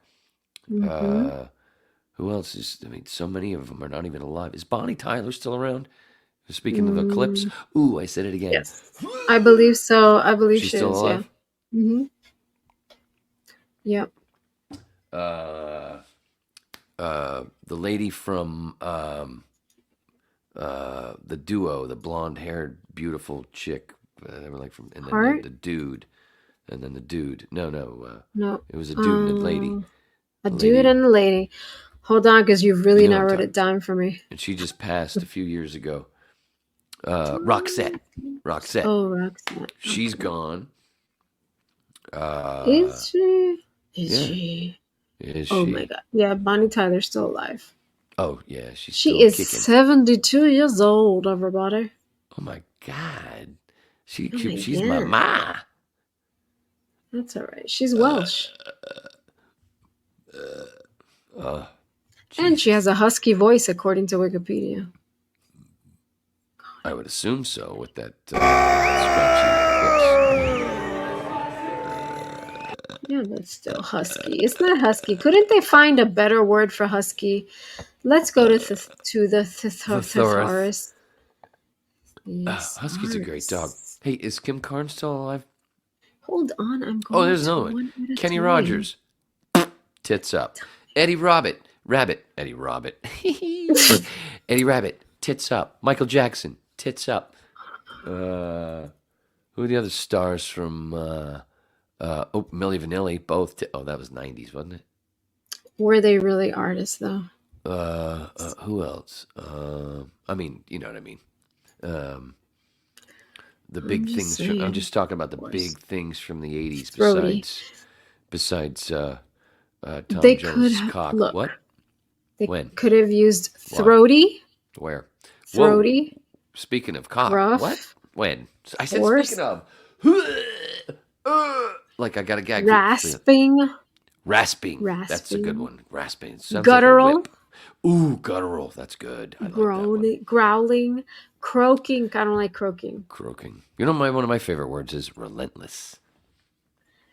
Who else is? I mean, so many of them are not even alive. Is Bonnie Tyler still around? Speaking of the clips, ooh, I said it again. Yes, I believe so. I believe She's she still is. alive? Yeah. Mm-hmm. Yep. The lady from the duo, the blonde-haired, beautiful chick, they were like from, and then Heart? the dude, and then the dude. No, No. it was a dude and a lady. A dude and a lady. Hold on, because you've really You know what I'm narrowed it down for me. And she just passed a few years ago. Roxette. Oh, Roxette. She's gone. Is she? yeah. She? Is Oh she? my God. Yeah, Bonnie Tyler's still alive. Oh yeah, she's She still is kicking. 72 years old, everybody. Oh my God. my She's God. my ma. That's all right. She's Welsh. And she has a husky voice, according to Wikipedia. I would assume so with that scratchy lips. Yeah, but still husky. It's not husky. Couldn't they find a better word for husky? Let's go to the thesaurus. Yes, Husky's a great dog. Hey, is Kim Carnes still alive? Hold on, I'm going. Oh, there's another one. Kenny Rogers. Tits up. Eddie Rabbit. Eddie Rabbit. Eddie Rabbit. Tits up. Michael Jackson. Tits up. Who are the other stars from Milli Vanilli? Both. That was 90s, wasn't it? Were they really artists, though? Who else? I mean, you know what I mean. The big things. I'm just talking about the big things from the 80s. Besides Tom they Jones' could cock. look. What? They When? could have used throaty. Where? Throaty. Whoa. Speaking of cock. Rough. What? When? I said Hoarse. speaking of. Like I got a gag. Rasping. Rasping. That's a good one. Rasping. Sounds Guttural. like a whip. Ooh, guttural. That's good. I like that one. Growling. Croaking. I don't like croaking. Croaking. You know, one of my favorite words is relentless.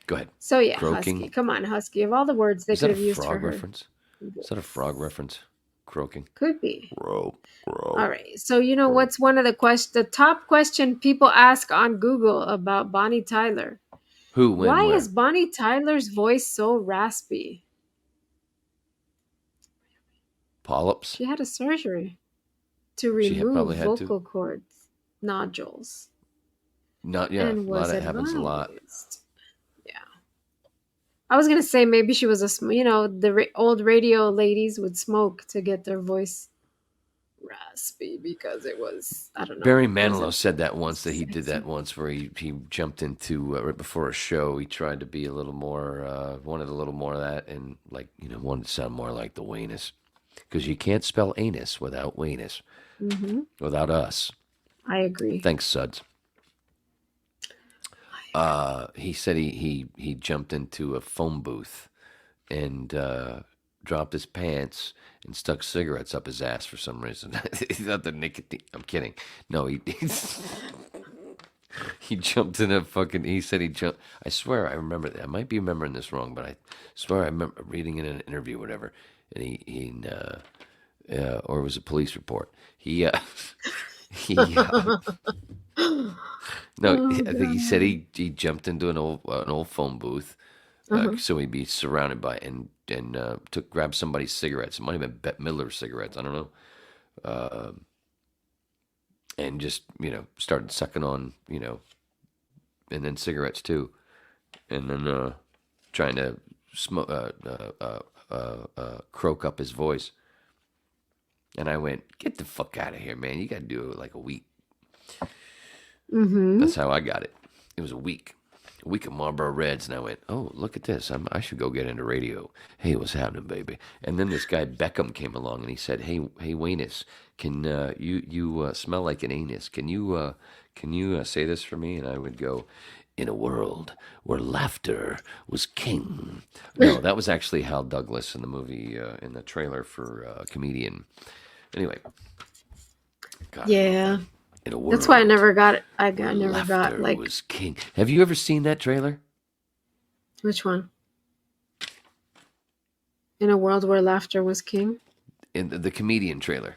Go ahead. So yeah, Croaking. husky. Come on, husky. Of all the words they Is that could have a used for frog her. reference? Is that a frog reference? Croaking. Could be. Row. All right. So you know what's one of the top question people ask on Google about Bonnie Tyler? Who? When? Why where? is Bonnie Tyler's voice so raspy? Polyps? She had a surgery to She remove probably had to. vocal cords nodules. Not yeah. And A lot was of happens a lot. advised. Yeah. I was gonna say maybe she was the old radio ladies would smoke to get their voice raspy because it was, I don't know. Barry Manilow said that once, that he did that once, where he jumped into right before a show. He tried to be a little more, wanted a little more of that, and wanted to sound more like the Wayness, because you can't spell anus without Wayness, without us. I agree. Thanks, Suds. He said he jumped into a phone booth and dropped his pants and stuck cigarettes up his ass for some reason. He thought the nicotine. I'm kidding. No, he jumped in a fucking. He said he jumped. I swear I remember that. I might be remembering this wrong, but I swear I remember reading it in an interview, or whatever. And or it was a police report. No, I think he said he jumped into an old phone booth, so he'd be surrounded by and grabbed somebody's cigarettes. It might have been Bette Midler's cigarettes. I don't know, and just started sucking on and then cigarettes too, and then trying to smoke croak up his voice. And I went, get the fuck out of here, man! You got to do it like a week. That's how I got it. It was a week of Marlboro Reds, and I went, oh, look at this. I should go get into radio. Hey, what's happening, baby? And then this guy Beckham came along, and he said, hey, Wayness, can you smell like an anus? Can you say this for me? And I would go, in a world where laughter was king. No, that was actually Hal Douglas in the movie, in the trailer for Comedian. Anyway. God, yeah. In a world, that's why I never got it. I never got like. Was king. Have you ever seen that trailer? Which one? In a world where laughter was king. In the comedian trailer.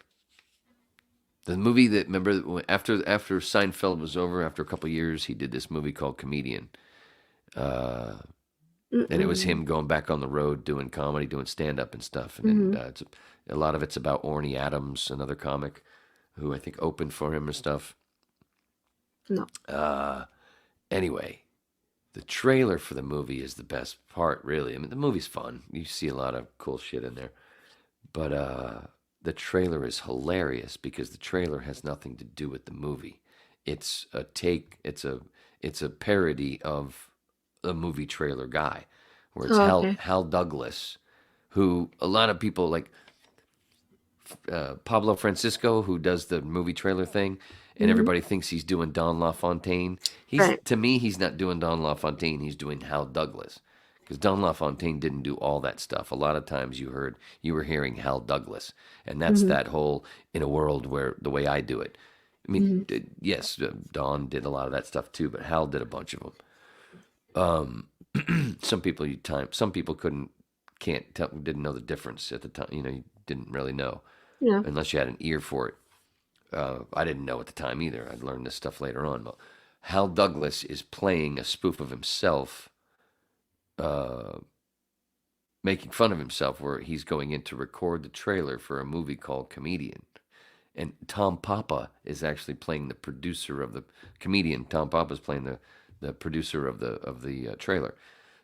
The movie that, remember, after Seinfeld was over, after a couple of years, he did this movie called Comedian. And it was him going back on the road doing comedy, doing stand-up and stuff. And a lot of it's about Orny Adams, another comic, who I think opened for him and stuff. No. Anyway, the trailer for the movie is the best part, really. I mean, the movie's fun. You see a lot of cool shit in there. But the trailer is hilarious because the trailer has nothing to do with the movie. It's a parody of a movie trailer guy, where it's Hal Douglas, who a lot of people like Pablo Francisco, who does the movie trailer thing, and everybody thinks he's doing Don LaFontaine. To me, he's not doing Don LaFontaine. He's doing Hal Douglas, because Don LaFontaine didn't do all that stuff. A lot of times you were hearing Hal Douglas, and that's that whole in a world where the way I do it. I mean, yes, Don did a lot of that stuff too, but Hal did a bunch of them. Some people didn't know the difference at the time. You didn't really know, unless you had an ear for it. I didn't know at the time either. I'd learned this stuff later on. But Hal Douglas is playing a spoof of himself, making fun of himself, where he's going in to record the trailer for a movie called Comedian. And Tom Papa is actually playing the producer of the comedian. Tom Papa's playing the producer of the trailer,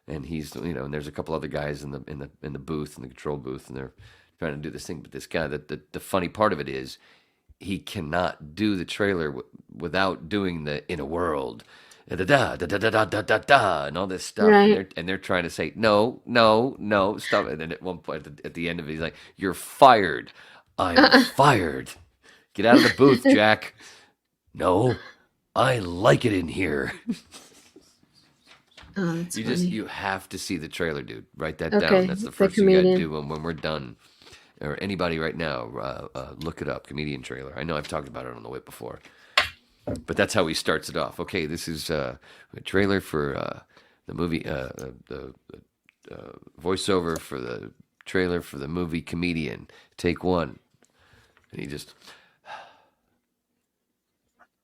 and he's and there's a couple other guys in the booth, in the control booth, and they're trying to do this thing. But this guy, the funny part of it is, he cannot do the trailer without doing the in a world, da da da da da da da da da, and all this stuff. Right. And they're trying to say no, stop. And then at one point at the end of it, he's like, "You're fired. I'm fired. Get out of the booth, Jack." No, I like it in here. Oh, that's funny. You have to see the trailer, dude. Write that Okay, down. That's the the first thing you got to comedian. do when we're done. Or anybody right now, look it up, comedian trailer. I know I've talked about it on the way before, but that's how he starts it off. Okay, this is a trailer for the movie, the voiceover for the trailer for the movie Comedian. Take one. And he just,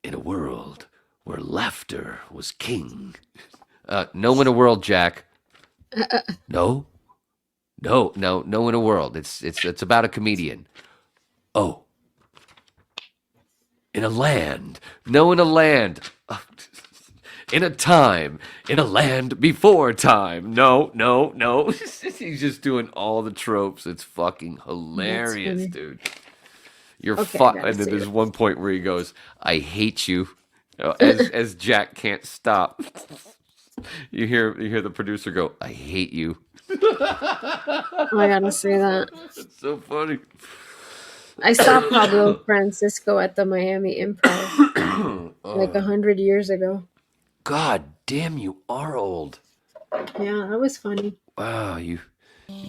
in a world where laughter was king. No in a world, Jack. No in a world. It's about a comedian. Oh. In a land. No, in a land. In a time. In a land before time. No. He's just doing all the tropes. It's fucking hilarious, dude. You're and then there's one point where he goes, "I hate you," as Jack can't stop. You hear the producer go, "I hate you." Oh, I gotta say that. It's so funny. I saw Pablo Francisco at the Miami Improv like 100 years ago. God damn, you are old. Yeah, that was funny. Wow, you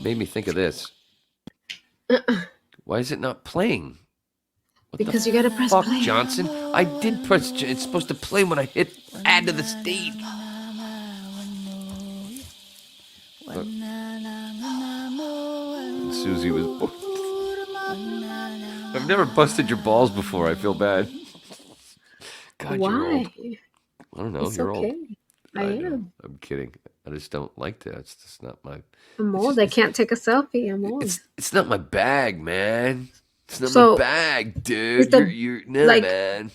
made me think of this. Why is it not playing? What Because the you gotta press fuck, play. Johnson? I did press. It's supposed to play when I hit add to the stage. Look. And Susie was born. I've never busted your balls before. I feel bad. God, Why? you're old. I don't know. It's You're okay. old. I know. am. I'm kidding. I just don't like that. It's just not my. I'm old. I can't take a selfie. I'm old. It's not my bag, man. It's not So, my bag, dude. the- You're no, like- man.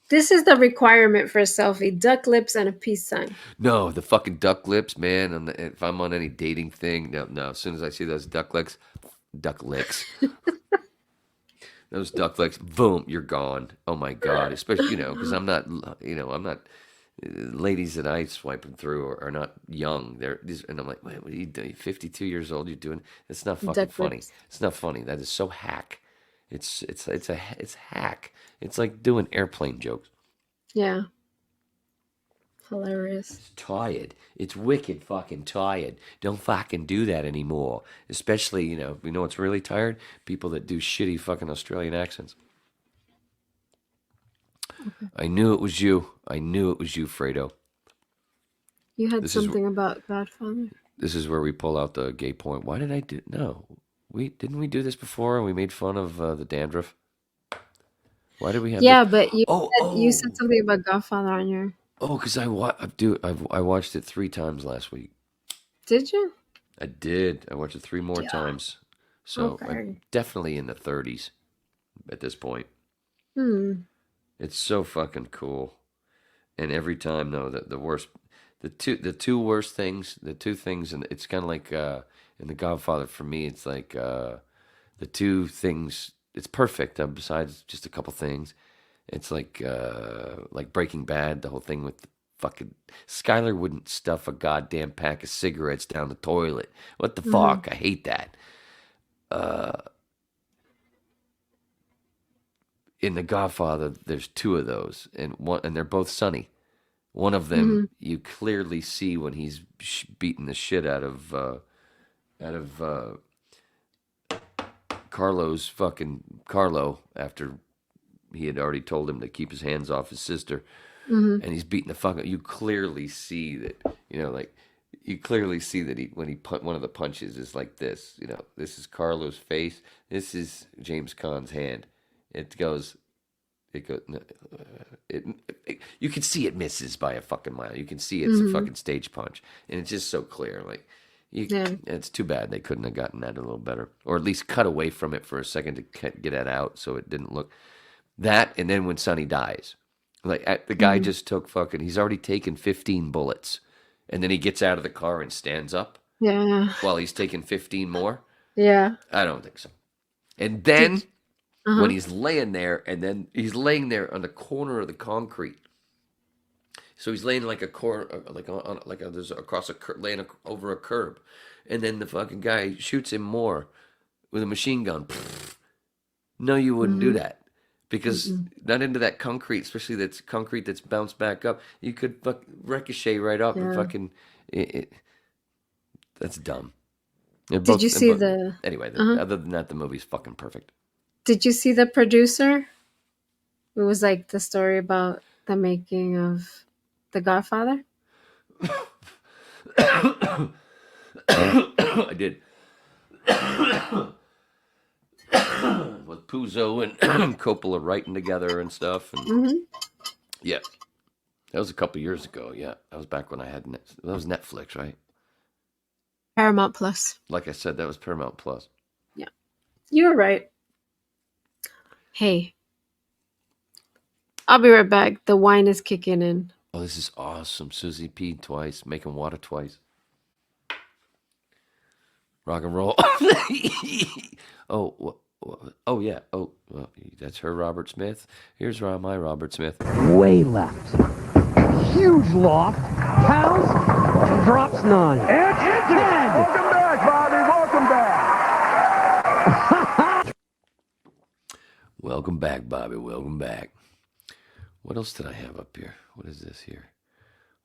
This is the requirement for a selfie: duck lips and a peace sign. No, the fucking duck lips, man. If I'm on any dating thing, no. As soon as I see those duck licks, those duck licks, boom, you're gone. Oh my god! Especially because I'm not. Ladies that I swiping through are not young. And I'm like, what are you doing? 52 years old. You're doing? It's not fucking Duck funny. lips. It's not funny. That is so hack. It's hack. It's like doing airplane jokes. Yeah. Hilarious. It's tired. It's wicked fucking tired. Don't fucking do that anymore. Especially, what's really tired? People that do shitty fucking Australian accents. Okay. I knew it was you. Fredo. You had This is- something about Godfather? This is where we pull out the gay point. Why did I do? No, didn't we do this before and we made fun of the dandruff. Why did we have? Yeah, this? but you Oh, said something about Godfather on your. oh, because I watched it 3 times last week. Did you? I did. I watched it 3 more times. So I'm Okay. definitely in the 30s at this point. It's so fucking cool. And every time, no, the worst, the two worst things, the 2 things, and it's kind of like in The Godfather for me, it's like the 2 things. It's perfect. Besides just a couple things, it's like Breaking Bad, the whole thing with fucking Skyler wouldn't stuff a goddamn pack of cigarettes down the toilet. What the fuck? I hate that. In The Godfather, there's 2 of those, and they're both Sonny. One of them you clearly see when he's beating the shit out of Carlo after he had already told him to keep his hands off his sister, and he's beating the fuck out. You clearly see that, you clearly see that one of the punches is like this. This is Carlo's face. This is James Caan's hand. You can see it misses by a fucking mile. You can see it's a fucking stage punch, and it's just so clear. It's too bad they couldn't have gotten that a little better, or at least cut away from it for a second to get that out, so it didn't look that. And then when Sonny dies, the guy just took he's already taken 15 bullets, and then he gets out of the car and stands up. Yeah. While he's taking 15 more. Yeah. I don't think so. And then. When he's laying there, and then he's laying there on the corner of the concrete. So he's laying like a corner, there's across laying over a curb, and then the fucking guy shoots him more with a machine gun. No, you wouldn't do that, because not into that concrete, especially that's concrete that's bounced back up. You could ricochet right up and fucking. That's dumb. Did you see the? Anyway, other than that, the movie's fucking perfect. Did you see the producer? It was like the story about the making of The Godfather. I did. With Puzo and Coppola writing together and stuff. And yeah. That was a couple years ago. Yeah. That was back when I had that was Netflix, right? Paramount Plus. Like I said, that was Paramount Plus. Yeah. You were right. Hey, I'll be right back. The wine is kicking in. Oh, this is awesome. Susie peed twice, making water twice. Rock and roll. Oh yeah. Oh, well, that's her Robert Smith. Here's my Robert Smith. Way left. Huge loft. Pounds and drops 9. It's 10. Welcome back, Bobby. Welcome back. Welcome back, Bobby. Welcome back. What else did I have up here? What is this here?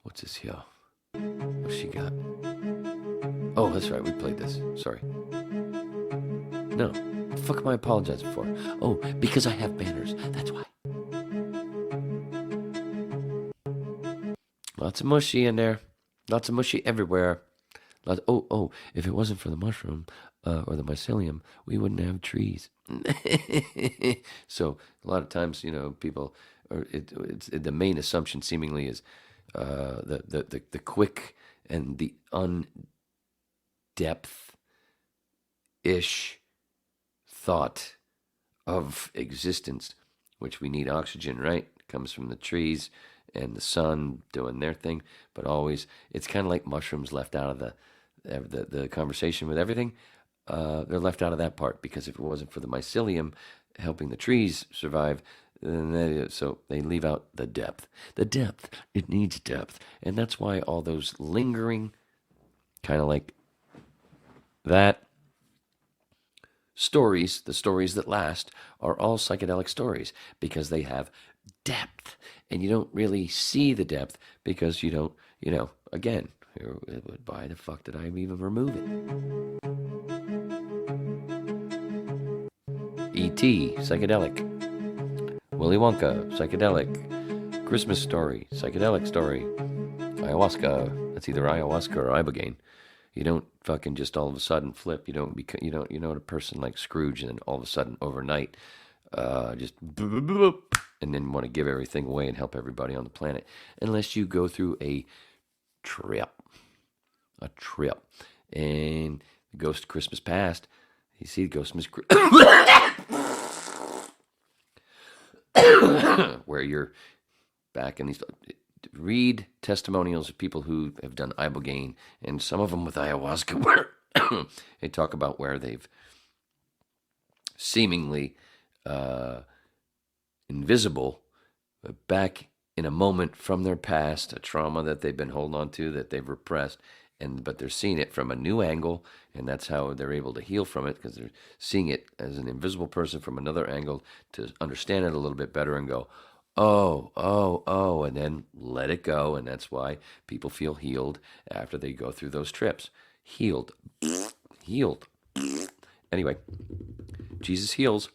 What's this here? What's she got? Oh, that's right. We played this. Sorry. No. What the fuck am I apologizing for? Oh, because I have banners. That's why. Lots of mushy in there. Lots of mushy everywhere. If it wasn't for the mushroom or the mycelium, we wouldn't have trees. So a lot of times, people, it's the main assumption seemingly is the quick and the undepth-ish thought of existence, which we need oxygen, right? It comes from the trees and the sun doing their thing, but always it's kind of like mushrooms left out of the conversation with everything. They're left out of that part, because if it wasn't for the mycelium helping the trees survive, then so they leave out the depth. The depth, it needs depth. And that's why all those lingering, kind of like that, stories, the stories that last, are all psychedelic stories, because they have depth. And you don't really see the depth because you don't, again, why the fuck did I even remove it? E.T., psychedelic. Willy Wonka, psychedelic. Christmas Story, psychedelic story. Ayahuasca, that's either ayahuasca or ibogaine. You don't fucking just all of a sudden flip. You don't a person like Scrooge and then all of a sudden overnight just boop, boop, boop, and then want to give everything away and help everybody on the planet unless you go through a trip. And the Ghost of Christmas Past, you see the Ghost of where you're back in these. Read testimonials of people who have done ibogaine, and some of them with ayahuasca, where they talk about where they've seemingly invisible, back in a moment from their past, a trauma that they've been holding on to, that they've repressed, but they're seeing it from a new angle, and that's how they're able to heal from it, because they're seeing it as an invisible person from another angle to understand it a little bit better and go, oh, and then let it go. And that's why people feel healed after they go through those trips. Healed. Anyway, Jesus heals.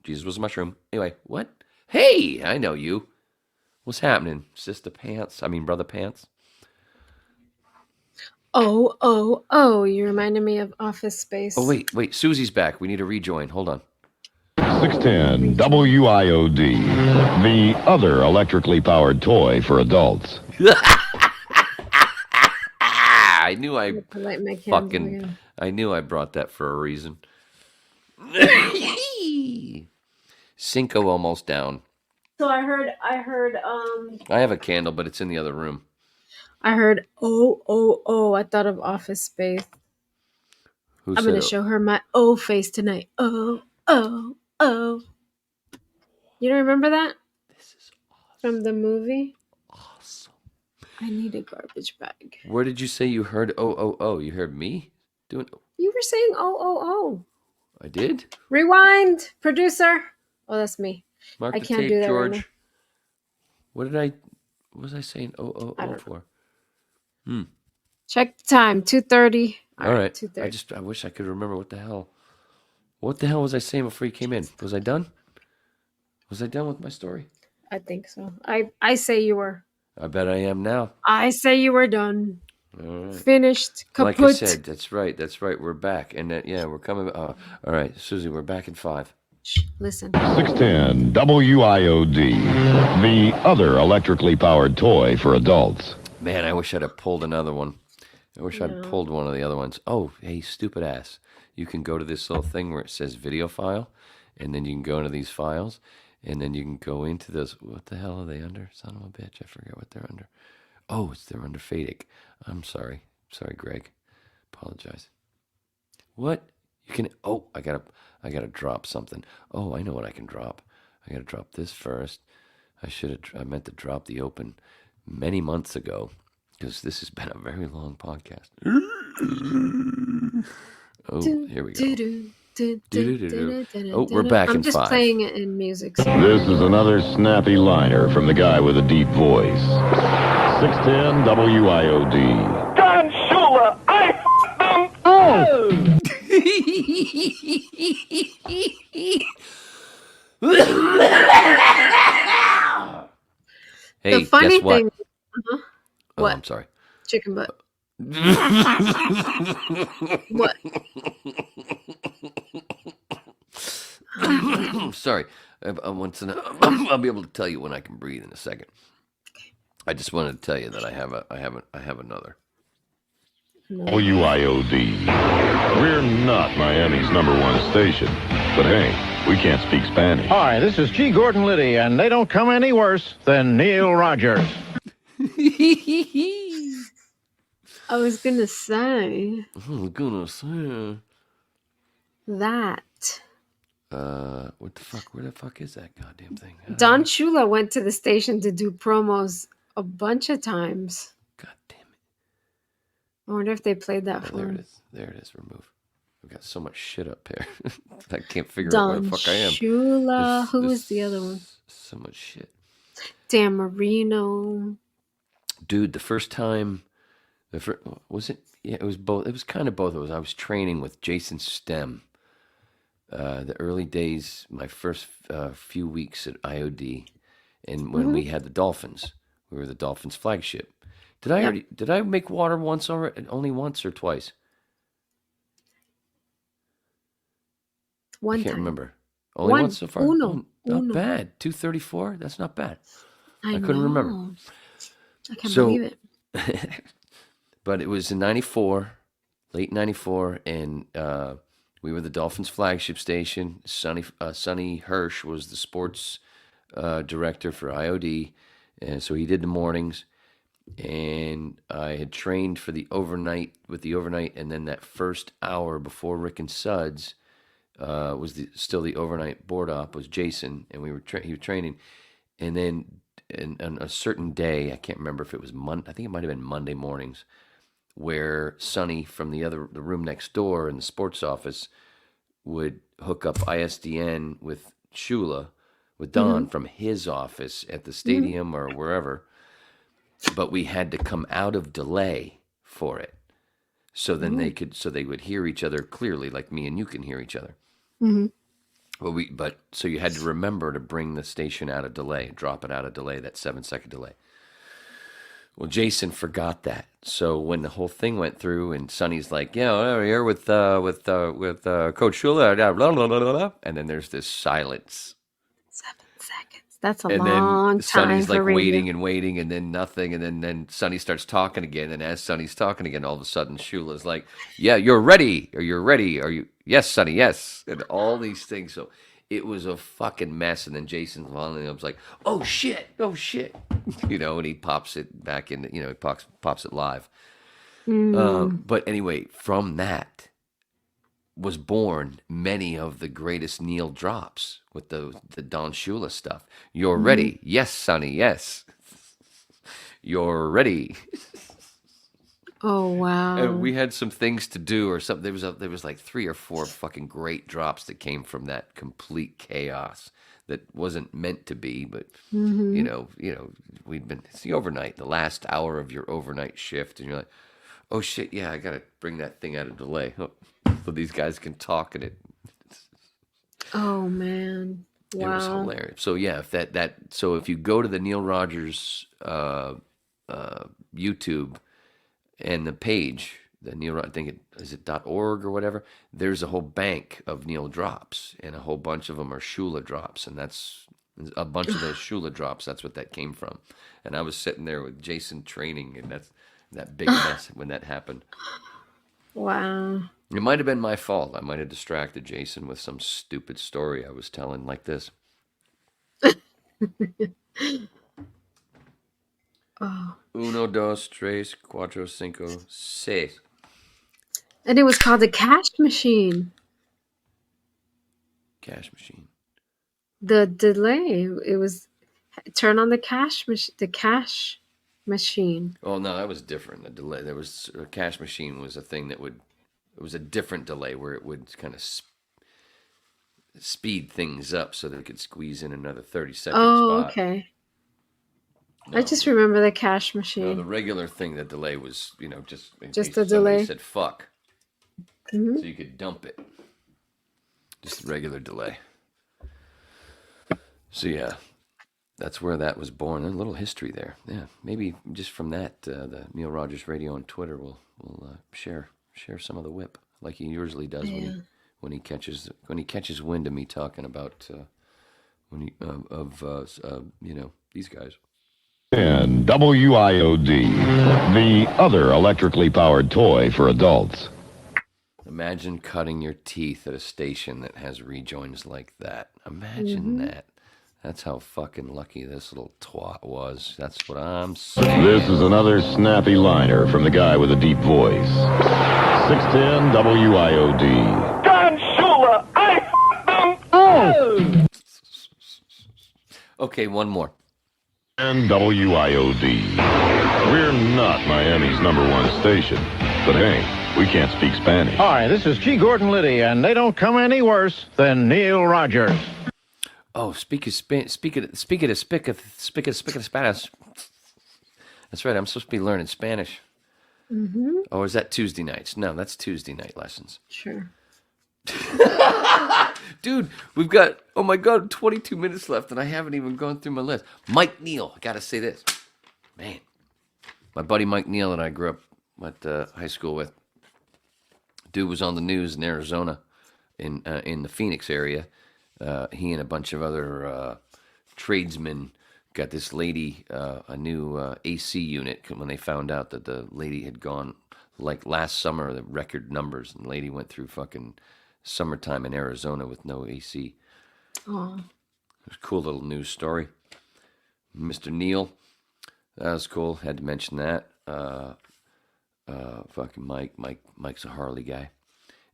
Jesus was a mushroom. Anyway, what? Hey, I know you. What's happening? Brother Pants? Oh, you reminded me of Office Space. Oh, wait, Susie's back. We need to rejoin. Hold on. 610 WIOD, the other electrically powered toy for adults. I knew I brought that for a reason. Cinco almost down. So I heard I have a candle, but it's in the other room. I heard I thought of Office Space. Who I'm said gonna show her my O face tonight. Oh. You don't remember that? This is awesome. From the movie? Awesome. I need a garbage bag. Where did you say you heard oh? You heard me doing? You were saying oh. I did? Rewind, producer. Oh, that's me. Mark I the can't tape, do that George. right What was I saying oh for? Check the time, 2:30. All right. 2:30. I wish I could remember what the hell was I saying before you came in? Was I done? Was I done with my story? I think so. I say you were. I bet I am now. I say you were done. All right. Finished. Kaput. Like I said, that's right. We're back. And we're coming. All right, Susie, we're back in 5. Shh, listen. 610 WIOD, the other electrically powered toy for adults. Man, I wish I'd have pulled another one. I wish I'd pulled one of the other ones. Oh, hey, stupid ass. You can go to this little thing where it says video file, and then you can go into these files, and then you can go into those. What the hell are they under? Son of a bitch. I forget what they're under. Oh, they're under Fadic. I'm sorry. Sorry, Greg. Apologize. What? You can. Oh, I gotta drop something. Oh, I know what I can drop. I gotta drop this first. I meant to drop the open many months ago, because this has been a very long podcast. Oh, here we go. Oh, we're back in 5. I'm just playing it in music. So. This is another snappy liner from the guy with a deep voice. 610 WIOD. Don Shula, Hey, the funny guess what? thing. Oh, what? I'm sorry. Chicken butt. What? Sorry. I'll be able to tell you when I can breathe in a second. I just wanted to tell you that I have another. WIOD. We're not Miami's #1 station, but hey, we can't speak Spanish. Hi, this is G. Gordon Liddy, and they don't come any worse than Neal Rogers. I was gonna say that. What the fuck? Where the fuck is that goddamn thing? Don Shula went to the station to do promos a bunch of times. God damn it! I wonder if they played that for There him. it is. There it is. Remove. I've got so much shit up here. I can't figure out where the fuck I am. Shula. Who was the other one? So much shit. Dan Marino. Dude, the first time, was it? Yeah, it was both. It was kind of both of us. I was training with Jason Stem. The early days, my first few weeks at IOD, and when we had the Dolphins, we were the Dolphins flagship. Did I make water once already? Only once or twice? One I can't time. remember. Only once so far. Uno. Not bad. 234. That's not bad. I couldn't remember. I can't believe it. But it was in '94, late '94, and we were the Dolphins' flagship station. Sonny Hirsch was the sports director for IOD, and so he did the mornings. And I had trained for the overnight, and then that first hour before Rick and Suds was still the overnight board op was Jason, and he was training, and then on a certain day, I can't remember if it was I think it might have been Monday mornings, where Sonny from the room next door in the sports office would hook up ISDN with Shula, with Don from his office at the stadium or wherever. But we had to come out of delay for it. So then they would hear each other clearly, like me and you can hear each other. So you had to remember to bring the station out of delay, drop it out of delay, that 7-second delay. Well, Jason forgot that. So when the whole thing went through, and Sonny's like, "Yeah, we're here with Coach Shula," blah, blah, blah, blah, blah, and then there's this silence. 7 seconds. That's a And long then time Sonny's for like radio. waiting, and then nothing, and then Sonny starts talking again, and as Sonny's talking again, all of a sudden Shula's like, "Yeah, you're ready. Are you ready? Are you? Yes, Sonny, yes," and all these things. So it was a fucking mess. And then Jason finally was like, "Oh shit, and he pops it back in. He pops it live. But anyway, from that was born many of the greatest Neal drops with the Don Shula stuff. You're ready. Yes, Sonny. Yes. You're ready. Oh, wow. And we had some things to do or something. There was like 3 or 4 fucking great drops that came from that complete chaos that wasn't meant to be, but it's the overnight, the last hour of your overnight shift, and you're like, "Oh shit, yeah, I gotta bring that thing out of delay so these guys can talk." And Oh, man. Wow. It was hilarious. So yeah, if you go to the Neal Rogers YouTube and the page, the Neal, I think is it .org or whatever, there's a whole bank of Neal drops, and a whole bunch of them are Shula drops, and that's a bunch of those Shula drops. That's what that came from. And I was sitting there with Jason training, and that's that big mess when that happened. Wow. It might have been my fault. I might have distracted Jason with some stupid story I was telling like this. Oh. 1, 2, 3, 4, 5, 6. And it was called the cash machine. Cash machine. The delay. It was turn on the cash machine. Oh no, that was different. The delay. There was a cash machine was a thing that would. It was a different delay where it would kind of speed things up so that it could squeeze in another 30-second spot. Oh, okay. No. I just remember the cash machine. No, the regular thing, the delay was, just a delay. Said fuck, so you could dump it. Just regular delay. So yeah, that's where that was born. A little history there. Yeah, maybe just from that, the Neal Rogers Radio on Twitter will share some of the whip like he usually does when he catches wind of me talking about these guys. And WIOD, the other electrically powered toy for adults. Imagine cutting your teeth at a station that has rejoins like that. Imagine that. That's how fucking lucky this little twat was. That's what I'm saying. This is another snappy liner from the guy with a deep voice. 610 WIOD. Don Shula, I f***ed them. Oh! Okay, one more. And WIOD. We're not Miami's #1 station, but hey, we can't speak Spanish. Hi, this is G. Gordon Liddy, and they don't come any worse than Neal Rogers. Oh, speak of Spanish. That's right. I'm supposed to be learning Spanish. Oh, is that Tuesday nights? No, that's Tuesday night lessons. Sure. Dude, we've got, 22 minutes left, and I haven't even gone through my list. Mike Neal, I got to say this. Man, My buddy Mike Neal that I grew up at high school with. Dude was on the news in Arizona, in the Phoenix area. He and a bunch of other tradesmen got this lady a new AC unit when they found out that the lady had gone, like last summer, the record numbers, and the lady went through fucking summertime in Arizona with no AC. Oh. It was a cool little news story. Mr. Neal, that was cool. Had to mention that. Fucking Mike's a Harley guy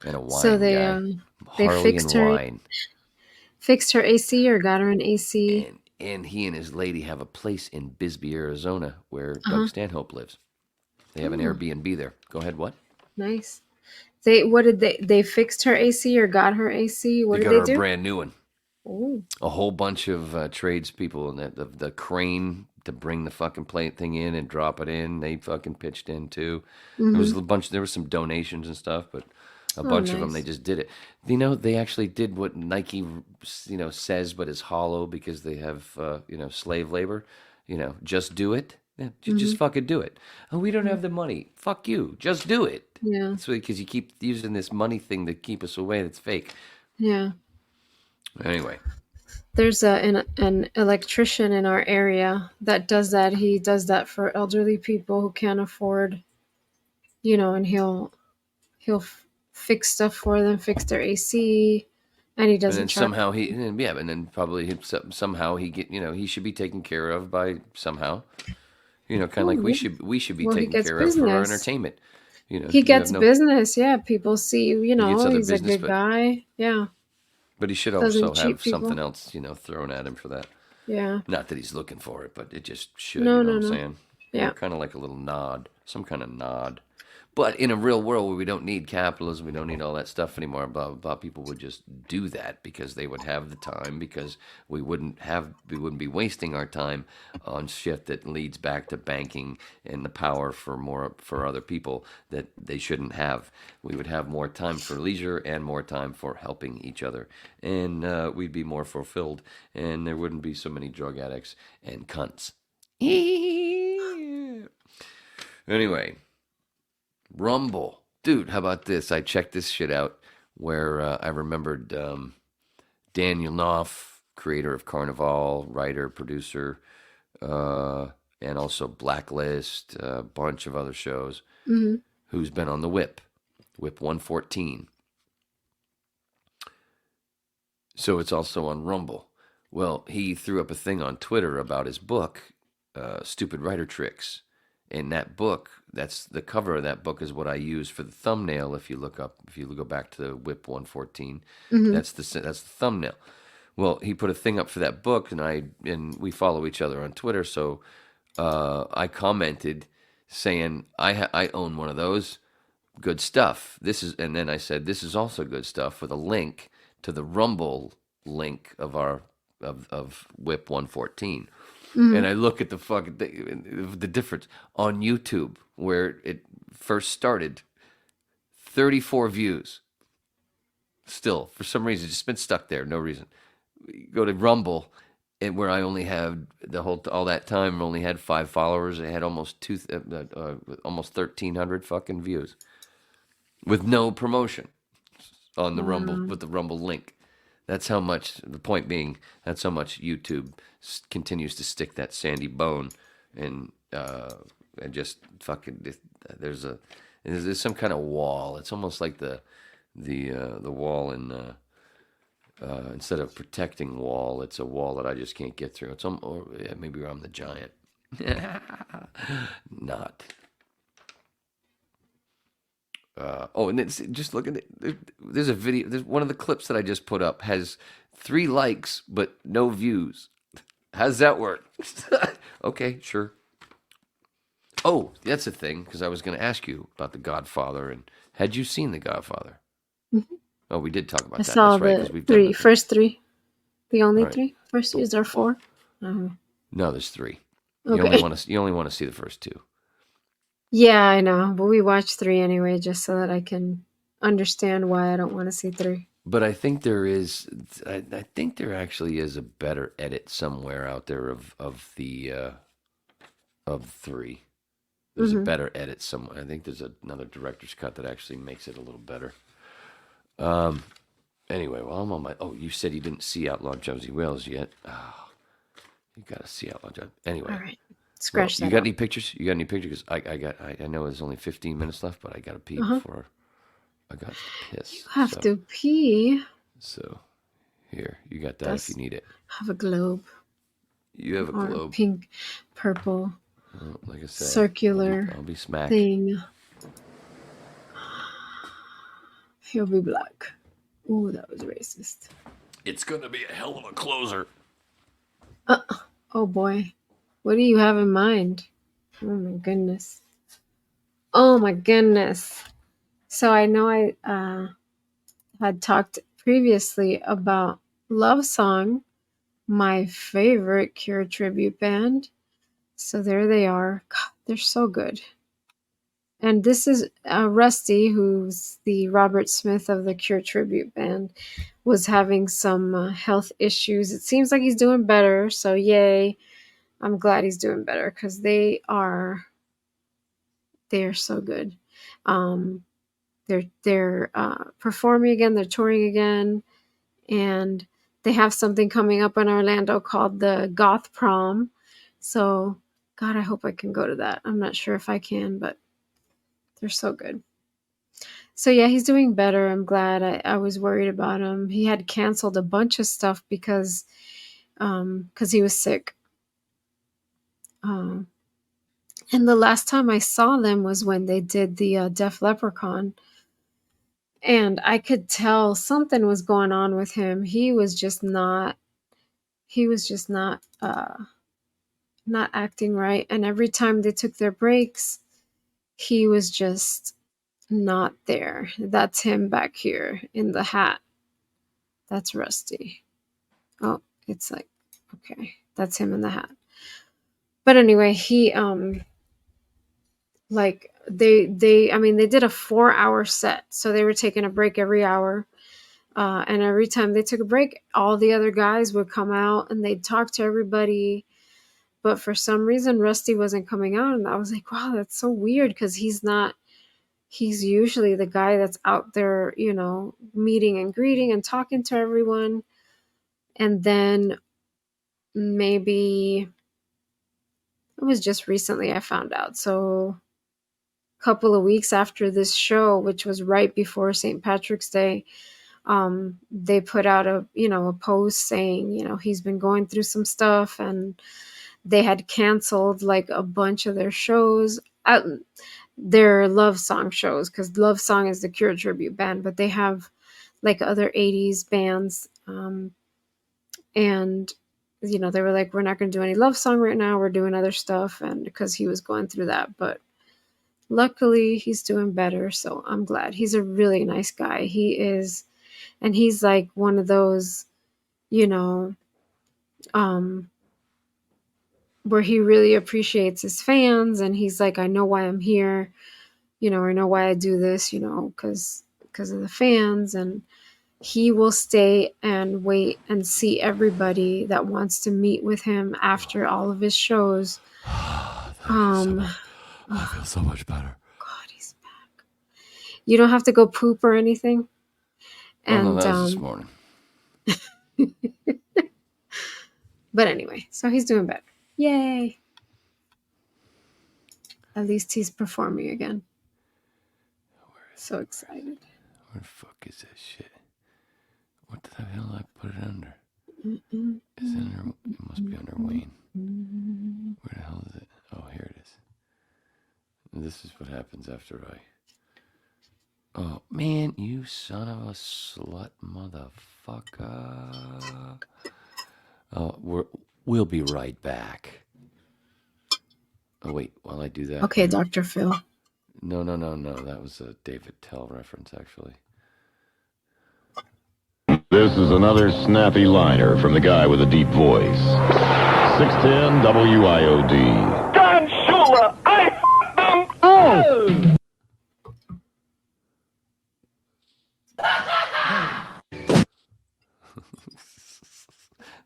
and a wine So they guy. they Harley fixed and her wine. fixed her AC or got her an AC. And he and his lady have a place in Bisbee, Arizona, where Doug Stanhope lives. They have an Airbnb there. Go ahead. What? Nice. They fixed her AC or got her AC? What They did got they her do? a brand new one. Ooh. A whole bunch of tradespeople and the crane to bring the fucking plate thing in and drop it in. They fucking pitched in too. There was a bunch. There was some donations and stuff, but a bunch of them they just did it. They actually did what Nike, says, but is hollow because they have slave labor. Just do it. Yeah, just fucking do it. Oh, we don't have the money. Fuck you. Just do it. Yeah. That's because you keep using this money thing to keep us away. That's fake. Yeah. Anyway. There's an electrician in our area that does that. He does that for elderly people who can't afford, and he'll fix stuff for them, fix their AC, and he doesn't. And then somehow and then probably somehow he should be taken care of by somehow, kind of like we should be taken care of for our entertainment. He gets business. Yeah, people see. He's a good guy. Yeah. But he should also have people. something else, thrown at him for that. Yeah. Not that he's looking for it, but it just should. No, you know no, what I'm no. saying? Yeah. Kind of like a little nod, some kind of nod. But in a real world where we don't need capitalism, we don't need all that stuff anymore, blah, blah, blah, people would just do that because they would have the time, because we wouldn't be wasting our time on shit that leads back to banking and the power for other people that they shouldn't have. We would have more time for leisure and more time for helping each other. And we'd be more fulfilled, and there wouldn't be so many drug addicts and cunts. Anyway. Rumble. Dude, how about this? I checked this shit out where I remembered Daniel Knopf, creator of Carnival, writer, producer, and also Blacklist, a bunch of other shows, who's been on the Whip 114. So it's also on Rumble. Well, he threw up a thing on Twitter about his book, Stupid Writer Tricks. In that book, that's the cover of that book is what I use for the thumbnail. If you go back to the Whip 114, that's the thumbnail. Well, he put a thing up for that book, and we follow each other on Twitter. So I commented saying I own one of those. Good stuff. And then I said this is also good stuff with a link to the Rumble link of Whip 114. And I look at the fucking thing, the difference on YouTube where it first started. 34 views. Still, for some reason, it's just been stuck there. No reason. Go to Rumble, and where I only had all that time, only had 5 followers. I had almost 1,300 fucking views with no promotion on the Rumble with the Rumble link. That's how much. The point being, that's how much YouTube continues to stick that sandy bone, and just fucking. There's some kind of wall. It's almost like the wall in. Instead of protecting wall, it's a wall that I just can't get through. Maybe I'm the giant. Not. And then just look at it. There's a video. There's one of the clips that I just put up has 3 likes but no views. How's that work? Okay, sure. Oh, that's a thing, because I was going to ask you about The Godfather. And had you seen The Godfather? Mm-hmm. Oh, we did talk about that. I saw that's right, the first 3. The only right. 3? First, is there 4? No, there's 3. Okay. You only want to see the first 2. Yeah, I know, but we watched 3 anyway, just so that I can understand why I don't want to see 3. But I think there is. I think there actually is a better edit somewhere out there of 3. There's a better edit somewhere. I think there's another director's cut that actually makes it a little better. Anyway, well, I'm on my... Oh, you said you didn't see Outlaw Josie Wales yet. Oh, you got to see Outlaw Josie. Anyway. All right. Scratch that You got out. any pictures? You got any pictures? Because I know there's only 15 minutes left, but I got to pee before I got to piss. You have to pee. So, here. You got that if you need it. Have a globe. You have a Or globe. Pink, purple, like I said, circular I'll be smacked. thing. He'll be black. Ooh, that was racist. It's going to be a hell of a closer. Oh boy. What do you have in mind? Oh my goodness. Oh my goodness. So I know I had talked previously about Love Song, my favorite Cure tribute band. So there they are. God, they're so good. And this is Rusty, who's the Robert Smith of the Cure tribute band, was having some health issues. It seems like he's doing better. So yay. I'm glad he's doing better because they are so good. They're performing again. They're touring again, and they have something coming up in Orlando called the Goth Prom. So, God, I hope I can go to that. I'm not sure if I can, but they're so good. So yeah, he's doing better. I'm glad. I was worried about him. He had canceled a bunch of stuff because he was sick. And the last time I saw them was when they did the Def Leprechaun. And I could tell something was going on with him. He was just not acting right. And every time they took their breaks, he was just not there. That's him back here in the hat. That's Rusty. Oh, it's like, okay, that's him in the hat. But anyway, he like they did a 4-hour set, so they were taking a break every hour, and every time they took a break, all the other guys would come out and they'd talk to everybody. But for some reason Rusty wasn't coming out, and I was like, wow, that's so weird, because he's usually the guy that's out there, meeting and greeting and talking to everyone. And then maybe it was just recently I found out. So couple of weeks after this show, which was right before St. Patrick's Day, they put out a post saying, he's been going through some stuff, and they had canceled like a bunch of their shows, their Love Song shows, because Love Song is the Cure tribute band, but they have like other 80s bands, and they were like, we're not going to do any Love Song right now, we're doing other stuff, and because he was going through that. But luckily, he's doing better, so I'm glad. He's a really nice guy. He is, and he's like one of those, where he really appreciates his fans, and he's like, I know why I'm here, I know why I do this, because of the fans, and he will stay and wait and see everybody that wants to meet with him after all of his shows. I feel so much better. God, he's back. You don't have to go poop or anything. And no, that was this morning. But anyway, so he's doing better. Yay. At least he's performing again. So excited. Where the fuck is that shit? What the hell did I put it under? Is it under? It must be under Wayne. Where the hell is it? Oh, here it is. This is what happens after Oh, man, you son of a slut motherfucker. Oh, we'll be right back. Oh, wait, while I do that. Okay, Dr. Phil. No. That was a David Tell reference, actually. This is another snappy liner from the guy with a deep voice. 610 WIOD. Don Shula, I f***ed him. Oh!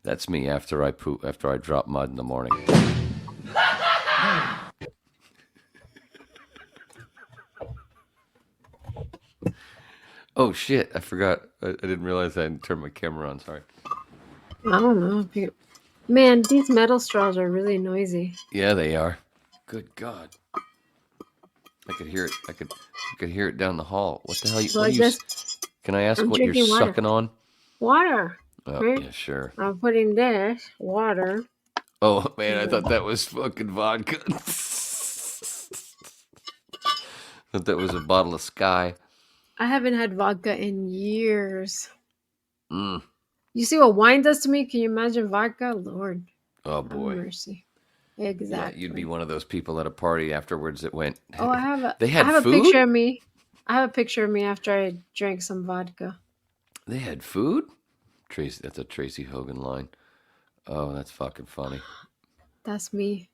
That's me after I drop mud in the morning. Oh shit! I forgot. I didn't realize I hadn't turned my camera on. Sorry. I don't know. Man, these metal straws are really noisy. Yeah, they are. Good God! I could hear it. I could hear it down the hall. What the hell? So Can I ask I'm what you're drinking water. sucking on? Water. Oh Right? yeah, sure. I'm putting this water. Oh man, I thought that was fucking vodka. Thought that was a bottle of Sky. I haven't had vodka in years. Mm. You see what wine does to me? Can you imagine vodka? Lord. Oh boy. Mercy. Yeah, Exactly. you'd be one of those people at a party afterwards that went. Oh, I have a. They had I have food? a picture of me. I have a picture of me after I drank some vodka. They had food? Tracy, that's a Tracy Hogan line. Oh, that's fucking funny. That's me.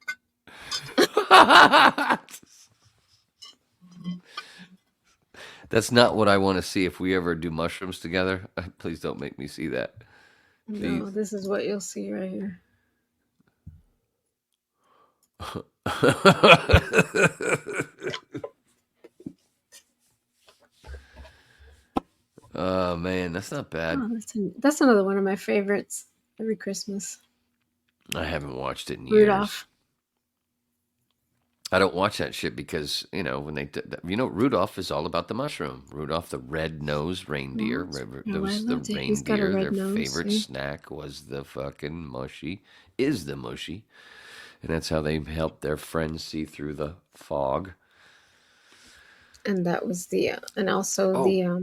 That's not what I want to see if we ever do mushrooms together. Please don't make me see that. Please. No, this is what you'll see right here. Oh man, that's not bad. Oh, that's another one of my favorites. Every Christmas. I haven't watched it in years. Rudolph. I don't watch that shit because, when they, Rudolph is all about the mushroom. Rudolph, the red-nosed reindeer. Those the reindeer. Their favorite snack was the fucking mushy. Is the mushy, and that's how they helped their friends see through the fog. And that was the, and also yeah,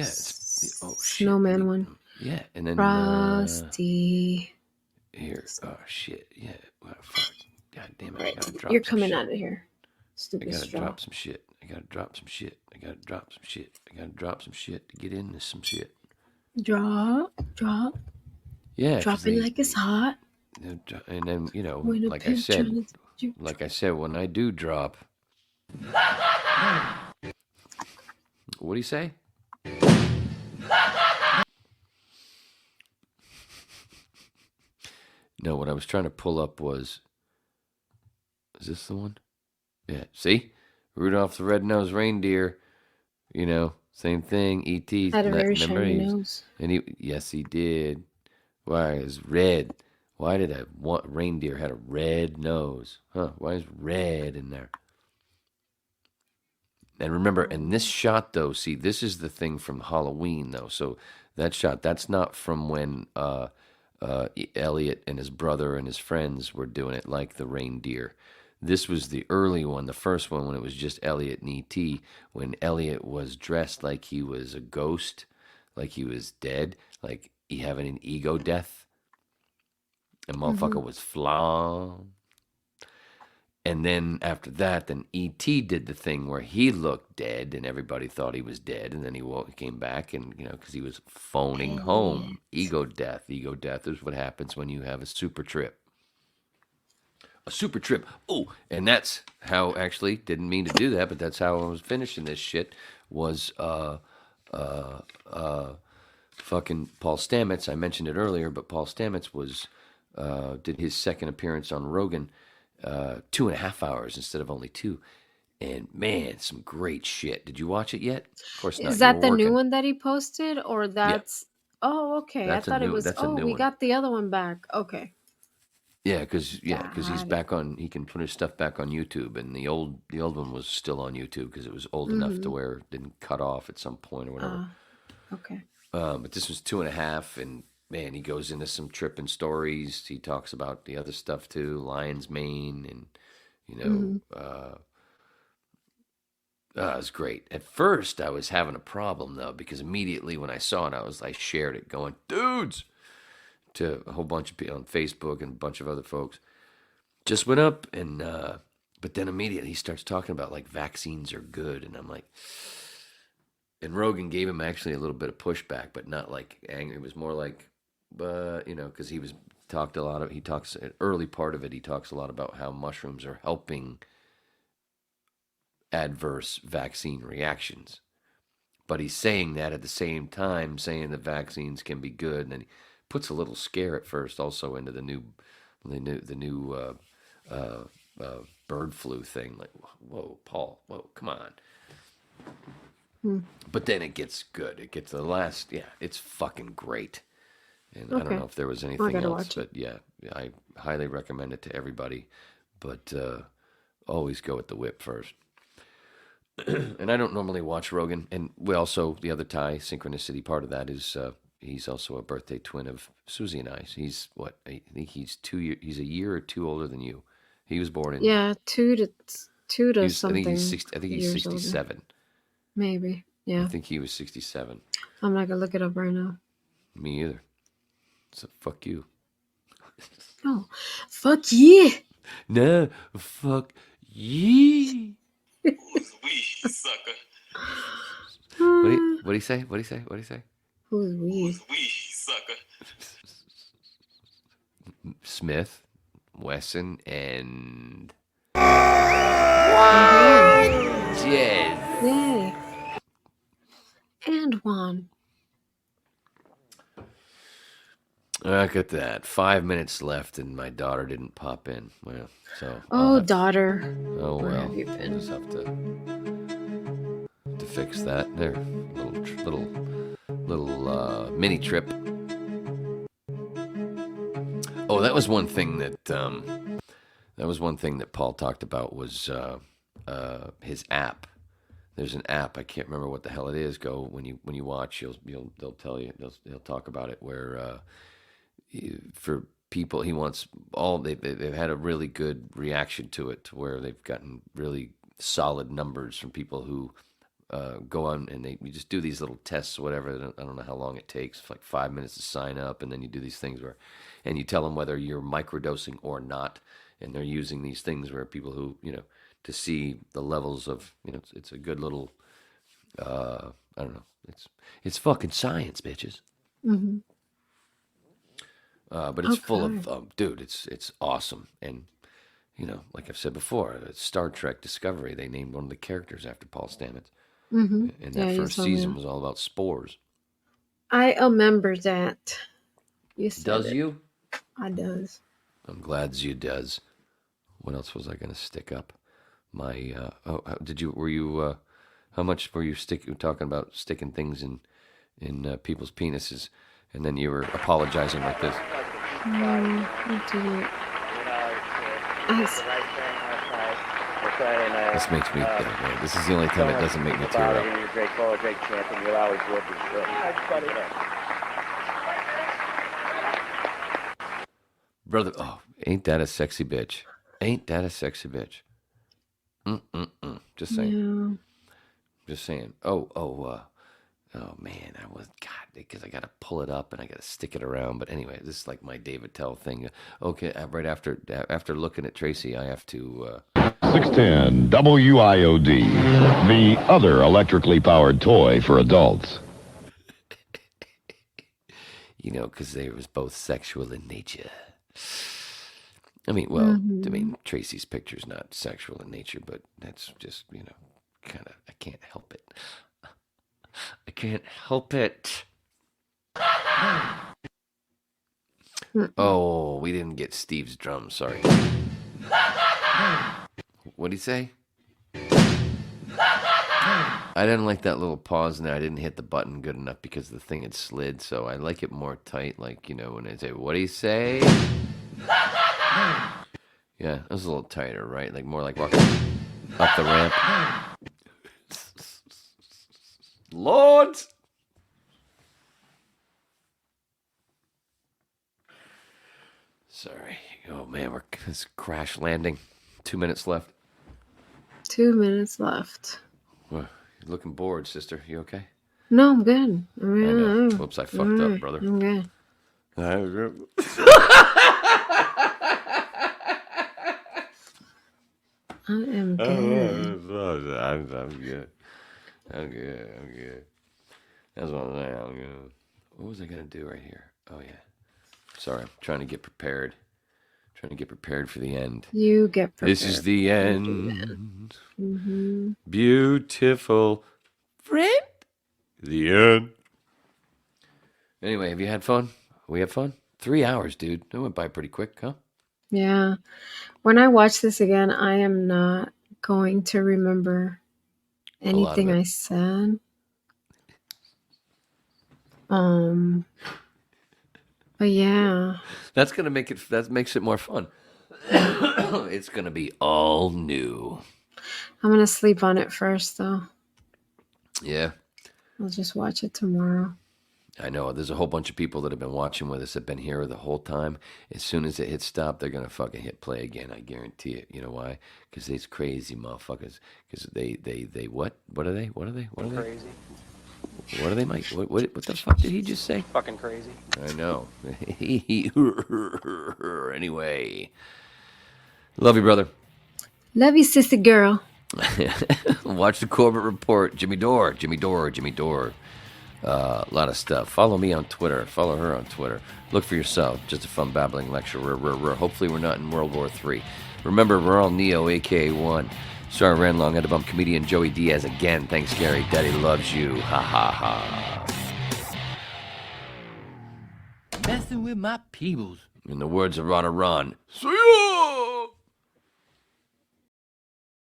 snowman one. Yeah, and then Frosty. Here, oh shit, yeah. Well, fuck. God damn it! Right. I gotta drop You're some coming shit. out of here. Stupid I gotta straw. drop some shit. I gotta drop some shit. I gotta drop some shit. I gotta drop some shit to get into some shit. Drop. Yeah. Dropping like it's hot. And then When like I said, when I do drop, what do you say? No, what I was trying to pull up was. Is this the one? Yeah. See? Rudolph the Red-Nosed Reindeer, same thing. E.T. Had a very shiny nose. And yes, he did. Why is red? Why did reindeer had a red nose? Huh? Why is red in there? And remember, in this shot, though, see, this is the thing from Halloween, though. So that shot, that's not from when Elliot and his brother and his friends were doing it like the reindeer. This was the early one, the first one, when it was just Elliot and E.T., when Elliot was dressed like he was a ghost, like he was dead, like he having an ego death. And motherfucker was flan. And then after that, then E.T. did the thing where he looked dead and everybody thought he was dead. And then he came back and, because he was phoning home. Ego death. Ego death is what happens when you have a super trip. A super trip. Oh, and that's how, actually, didn't mean to do that, but that's how I was finishing this shit, was fucking Paul Stamets. I mentioned it earlier, but Paul Stamets did his second appearance on Rogan 2.5 hours instead of only 2. And man, some great shit. Did you watch it yet? Of course not. Is that the new one that he posted, or that's? Yeah. Oh, okay. That's I thought it was. That's a new we one. got the other one back. Okay. Yeah, because he's back on. He can put his stuff back on YouTube, and the old one was still on YouTube because it was old enough to where it didn't cut off at some point or whatever. Okay. But this was 2.5, and man, he goes into some tripping stories. He talks about the other stuff too, lion's mane, and it's great. At first, I was having a problem though, because immediately when I saw it, I shared it, going, dudes, to a whole bunch of people on Facebook and a bunch of other folks. Just went up, and but then immediately he starts talking about like vaccines are good, and I'm like. And Rogan gave him actually a little bit of pushback, but not like angry. It was more like, because he talks early part of it. He talks a lot about how mushrooms are helping adverse vaccine reactions, but he's saying that at the same time, saying that vaccines can be good, and then he puts a little scare at first, also into the new bird flu thing. Like, whoa, Paul, whoa, come on. But then it gets good. It gets the last. Yeah, it's fucking great. And I don't know if there was anything else, but yeah, I highly recommend it to everybody. But always go with the whip first. And I don't normally watch Rogan. And we also, the other tie, synchronicity part of that is he's also a birthday twin of Susie and I. So he's what? I think he's he's a year or two older than you. He was born in 2 to something. I think he's 67. Older. Maybe. Yeah. I think he was 67. I'm not gonna look it up right now. Me either. So fuck you. Oh, fuck yeah. No, fuck yeah. Who's we, sucker? What do you say? What do you say? What do you say? Who's we? Who's we, sucker? Smith, Wesson, and Jez. Yeah. And Juan. Look at that. 5 minutes left, and my daughter didn't pop in. Well, so. Daughter. Oh Where well. have you been? Just have to fix that. There, little mini trip. Oh, that was one thing that Paul talked about was his app. There's an app. I can't remember what the hell it is. Go when you watch, they'll tell you. They'll talk about it where. For people, he wants they've had a really good reaction to it, to where they've gotten really solid numbers from people who go on and you just do these little tests or whatever. I don't know how long it takes, like 5 minutes to sign up, and then you do these things and you tell them whether you're microdosing or not, and they're using these things where people who to see the levels of it's a good little I don't know, it's fucking science, bitches. Mm-hmm. But it's full of, dude, it's awesome. And, like I've said before, Star Trek Discovery, they named one of the characters after Paul Stamets. Mm-hmm. And that first season was all about spores. I remember that. You said Does you? I does. I'm glad you does. What else was I going to stick up? My, how much were you talking about sticking things in people's penises? And then you were apologizing like this. This makes me. This is the only time it doesn't make me tear up. Brother, ain't that a sexy bitch? Ain't that a sexy bitch? Just saying. Yeah. Just saying. Oh man, because I gotta pull it up and I gotta stick it around. But anyway, this is like my David Tell thing. Okay, right after looking at Tracy, I have to. 610 WIOD, the other electrically powered toy for adults. Because they was both sexual in nature. I mean, Tracy's picture's not sexual in nature, but that's just kind of I can't help it. I can't help it. Oh, we didn't get Steve's drum. Sorry. What'd he say? I didn't like that little pause in there. I didn't hit the button good enough because the thing had slid. So I like it more tight, like, when I say, what'd he say? Yeah, it was a little tighter, right? Like more like walking up the ramp. Lord! Sorry. Oh, man, it's crash landing. 2 minutes left. 2 minutes left. Well, you're looking bored, sister. You okay? No, I'm good. I know. Whoops, I fucked up, brother. I'm good. I am good. I'm good. I'm good. That's what I'm saying. I'm good. What was I going to do right here? Oh, yeah. Sorry, I'm trying to get prepared. Trying to get prepared for the end. You get prepared. This is the end. Mm-hmm. Beautiful friend. The end. Anyway, have you had fun? We had fun? 3 hours, dude. That went by pretty quick, huh? Yeah. When I watch this again, I am not going to remember anything I said. But yeah. That's gonna make it. That makes it more fun. It's gonna be all new. I'm gonna sleep on it first, though. Yeah. I'll just watch it tomorrow. I know. There's a whole bunch of people that have been watching with us that have been here the whole time. As soon as it hits stop, they're gonna fucking hit play again. I guarantee it. You know why? Because these crazy motherfuckers. Because they what? What are they? What are they? What are they? Crazy. What are they, Mike? What the fuck did he just say? Fucking crazy. I know. Anyway. Love you, brother. Love you, sissy girl. Watch the Corbett Report. Jimmy Dore. A lot of stuff. Follow me on Twitter. Follow her on Twitter. Look for yourself. Just a fun babbling lecture. Hopefully we're not in World War III. Remember, we're all Neo, a.k.a. 1. Star ran long, had to bump comedian Joey Diaz again. Thanks, Gary. Daddy loves you. Ha ha ha. Messing with my peebles. In the words of Ron, see